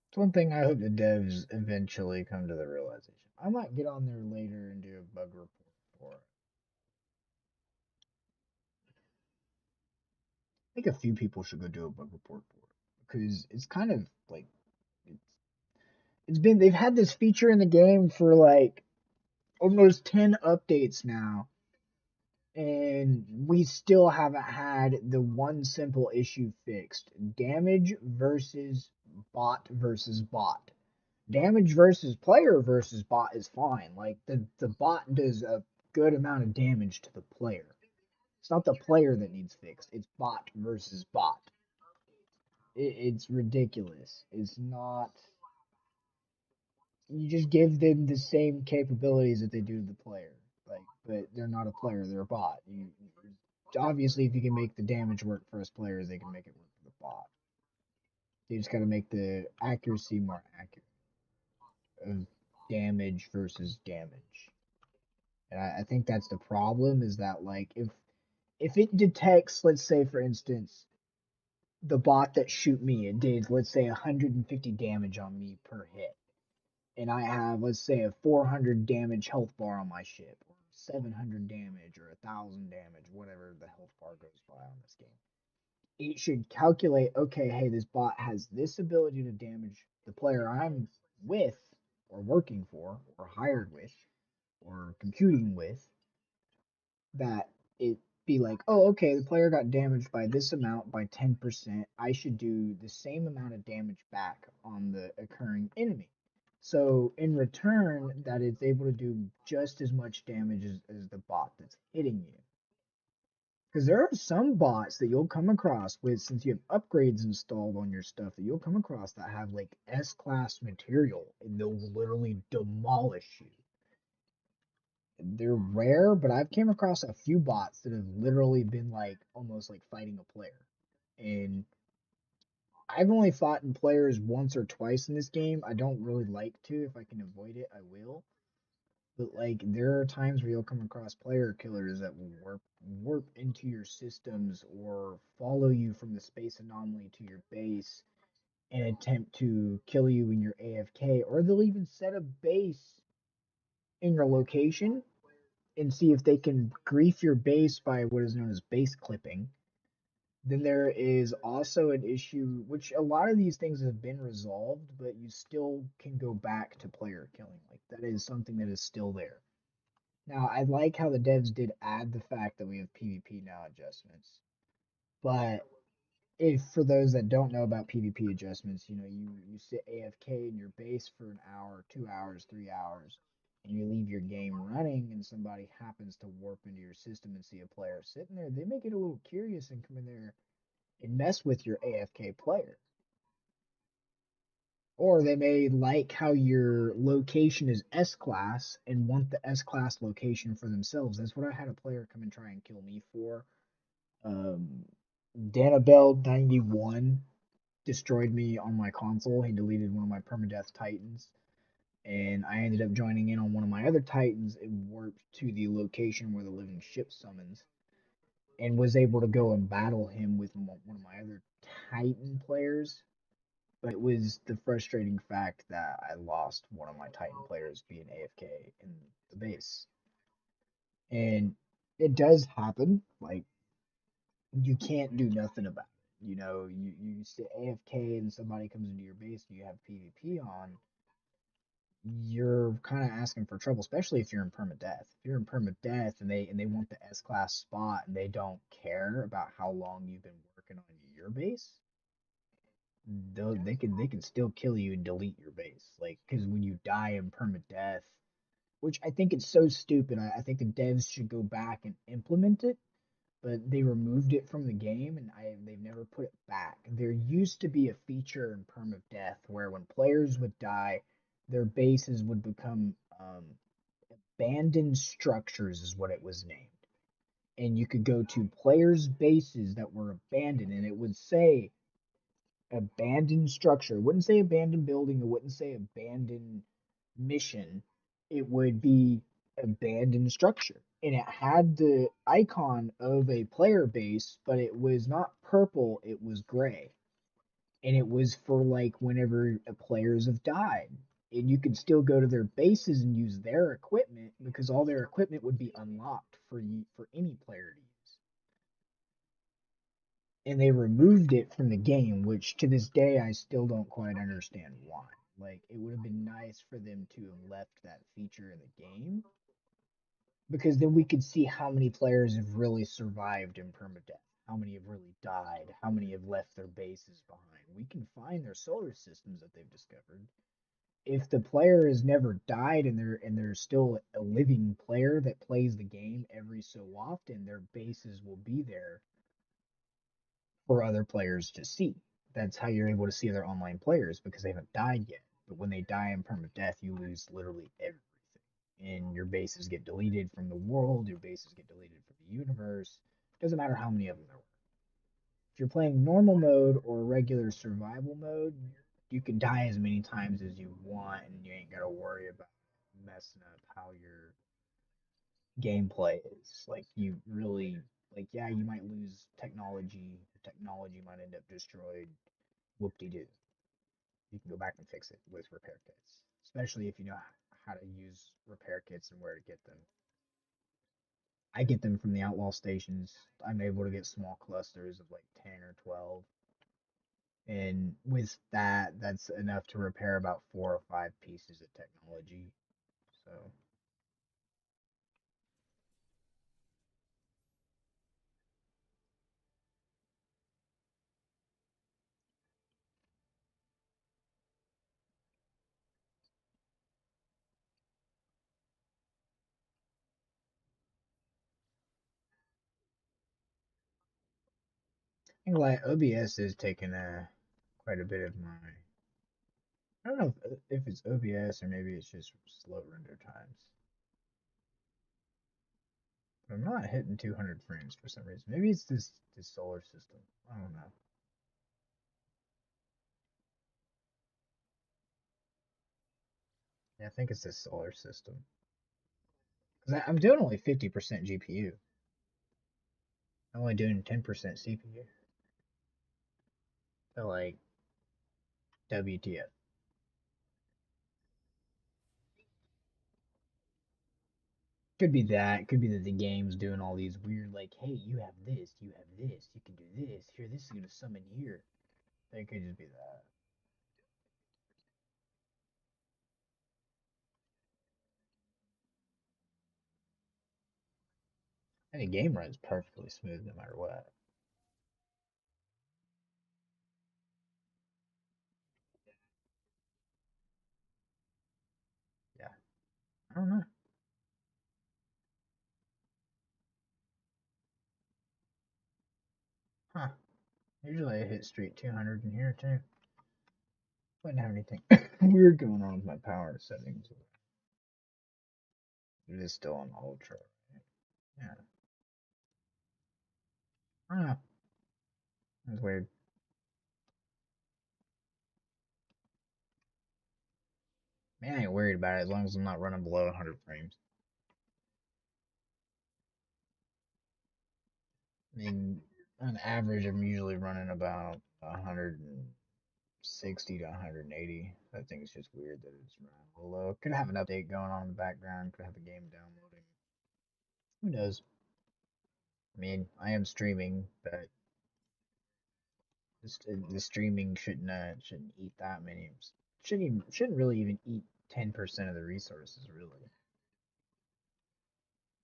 It's one thing I hope the devs eventually come to the realization. I might get on there later and do a bug report for it. I think a few people should go do a bug report for it because it's kind of like it's they've had this feature in the game for like almost 10 updates now, and we still haven't had the one simple issue fixed. Damage versus bot. Damage versus player versus bot is fine. Like the bot does a good amount of damage to the player. It's not the player that needs fixed. It's bot versus bot. It's ridiculous. It's not. You just give them the same capabilities that they do to the player. Like, but they're not a player. They're a bot. Obviously, if you can make the damage work for us players, they can make it work for the bot. They just got to make the accuracy more accurate of damage versus damage. And I think that's the problem is that like if it detects, let's say for instance, the bot that shoot me, it did let's say 150 damage on me per hit, and I have let's say a 400 damage health bar on my ship, or 700 damage, or 1,000 damage, whatever the health bar goes by on this game. It should calculate, okay, hey, this bot has this ability to damage the player I'm with, or working for, or hired with, or computing with, that it be like, oh, okay, the player got damaged by this amount by 10%. I should do the same amount of damage back on the occurring enemy. So in return, that it's able to do just as much damage as the bot that's hitting you. Because there are some bots that you'll come across with, since you have upgrades installed on your stuff, that you'll come across that have like S class material and they'll literally demolish you. They're rare, but I've came across a few bots that have literally been like almost like fighting a player. And I've only fought in players once or twice in this game. I don't really like to. If I can avoid it, I will. But like there are times where you'll come across player killers that will warp into your systems or follow you from the space anomaly to your base and attempt to kill you when you're AFK, or they'll even set a base in your location and see if they can grief your base by what is known as base clipping. Then there is also an issue, which a lot of these things have been resolved, but you still can go back to player killing. Like that is something that is still there. Now, I like how the devs did add the fact that we have PvP now adjustments. But if for those that don't know about PvP adjustments, you sit AFK in your base for an hour, 2 hours, 3 hours, and you leave your game running, and somebody happens to warp into your system and see a player sitting there, they may get a little curious and come in there and mess with your AFK player. Or they may like how your location is S class and want the S class location for themselves. That's what I had a player come and try and kill me for. Um, Danabel91 destroyed me on my console. He deleted one of my permadeath titans, and I ended up joining in on one of my other titans and warped to the location where the living ship summons, and was able to go and battle him with one of my other titan players. But it was the frustrating fact that I lost one of my titan players being AFK in the base, and it does happen. Like you can't do nothing about it. You sit AFK and somebody comes into your base and you have PvP on, you're kind of asking for trouble, especially if you're in permadeath. If you're in permadeath and they want the S class spot and they don't care about how long you've been working on your base, they can still kill you and delete your base. Like, because when you die in permadeath, which I think it's so stupid, I think the devs should go back and implement it, but they removed it from the game and they've never put it back. There used to be a feature in permadeath where when players would die, their bases would become abandoned structures, is what it was named. And you could go to players' bases that were abandoned, and it would say abandoned structure. It wouldn't say abandoned building. It wouldn't say abandoned mission. It would be abandoned structure. And it had the icon of a player base, but it was not purple, it was gray. And it was for like whenever players have died. And you could still go to their bases and use their equipment because all their equipment would be unlocked for any player to use. And they removed it from the game, which to this day I still don't quite understand why. Like, it would have been nice for them to have left that feature in the game because then we could see how many players have really survived in permadeath, how many have really died, how many have left their bases behind. We can find their solar systems that they've discovered. If the player has never died and they're still a living player that plays the game every so often, their bases will be there for other players to see. That's how you're able to see other online players because they haven't died yet. But when they die in permadeath, you lose literally everything. And your bases get deleted from the world, your bases get deleted from the universe. Doesn't matter how many of them there were. If you're playing normal mode or regular survival mode, you can die as many times as you want and you ain't gotta worry about messing up how your gameplay is. Like you really like yeah, you might lose technology, technology might end up destroyed. Whoop de doo. You can go back and fix it with repair kits. Especially if you know how to use repair kits and where to get them. I get them from the outlaw stations. I'm able to get small clusters of like 10 or 12. And with that, that's enough to repair about 4 or 5 pieces of technology. So think like OBS is taking quite a bit of my. I don't know if it's OBS or maybe it's just slow render times. But I'm not hitting 200 frames for some reason. Maybe it's this solar system. I don't know. Yeah, I think it's this solar system. Because I'm doing only 50% GPU. I'm only doing 10% CPU. So like WTF. Could be that. Could be that the game's doing all these weird, like, hey, you have this, you have this, you can do this. Here, this is gonna summon here. It could just be that. And the game runs perfectly smooth no matter what. Yeah. I don't know. Huh. Usually I hit straight 200 in here too. Wouldn't have anything weird going on with my power settings. It is still on ultra. Yeah. I don't know. It's weird. Man, I ain't worried about it as long as I'm not running below 100 frames. I mean, on average, I'm usually running about 160 to 180. I think it's just weird that it's running a little low. Could have an update going on in the background. Could have a game downloading. Who knows? I mean, I am streaming, but the streaming shouldn't eat that many. Shouldn't really even eat 10% of the resources. Really,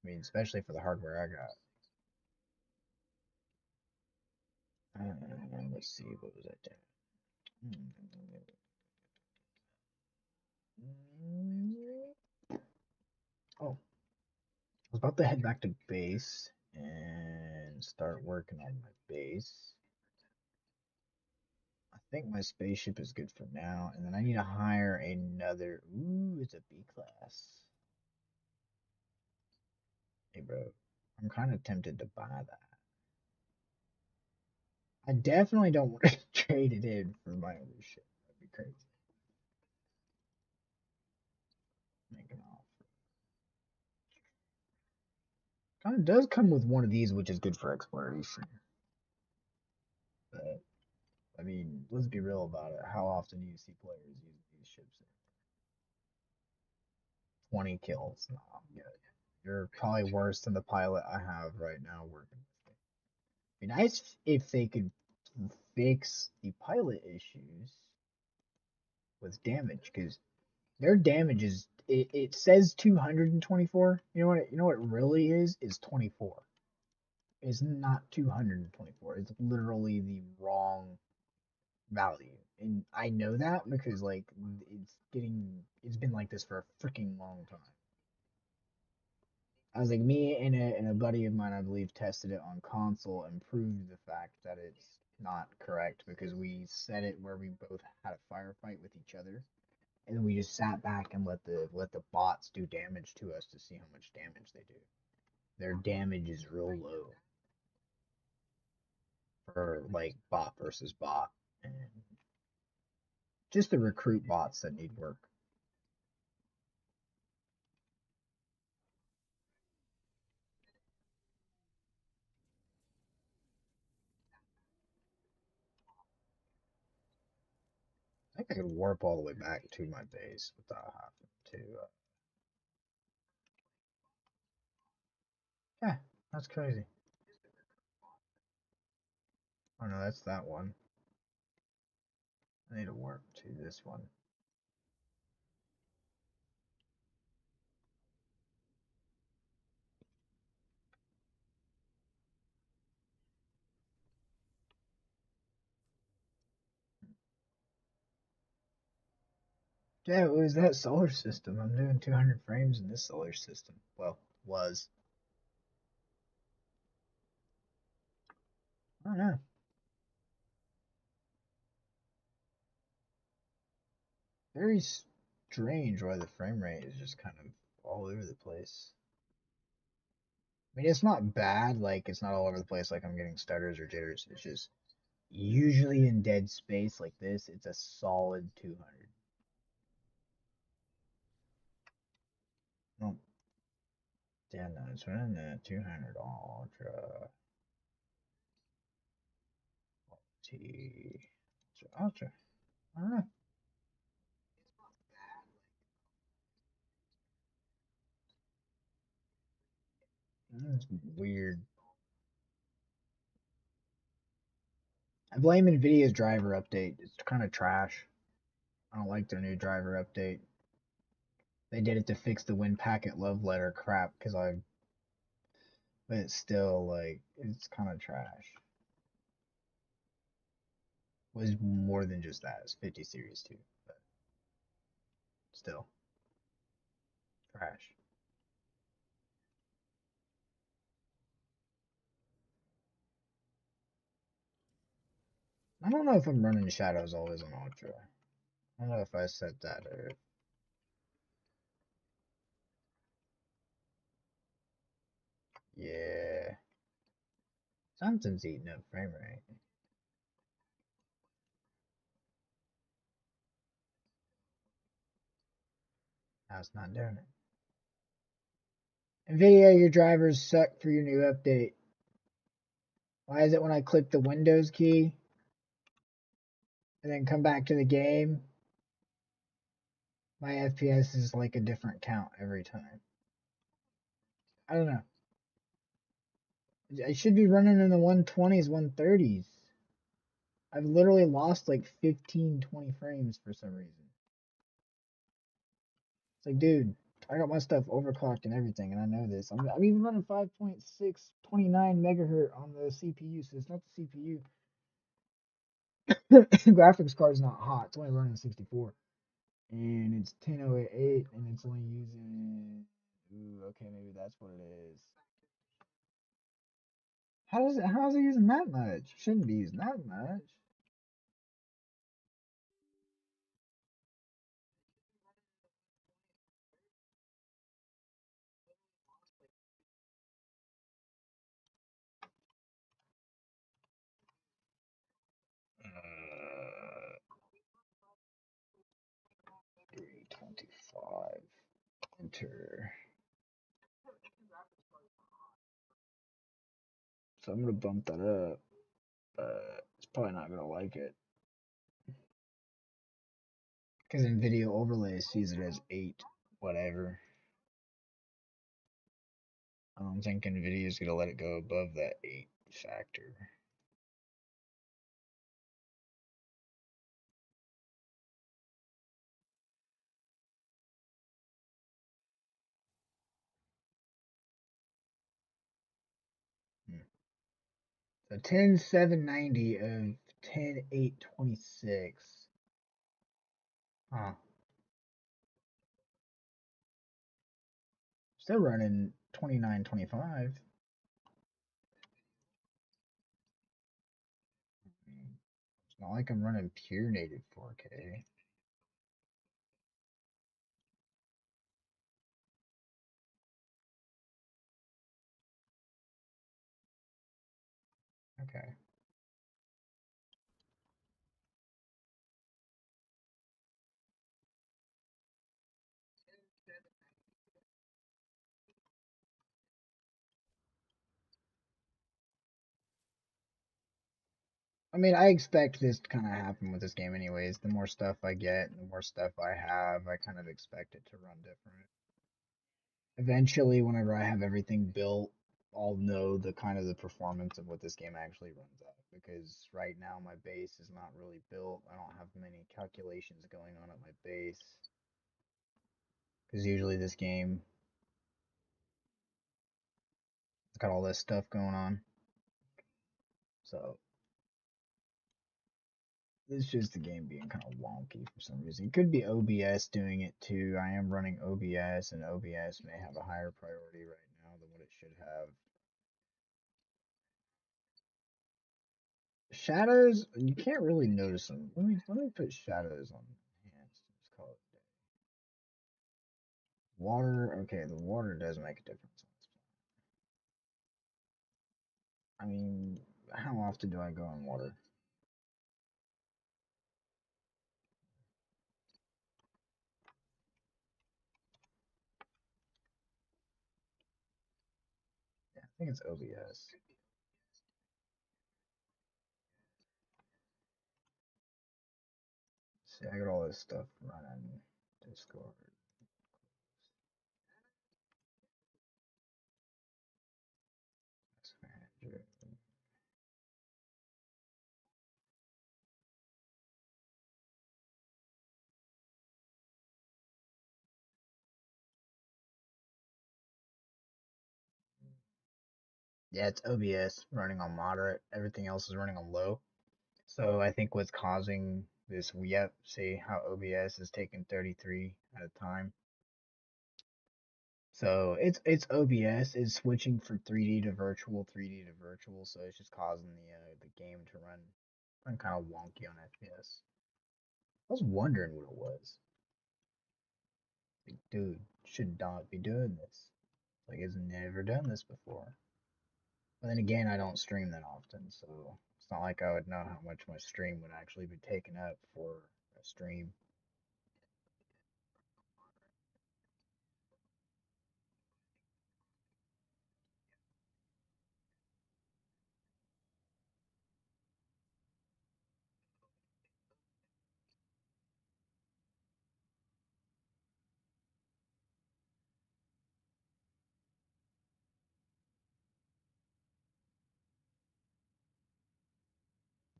I mean, especially for the hardware I got. Let's see, what was that doing? Oh, I was about to head back to base and start working on my base. I think my spaceship is good for now, and then I need to hire another. Ooh, it's a B class. Hey, bro, I'm kind of tempted to buy that. I definitely don't want to trade it in for my other ship. That'd be crazy. Make an offer. Kind of does come with one of these, which is good for exploration. But I mean, let's be real about it. How often do you see players use these ships? 20 kills. No, I'm good. You're probably worse than the pilot I have right now working with me. Be nice if they could fix the pilot issues with damage, because their damage is it says 224. You know what it really is 24. It's not 224. It's literally the wrong value. And I know that because like it's been like this for a freaking long time. I was like, me and a buddy of mine, I believe, tested it on console and proved the fact that it's not correct because we set it where we both had a firefight with each other, and then we just sat back and let the bots do damage to us to see how much damage they do. Their damage is real low for like bot versus bot, and just the recruit bots that need work. I think I could warp all the way back to my base without having to. Yeah, that's crazy. Oh no, that's that one. I need to warp to this one. Yeah, it was that solar system. I'm doing 200 frames in this solar system. Well, was. I don't know. very strange why the frame rate is just kind of all over the place. I mean, it's not bad, like, it's not all over the place, like I'm getting stutters or jitters. It's just usually in dead space like this, it's a solid 200. Oh, damn, no, it's running the 200 ultra. T. Ultra. I don't know. It's weird. I blame NVIDIA's driver update. It's kind of trash. I don't like their new driver update. They did it to fix the win packet love letter crap because I, but it's still like it's kind of trash. It was more than just that. It's 50 series too, but still trash. I don't know if I'm running shadows always on ultra. I don't know if I said that or yeah. Something's eating up frame rate. Now it's not doing it. NVIDIA, your drivers suck for your new update. Why is it when I click the Windows key and then come back to the game, my FPS is like a different count every time? I don't know. I should be running in the 120s, 130s. I've literally lost like 15, 20 frames for some reason. It's like, dude, I got my stuff overclocked and everything, and I know this. I'm even running 5.6, 29 megahertz on the CPU, so it's not the CPU. Graphics card's not hot. It's only running 64. And it's 1008 and it's only using. Ooh, okay, maybe that's what it is. How is it using that much? Shouldn't be using that much. 325. Enter. So I'm gonna bump that up, but it's probably not gonna like it. Because NVIDIA overlay sees it as 8, whatever. I don't think NVIDIA is gonna let it go above that 8 factor. Hmm. So 10790 of 10826. Huh. Still running 2925. It's not like I'm running pure native 4K. Okay. I mean, I expect this to kind of happen with this game anyways. The more stuff I get, the more stuff I have, I kind of expect it to run different. Eventually, whenever I have everything built, I'll know the kind of the performance of what this game actually runs at. Because right now my base is not really built. I don't have many calculations going on at my base. Because usually this game has got all this stuff going on. So it's just the game being kind of wonky for some reason. It could be OBS doing it too. I am running OBS, and OBS may have a higher priority right now than what it should have. Shadows, you can't really notice them. Let me put shadows on enhanced. Water, okay, the water does make a difference. I mean, how often do I go in water? Yeah, I think it's OBS. See, I got all this stuff running Discord. Task Manager. Yeah, it's OBS running on moderate. Everything else is running on low. So I think what's causing this, yep, see how OBS is taking 33 at a time. So it's OBS is switching from 3D to virtual, 3D to virtual, so it's just causing the game to run kind of wonky on FPS. I was wondering what it was. Like, dude, should not be doing this. Like, it's never done this before. But then again, I don't stream that often, so it's not like I would know how much my stream would actually be taken up for a stream.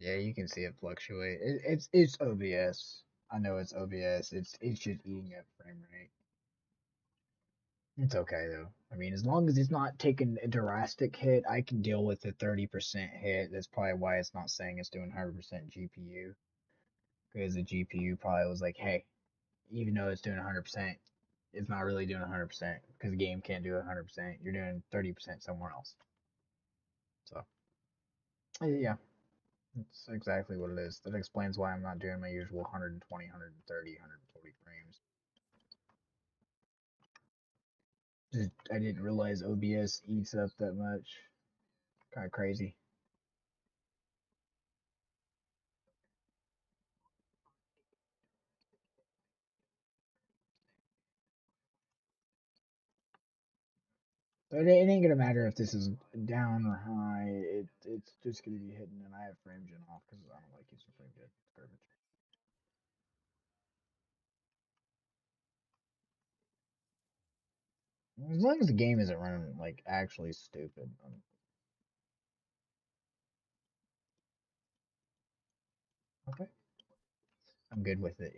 Yeah, you can see it fluctuate. It's OBS. I know it's OBS. It's just eating up frame rate. It's okay though. I mean, as long as it's not taking a drastic hit, I can deal with the 30% hit. That's probably why it's not saying it's doing 100% GPU. Because the GPU probably was like, hey, even though it's doing 100%, it's not really doing 100% because the game can't do 100%. You're doing 30% somewhere else. So, yeah, that's exactly what it is. That explains why I'm not doing my usual 120, 130, 140 frames. Just, I didn't realize OBS eats up that much. Kind of crazy. But it ain't gonna matter if this is down or high. It's just gonna be hidden, and I have frame gen off because I don't like using frame gen. It's garbage. As long as the game isn't running like actually stupid, okay. I'm good with it.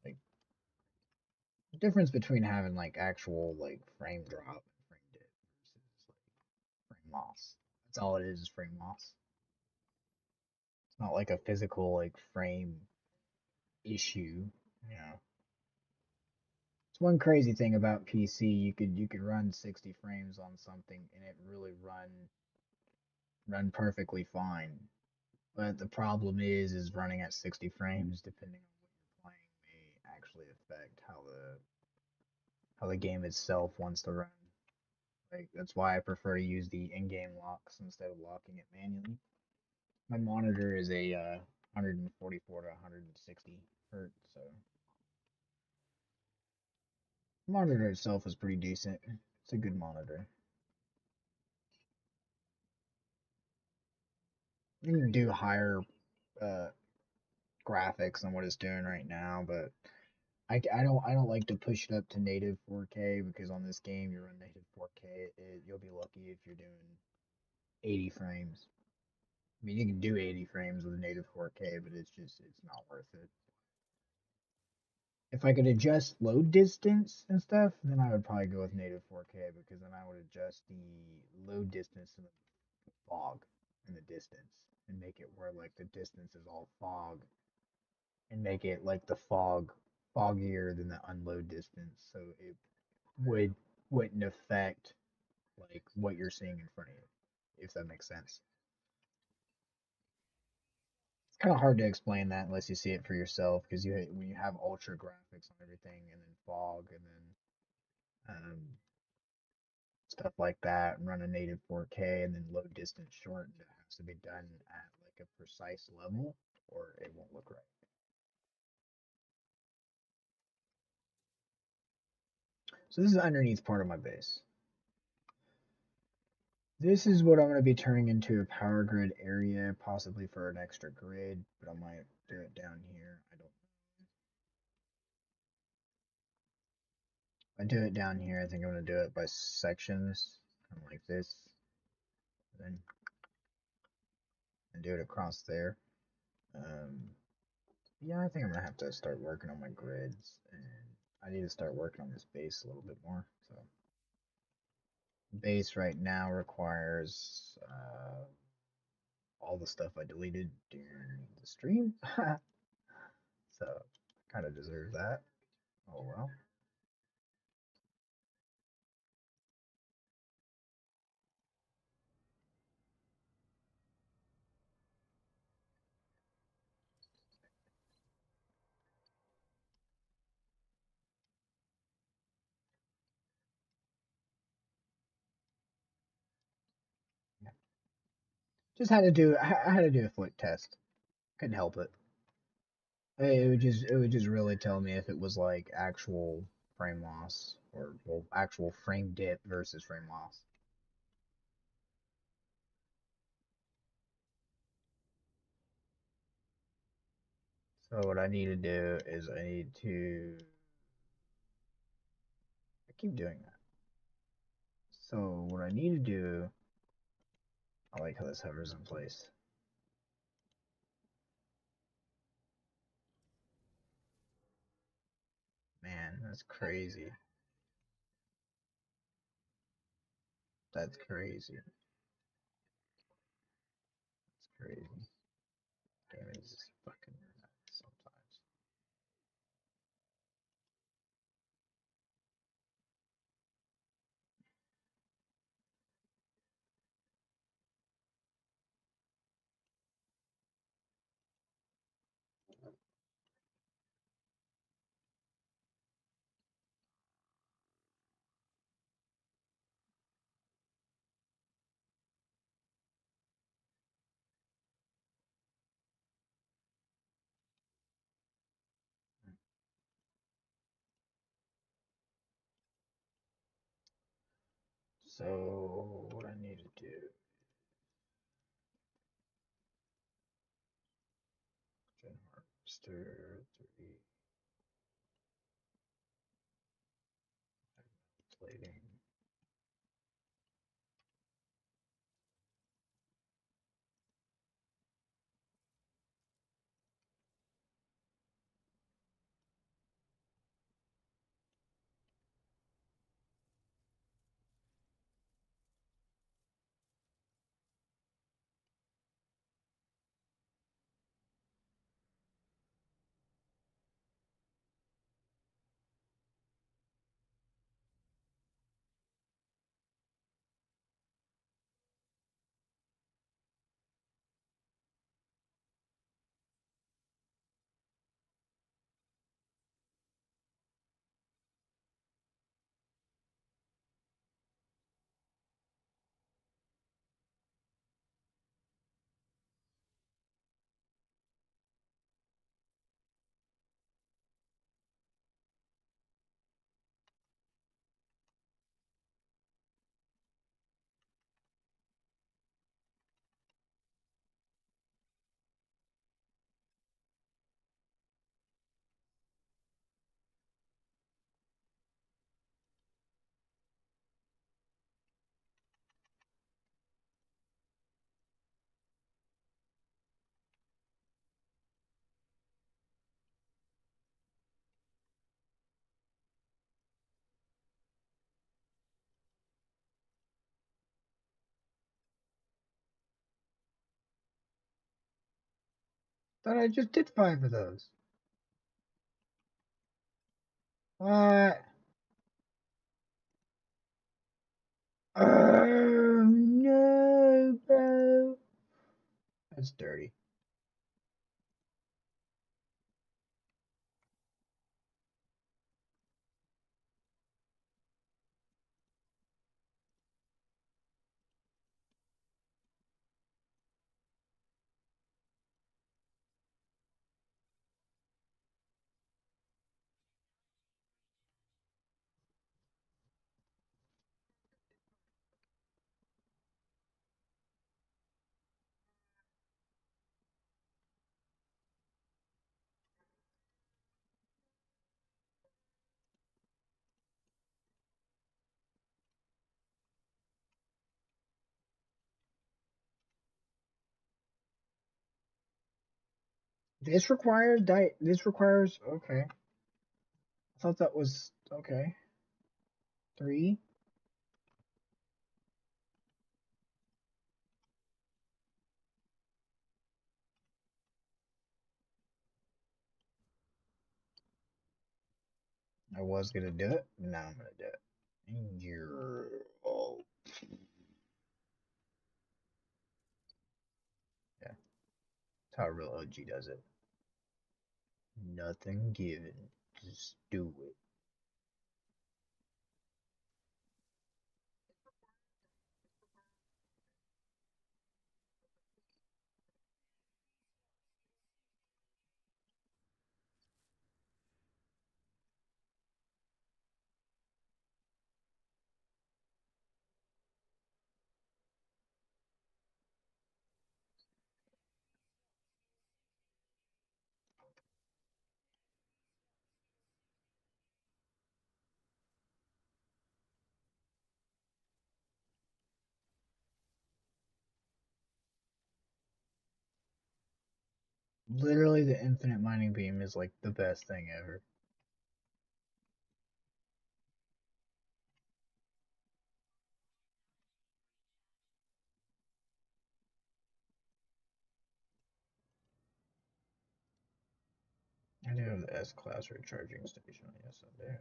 Like the difference between having like actual like frame drop and frame dip versus like frame loss. That's all it is frame loss. It's not like a physical like frame issue. You know. It's one crazy thing about PC. You could run 60 frames on something and it really run perfectly fine. But the problem is running at 60 frames, depending on what you're playing, may actually affect how the game itself wants to run. Like that's why I prefer to use the in-game locks instead of locking it manually. My monitor is a 144 to 160 hertz, so the monitor itself is pretty decent. It's a good monitor. You can do higher uh, graphics than what it's doing right now, but I don't like to push it up to native 4K because on this game you run native 4K, you'll be lucky if you're doing 80 frames. I mean, you can do 80 frames with native 4K, but it's not worth it. If I could adjust load distance and stuff, then I would probably go with native 4K because then I would adjust the load distance and the fog in the distance and make it where like the distance is all fog and make it like the fog foggier than the unload distance so it would wouldn't affect like what you're seeing in front of you, if that makes sense. It's kind of hard to explain that unless you see it for yourself because when you have ultra graphics on everything and then fog and then um, stuff like that, and run a native 4K, and then low distance shortened. It has to be done at like a precise level, or it won't look right. So this is underneath part of my base. This is what I'm going to be turning into a power grid area, possibly for an extra grid, but I might do it down here. If I do it down here, I think I'm going to do it by sections, kind of like this, and then do it across there. Um, yeah, I think I'm going to have to start working on my grids, and I need to start working on this base a little bit more. So base right now requires all the stuff I deleted during the stream. So kind of deserve that. Oh well. Yeah. Just had to do. I had to do a flick test. Couldn't help it. It would just really tell me if it was like actual frame loss or well actual frame dip versus frame loss. So what I need to do is I need to. I keep doing that. So what I need to do. I like how this hovers in place. Man, that's crazy. That's crazy. That's crazy. Damn, it's just fucking nuts sometimes. So what I need to do, Gen Harvester 3 plating. Thought I just did 5 of those. What? Oh no, bro. That's dirty. This requires diet. This requires. Okay. I thought that was okay. 3. I was gonna do it. Now I'm gonna do it. Oh, yeah. That's how a real OG does it. Nothing given. Just do it. Literally, the infinite mining beam is like the best thing ever. I do have the S class recharging station. Yes, I do.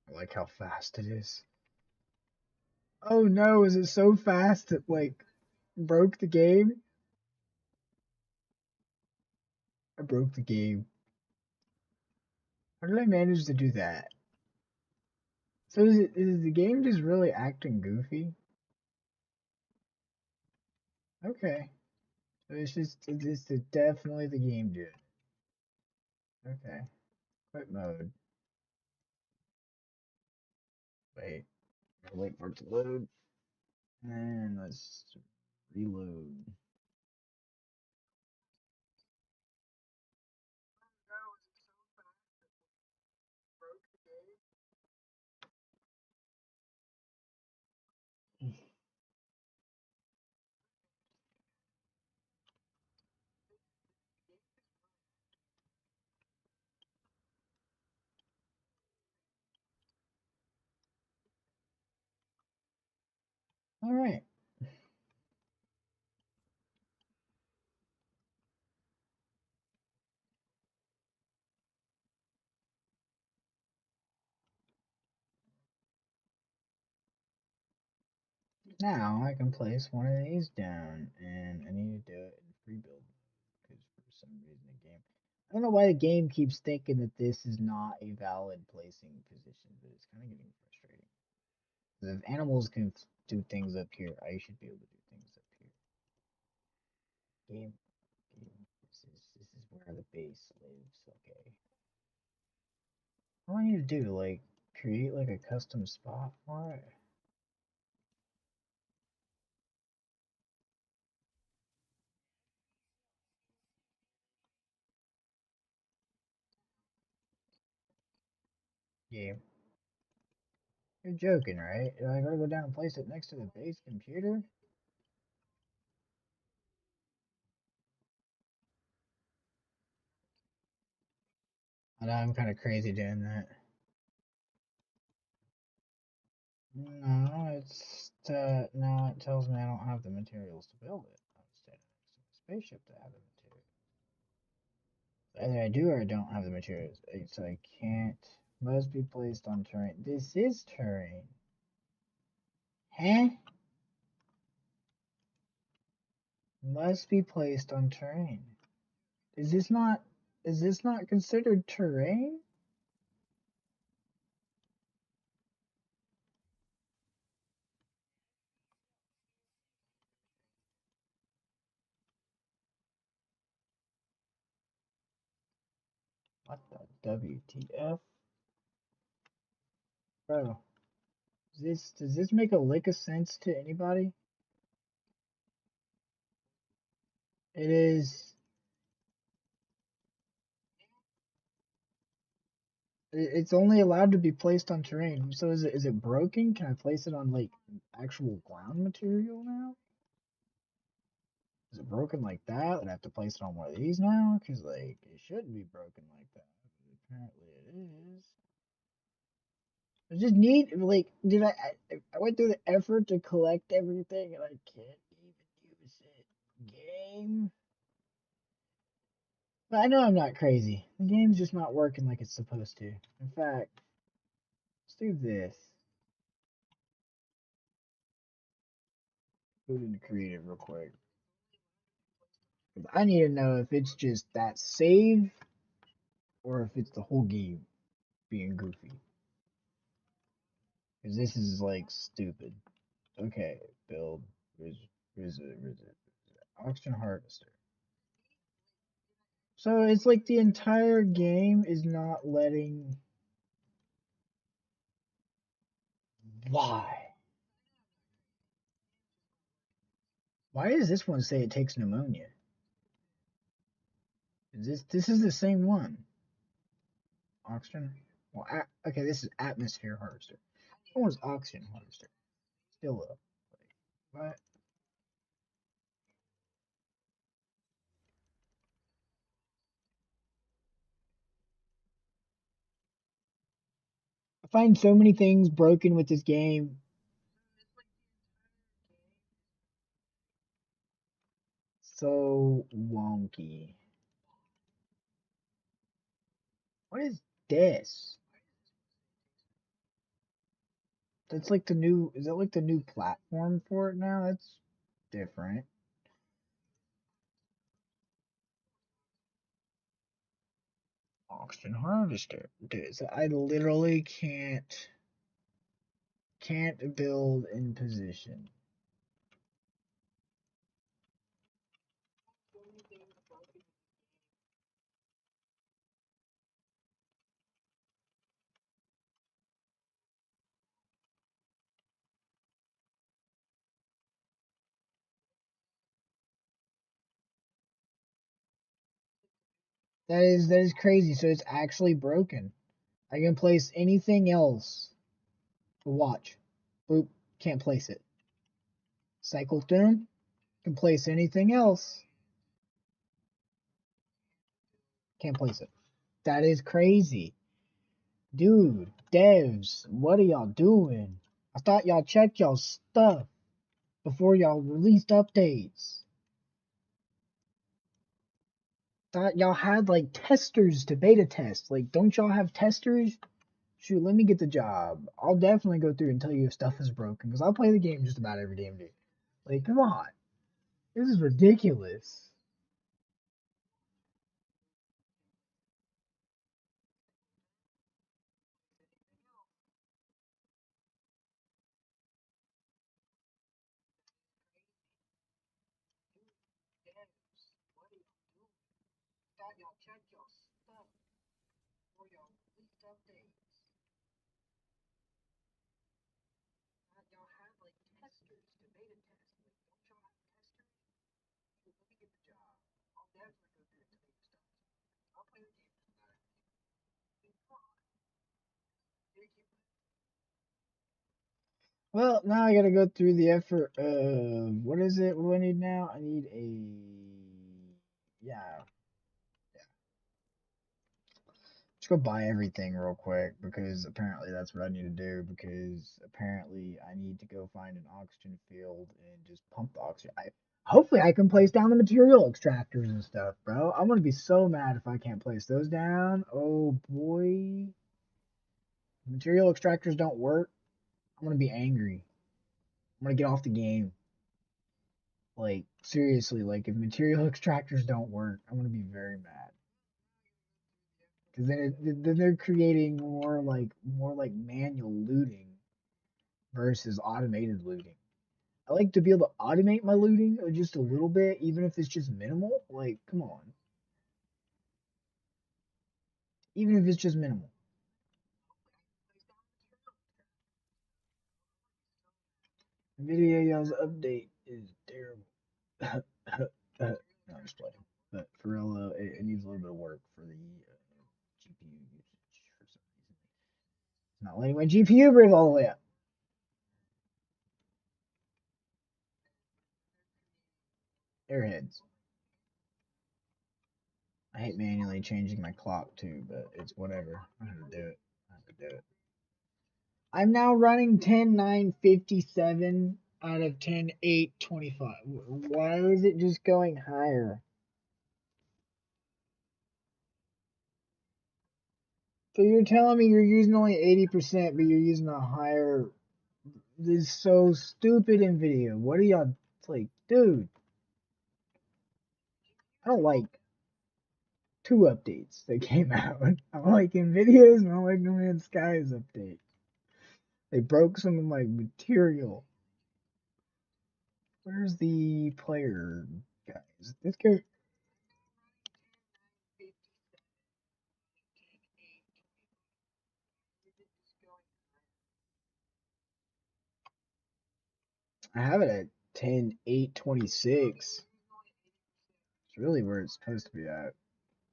I like how fast it is. Oh no, is it so fast it like broke the game? I broke the game. How did I manage to do that? So is the game just really acting goofy? Okay. So it's just definitely the game dude. Okay. Quit mode. Wait. Wait for it to load. And let's reload. Alright. Now I can place one of these down, and I need to do it in free build because for some reason the game. I don't know why the game keeps thinking that this is not a valid placing position, but it's kind of getting frustrating. 'Cause if animals can do things up here, I should be able to do things up here. Game, game. This is where the base lives. Okay. What do I need to do? Like create like a custom spot for it? Game. You're joking, right? I gotta go down and place it next to the base computer? I know I'm kind of crazy doing that. No, no, it tells me I don't have the materials to build it. I'm standing next to the spaceship to have the materials. Either I do or I don't have the materials. So I can't. Must be placed on terrain. This is terrain. Huh? Must be placed on terrain. Is this not? Is this not considered terrain? What the WTF, bro? Does this make a lick of sense to anybody? It is. It's only allowed to be placed on terrain. So is it broken? Can I place it on like actual ground material now? Is it broken like that? I'd have to place it on one of these now? Because, like, it shouldn't be broken like that. But apparently it is. I just need, like, I went through the effort to collect everything and I can't even use it. Game? But I know I'm not crazy. The game's just not working like it's supposed to. In fact, let's do this. Put it into creative real quick. I need to know if it's just that save or if it's the whole game being goofy. Because this is like stupid. Okay, build. Where's it? Oxygen harvester. So it's like the entire game is not letting. Why? Why does this one say it takes pneumonia? This is the same one? Oxygen. Well, okay, this is atmosphere harvester. That one's oxygen harvester. Still up. But I find so many things broken with this game. So wonky. What is this? That's like the new. Is that like the new platform for it now? That's different. Oxygen harvester. Dude, so I literally can't build in position. That is crazy. So it's actually broken. I can place anything else. Watch. Boop. Can't place it. Cycle through. Can place anything else. Can't place it. That is crazy. Dude, devs, what are y'all doing? I thought y'all checked y'all stuff before y'all released updates. Thought y'all had like testers to beta test. Like, don't y'all have testers? Shoot, let me get the job. I'll definitely go through and tell you if stuff is broken because I'll play the game just about every damn day. Like, come on. This is ridiculous. Thought y'all checked y'all stuff before y'all released updates. Thought y'all had like testers to beta test. Like, don't y'all have testers? Shoot, let me get the job. I'll definitely go through and tell you stuff. I'll play the game just about every day. Come on. Ridiculous. Well, now I gotta go through the effort of what is it? What do I need now? I need yeah. Let's go buy everything real quick because apparently that's what I need to do because apparently I need to go find an oxygen field and just pump the oxygen. Hopefully I can place down the material extractors and stuff, bro. I'm gonna be so mad if I can't place those down. Oh boy. Material extractors don't work. I'm gonna be angry. I'm gonna get off the game. Like, seriously, like, if material extractors don't work, I'm gonna be very mad. Because then they're creating more like manual looting versus automated looting. I like to be able to automate my looting just a little bit, even if it's just minimal. Like, come on. Even if it's just minimal. Video's update is terrible. No, I'm just playing. But for real, it needs a little bit of work for the GPU usage for some reason. letting my GPU breathe all the way up. Airheads. I hate manually changing my clock too, but it's whatever. I have to do it. I have to do it. I'm now running 10.957 out of 10.825. Why is it just going higher? So you're telling me you're using only 80%, but you're using a higher. This is so stupid in video. What are y'all like, dude? I don't like two updates that came out. I don't like in videos, and I don't like No Man's Skies update. They broke some of my material. Where's the player, guys? This guy. I have it at 10.826. It's really where it's supposed to be at.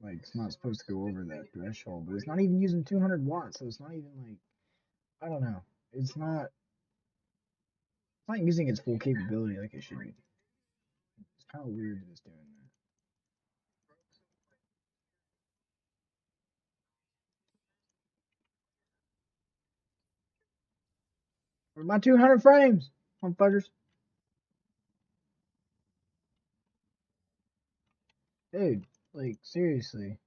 Like, it's not supposed to go over that threshold, but it's not even using 200 watts, so it's not even like, I don't know. It's not using its full capability like it should be. It's kind of weird that it's doing that. Where's my 200 frames? Come on, fuckers. Dude, like, seriously.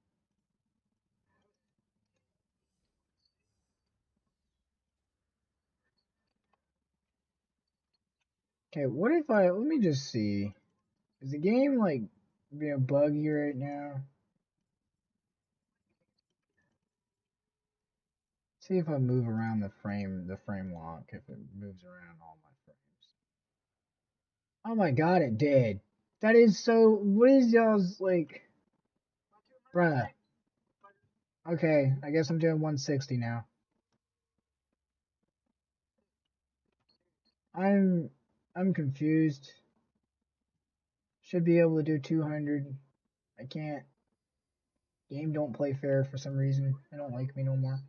Okay, what if let me just see. Is the game, like, being buggy right now? See if I move around the frame lock, if it moves around all my frames. Oh my god, it did. That is so, what is y'all's, like, bruh. Okay, I guess I'm doing 160 now. I'm, I'm confused. Should be able to do 200. I can't. Game don't play fair for some reason. They don't like me no more.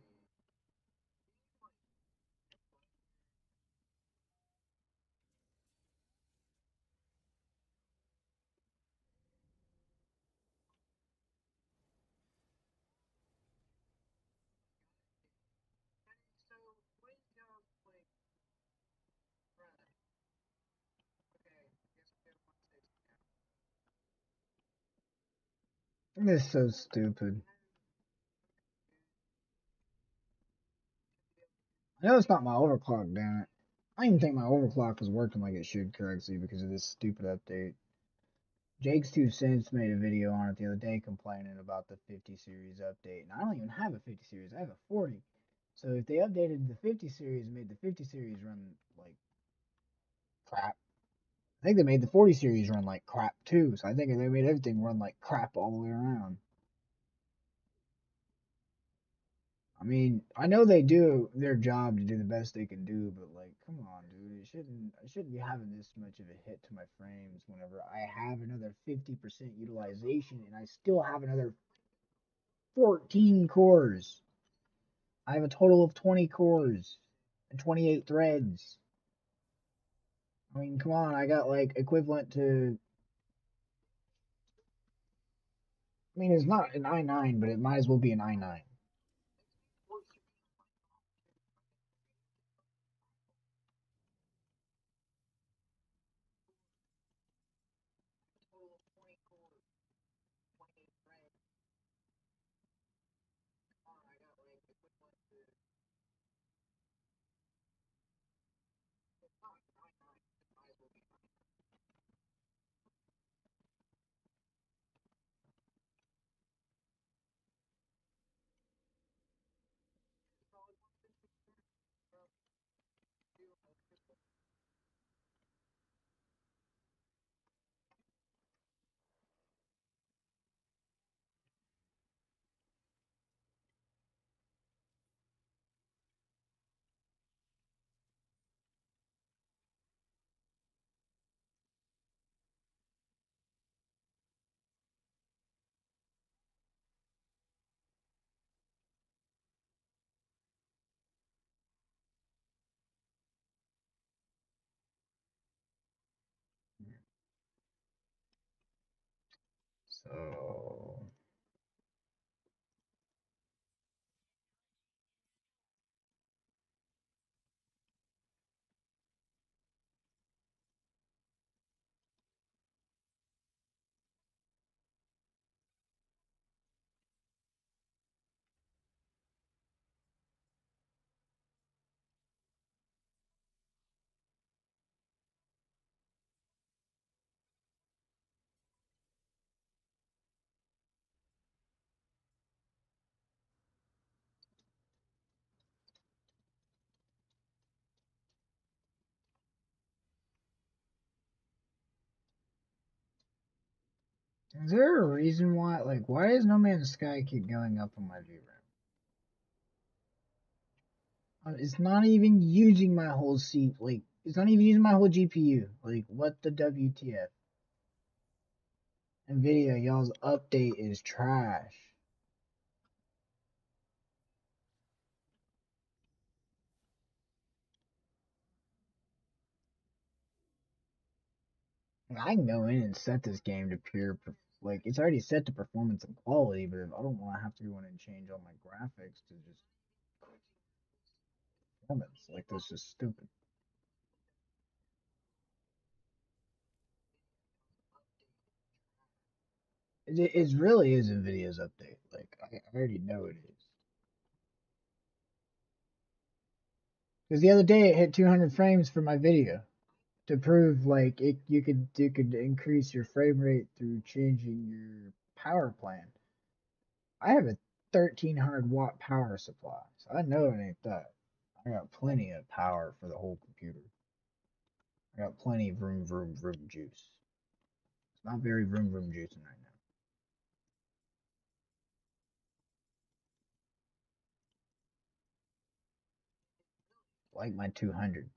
This is so stupid. I know it's not my overclock, damn it. I didn't think my overclock was working like it should correctly because of this stupid update. Jake's Two Cents made a video on it the other day complaining about the 50 series update. And I don't even have a 50 series, I have a 40. So if they updated the 50 series and made the 50 series run like crap, I think they made the 40 series run like crap too. So I think they made everything run like crap all the way around. I mean, I know they do their job to do the best they can do, but like, come on, dude, I shouldn't be having this much of a hit to my frames whenever I have another 50% utilization and I still have another 14 cores. I have a total of 20 cores and 28 threads. I mean, come on, I got like equivalent to. I mean, it's not an i9, but it might as well be an i9. So is there a reason why? Like, why does No Man's Sky keep going up on my VRAM? It's not even using my whole seat. Like, it's not even using my whole GPU. Like, what the WTF? Nvidia, y'all's update is trash. I can go in and set this game to pure, like, it's already set to performance and quality, but if I don't want to have to go in and change all my graphics to just performance, like, that's just stupid. It really is Nvidia's update. Like, I already know it is. Because the other day it hit 200 frames for my video to prove like you could increase your frame rate through changing your power plan. I have a 1300-watt power supply, so I know it ain't that. I got plenty of power for the whole computer. I got plenty of vroom juice. It's not very vroom juicing right now. Like my 200,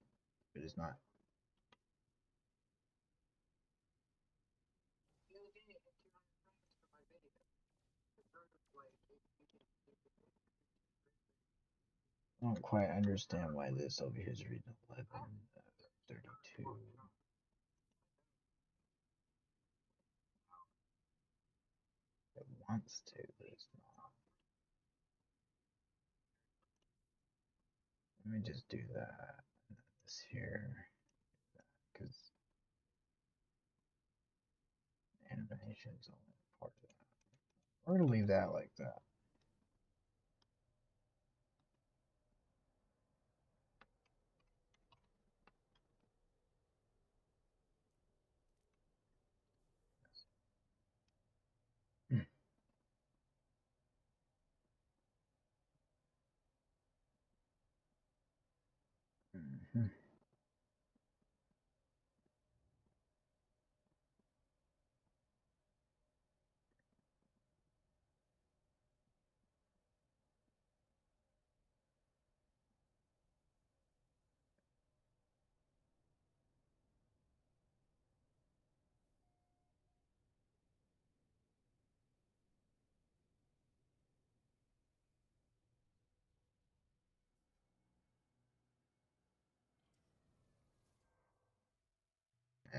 but it's not. I don't quite understand why this over here is reading 11:32. It wants to, but it's not. Let me just do that. This here, because animation's only part of that. We're gonna leave that like that. Mm-hmm.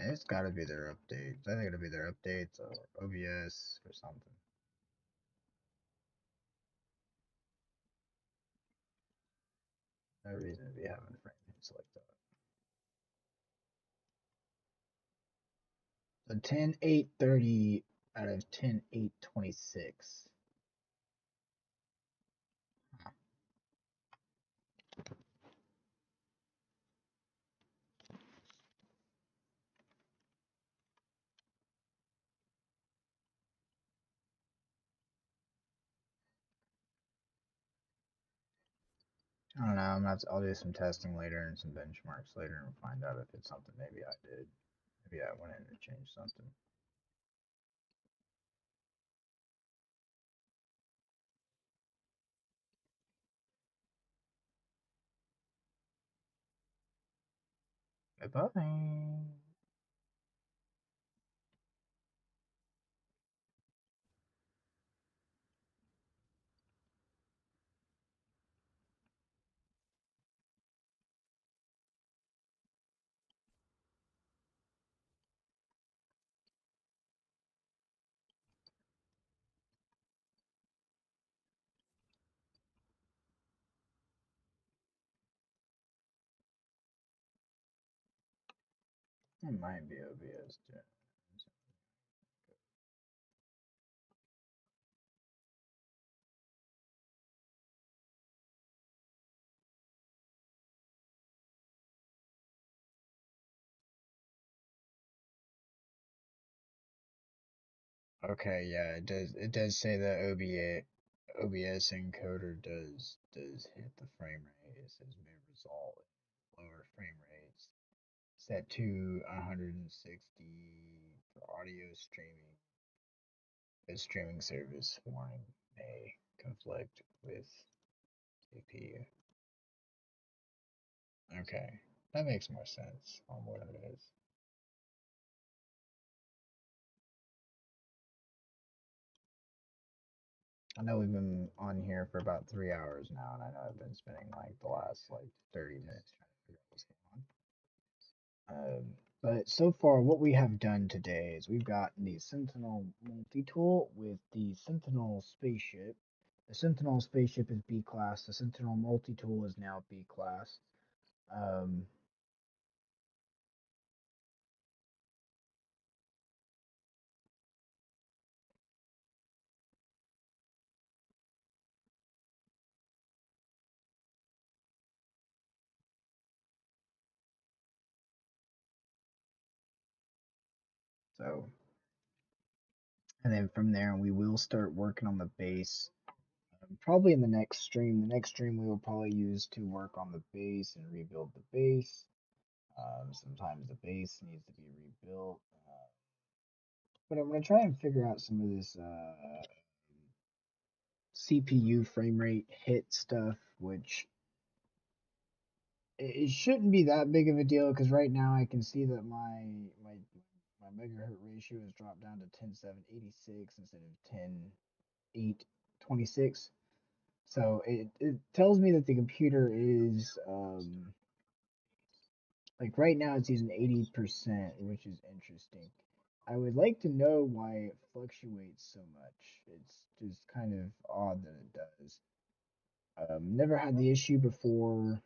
It's gotta be their updates. I think it'll be their updates or OBS or something. No reason to be having frame rates like that. So 10.830 out of 10.826. I don't know. I'll do some testing later and some benchmarks later and find out if it's something maybe I did. Maybe I went in and changed something. Goodbye. It might be OBS too. Okay, yeah, it does. It does say that OBS encoder does hit the frame rate. It says may result in lower frame rates. Set to 160 for audio streaming. The streaming service warning may conflict with CPU. Okay, that makes more sense on what it is. I know we've been on here for about 3 hours now, and I know I've been spending like the last like 30 minutes trying to figure out what's going on. But so far, what we have done today is we've got the Sentinel multi-tool with the Sentinel spaceship. The Sentinel spaceship is B class. The Sentinel multi-tool is now B class. Um, so, and then from there, we will start working on the base. Probably in the next stream. The next stream we will probably use to work on the base and rebuild the base. Sometimes the base needs to be rebuilt. But I'm going to try and figure out some of this CPU frame rate hit stuff, which it shouldn't be that big of a deal because right now I can see that my megahertz ratio has dropped down to 10.786 instead of 10.826. So it tells me that the computer is like right now it's using 80%, which is interesting. I would like to know why it fluctuates so much. It's just kind of odd that it does. Never had the issue before,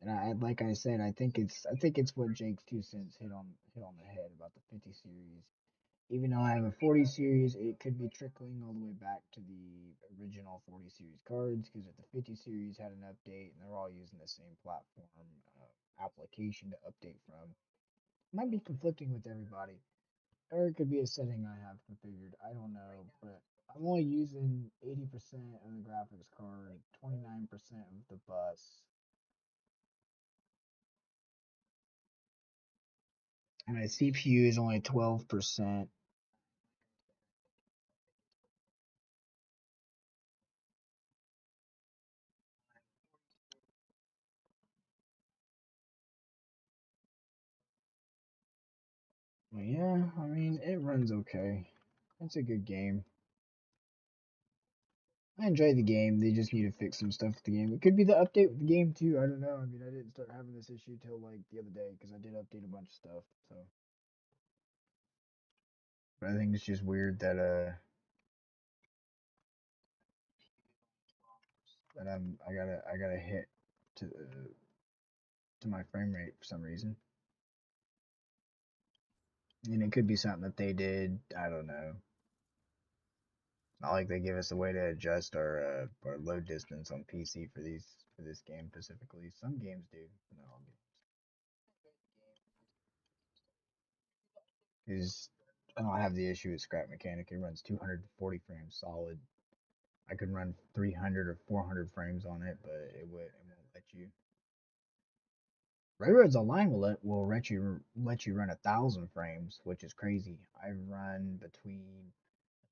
and like I said, I think it's what Jake's 2 cents hit on the head about the 50 series. Even though I have a 40 series, it could be trickling all the way back to the original 40 series cards because if the 50 series had an update and they're all using the same platform application to update from, might be conflicting with everybody. Or it could be a setting I have configured. I don't know, but I'm only using 80% of the graphics card, 29% of the bus. And my CPU is only 12%. But yeah, I mean, it runs okay. It's a good game. I enjoy the game. They just need to fix some stuff with the game. It could be the update with the game too. I don't know. I mean, I didn't start having this issue till like the other day because I did update a bunch of stuff. So, but I think it's just weird that I got a hit to my frame rate for some reason. And it could be something that they did. I don't know. Not like they give us a way to adjust our load distance on PC for this game specifically. Some games do, not all games. Because I don't have the issue with Scrap Mechanic. It runs 240 frames solid. I could run 300 or 400 frames on it, but it won't let you. Railroads Online will let you run 1,000 frames, which is crazy. I've run between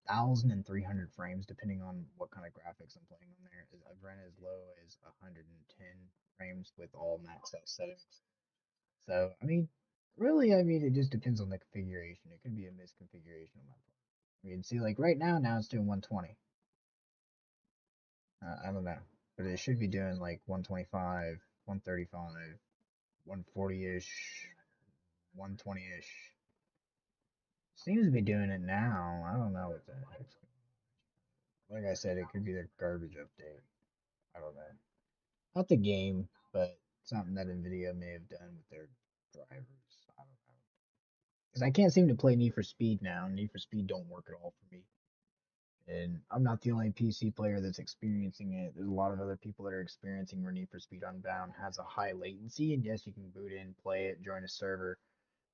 1,000 and 300 frames depending on what kind of graphics I'm playing on there. I've run as low as 110 frames with all maxed out settings. So I mean, really, I mean, it just depends on the configuration. It could be a misconfiguration on my part. I mean, see, like right now it's doing 120. I don't know, but it should be doing like 125, 135, 140-ish, 120-ish. Seems to be doing it now. I don't know what the heck's going on. Like I said, it could be the garbage update. I don't know. Not the game, but something that Nvidia may have done with their drivers. I don't know. because I can't seem to play Need for Speed now. Need for Speed don't work at all for me. And I'm not the only PC player that's experiencing it. There's a lot of other people that are experiencing where Need for Speed Unbound has a high latency. And yes, you can boot in, play it, join a server,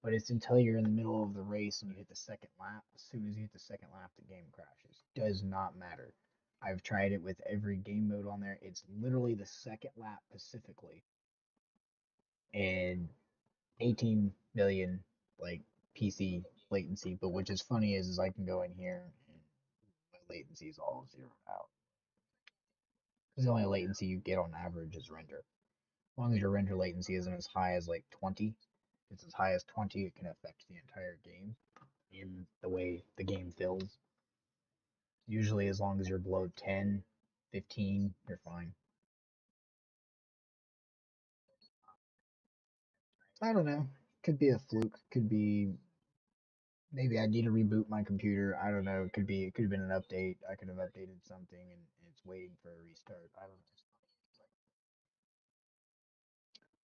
but it's until you're in the middle of the race and you hit the second lap. As soon as you hit the second lap, the game crashes. Does not matter. I've tried it with every game mode on there. It's literally the second lap specifically, and 18 million like PC latency. But which is funny is I can go in here and my latency is all zeroed out. Because the only latency you get on average is render. As long as your render latency isn't as high as like 20, if it's as high as 20, it can affect the entire game in the way the game feels. Usually, as long as you're below 10, 15, you're fine. I don't know. Could be a fluke. Could be maybe I need to reboot my computer. I don't know. It could have been an update. I could have updated something and it's waiting for a restart. I don't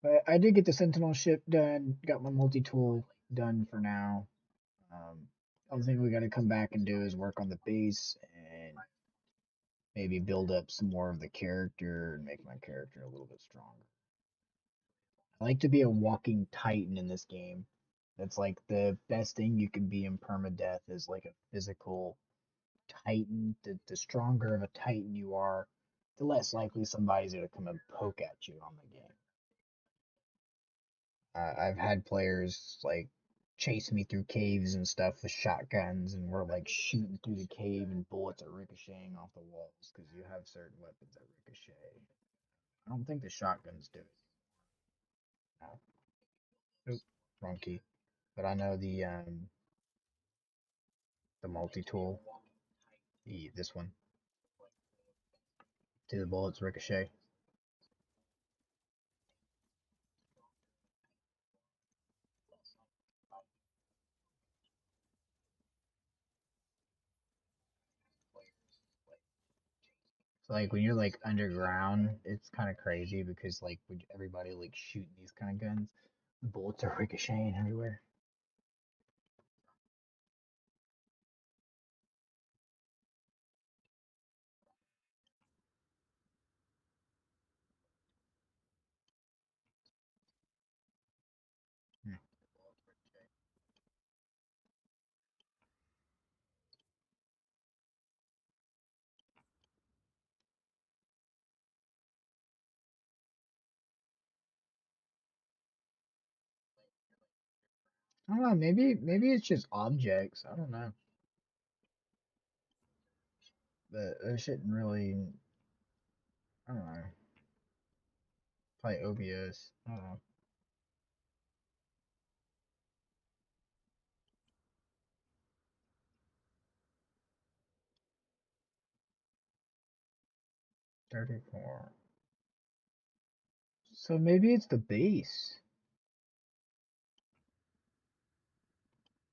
know. But I did get the Sentinel ship done. Got my multi tool done for now. Other thing we got to come back and do is work on the base and maybe build up some more of the character and make my character a little bit stronger. I like to be a walking titan in this game. That's like the best thing you can be in permadeath is like a physical titan. The stronger of a titan you are, the less likely somebody's gonna come and poke at you on the game. I've had players like chase me through caves and stuff with shotguns, and we're like shooting through the cave, and bullets are ricocheting off the walls because you have certain weapons that ricochet. I don't think the shotguns do it. No. Nope. Wrong key. But I know the multi tool, this one, do the bullets ricochet. So like when you're like underground, it's kind of crazy because like when everybody like shooting these kind of guns, the bullets are ricocheting everywhere. Hmm. I don't know. Maybe it's just objects. I don't know. But it shouldn't really. I don't know. Probably OBS. I don't know. 34. So maybe it's the base.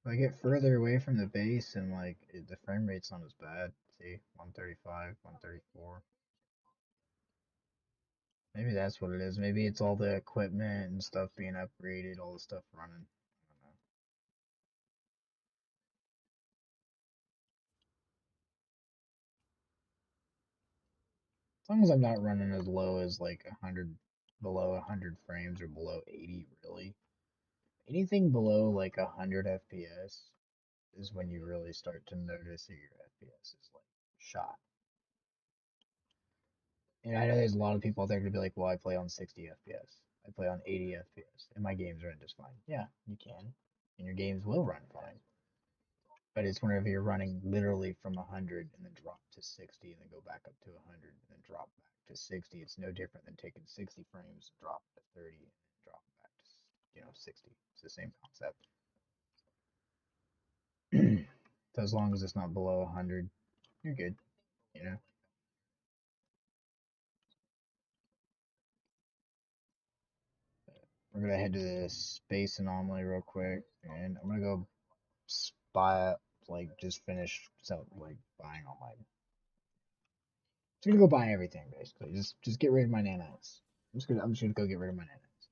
If I get further away from the base and like the frame rate's not as bad. See, 135, 134. Maybe that's what it is. Maybe it's all the equipment and stuff being upgraded, all the stuff running. I don't know. As long as I'm not running as low as like 100, below 100 frames or below 80, really. Anything below like 100 FPS is when you really start to notice that your FPS is like shot. And I know there's a lot of people out there gonna be like, well, I play on 60 FPS. I play on 80 FPS, and my games run just fine. Yeah, you can, and your games will run fine. But it's whenever you're running literally from 100 and then drop to 60 and then go back up to 100 and then drop back to 60. It's no different than taking 60 frames, drop to 30, and then drop back to 60. It's the same concept. So as long as it's not below 100, you're good. You know. We're gonna head to the space anomaly real quick, and I'm gonna go buy like just finish like buying all my. Just gonna go buy everything basically. Just get rid of my nanites. I'm just gonna go get rid of my nanites.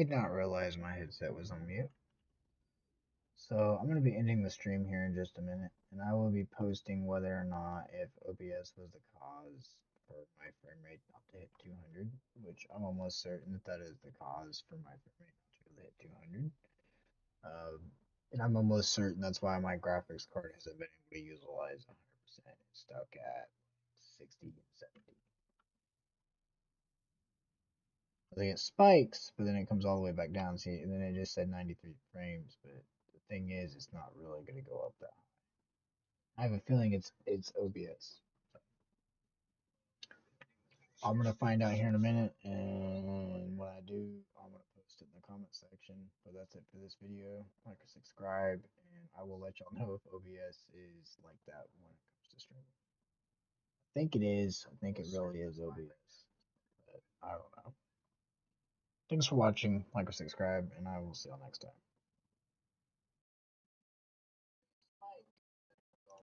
did not realize my headset was on mute. So I'm going to be ending the stream here in just a minute, and I will be posting whether or not if OBS was the cause for my frame rate not to hit 200, which I'm almost certain that that is the cause for my frame rate not to really hit 200. And I'm almost certain that's why my graphics card hasn't been able to utilize 100%. It's stuck at 60 and 70. I think it spikes, but then it comes all the way back down. See, and then it just said 93 frames, but the thing is, it's not really going to go up that high. I have a feeling it's OBS. I'm gonna find out here in a minute, and when I do, I'm gonna post it in the comment section. But that's it for this video. Like and subscribe, and I will let y'all know if OBS is like that when it comes to streaming. I think it is. I think it really is OBS, but I don't know. Thanks for watching. Like or subscribe, and I will see y'all next time.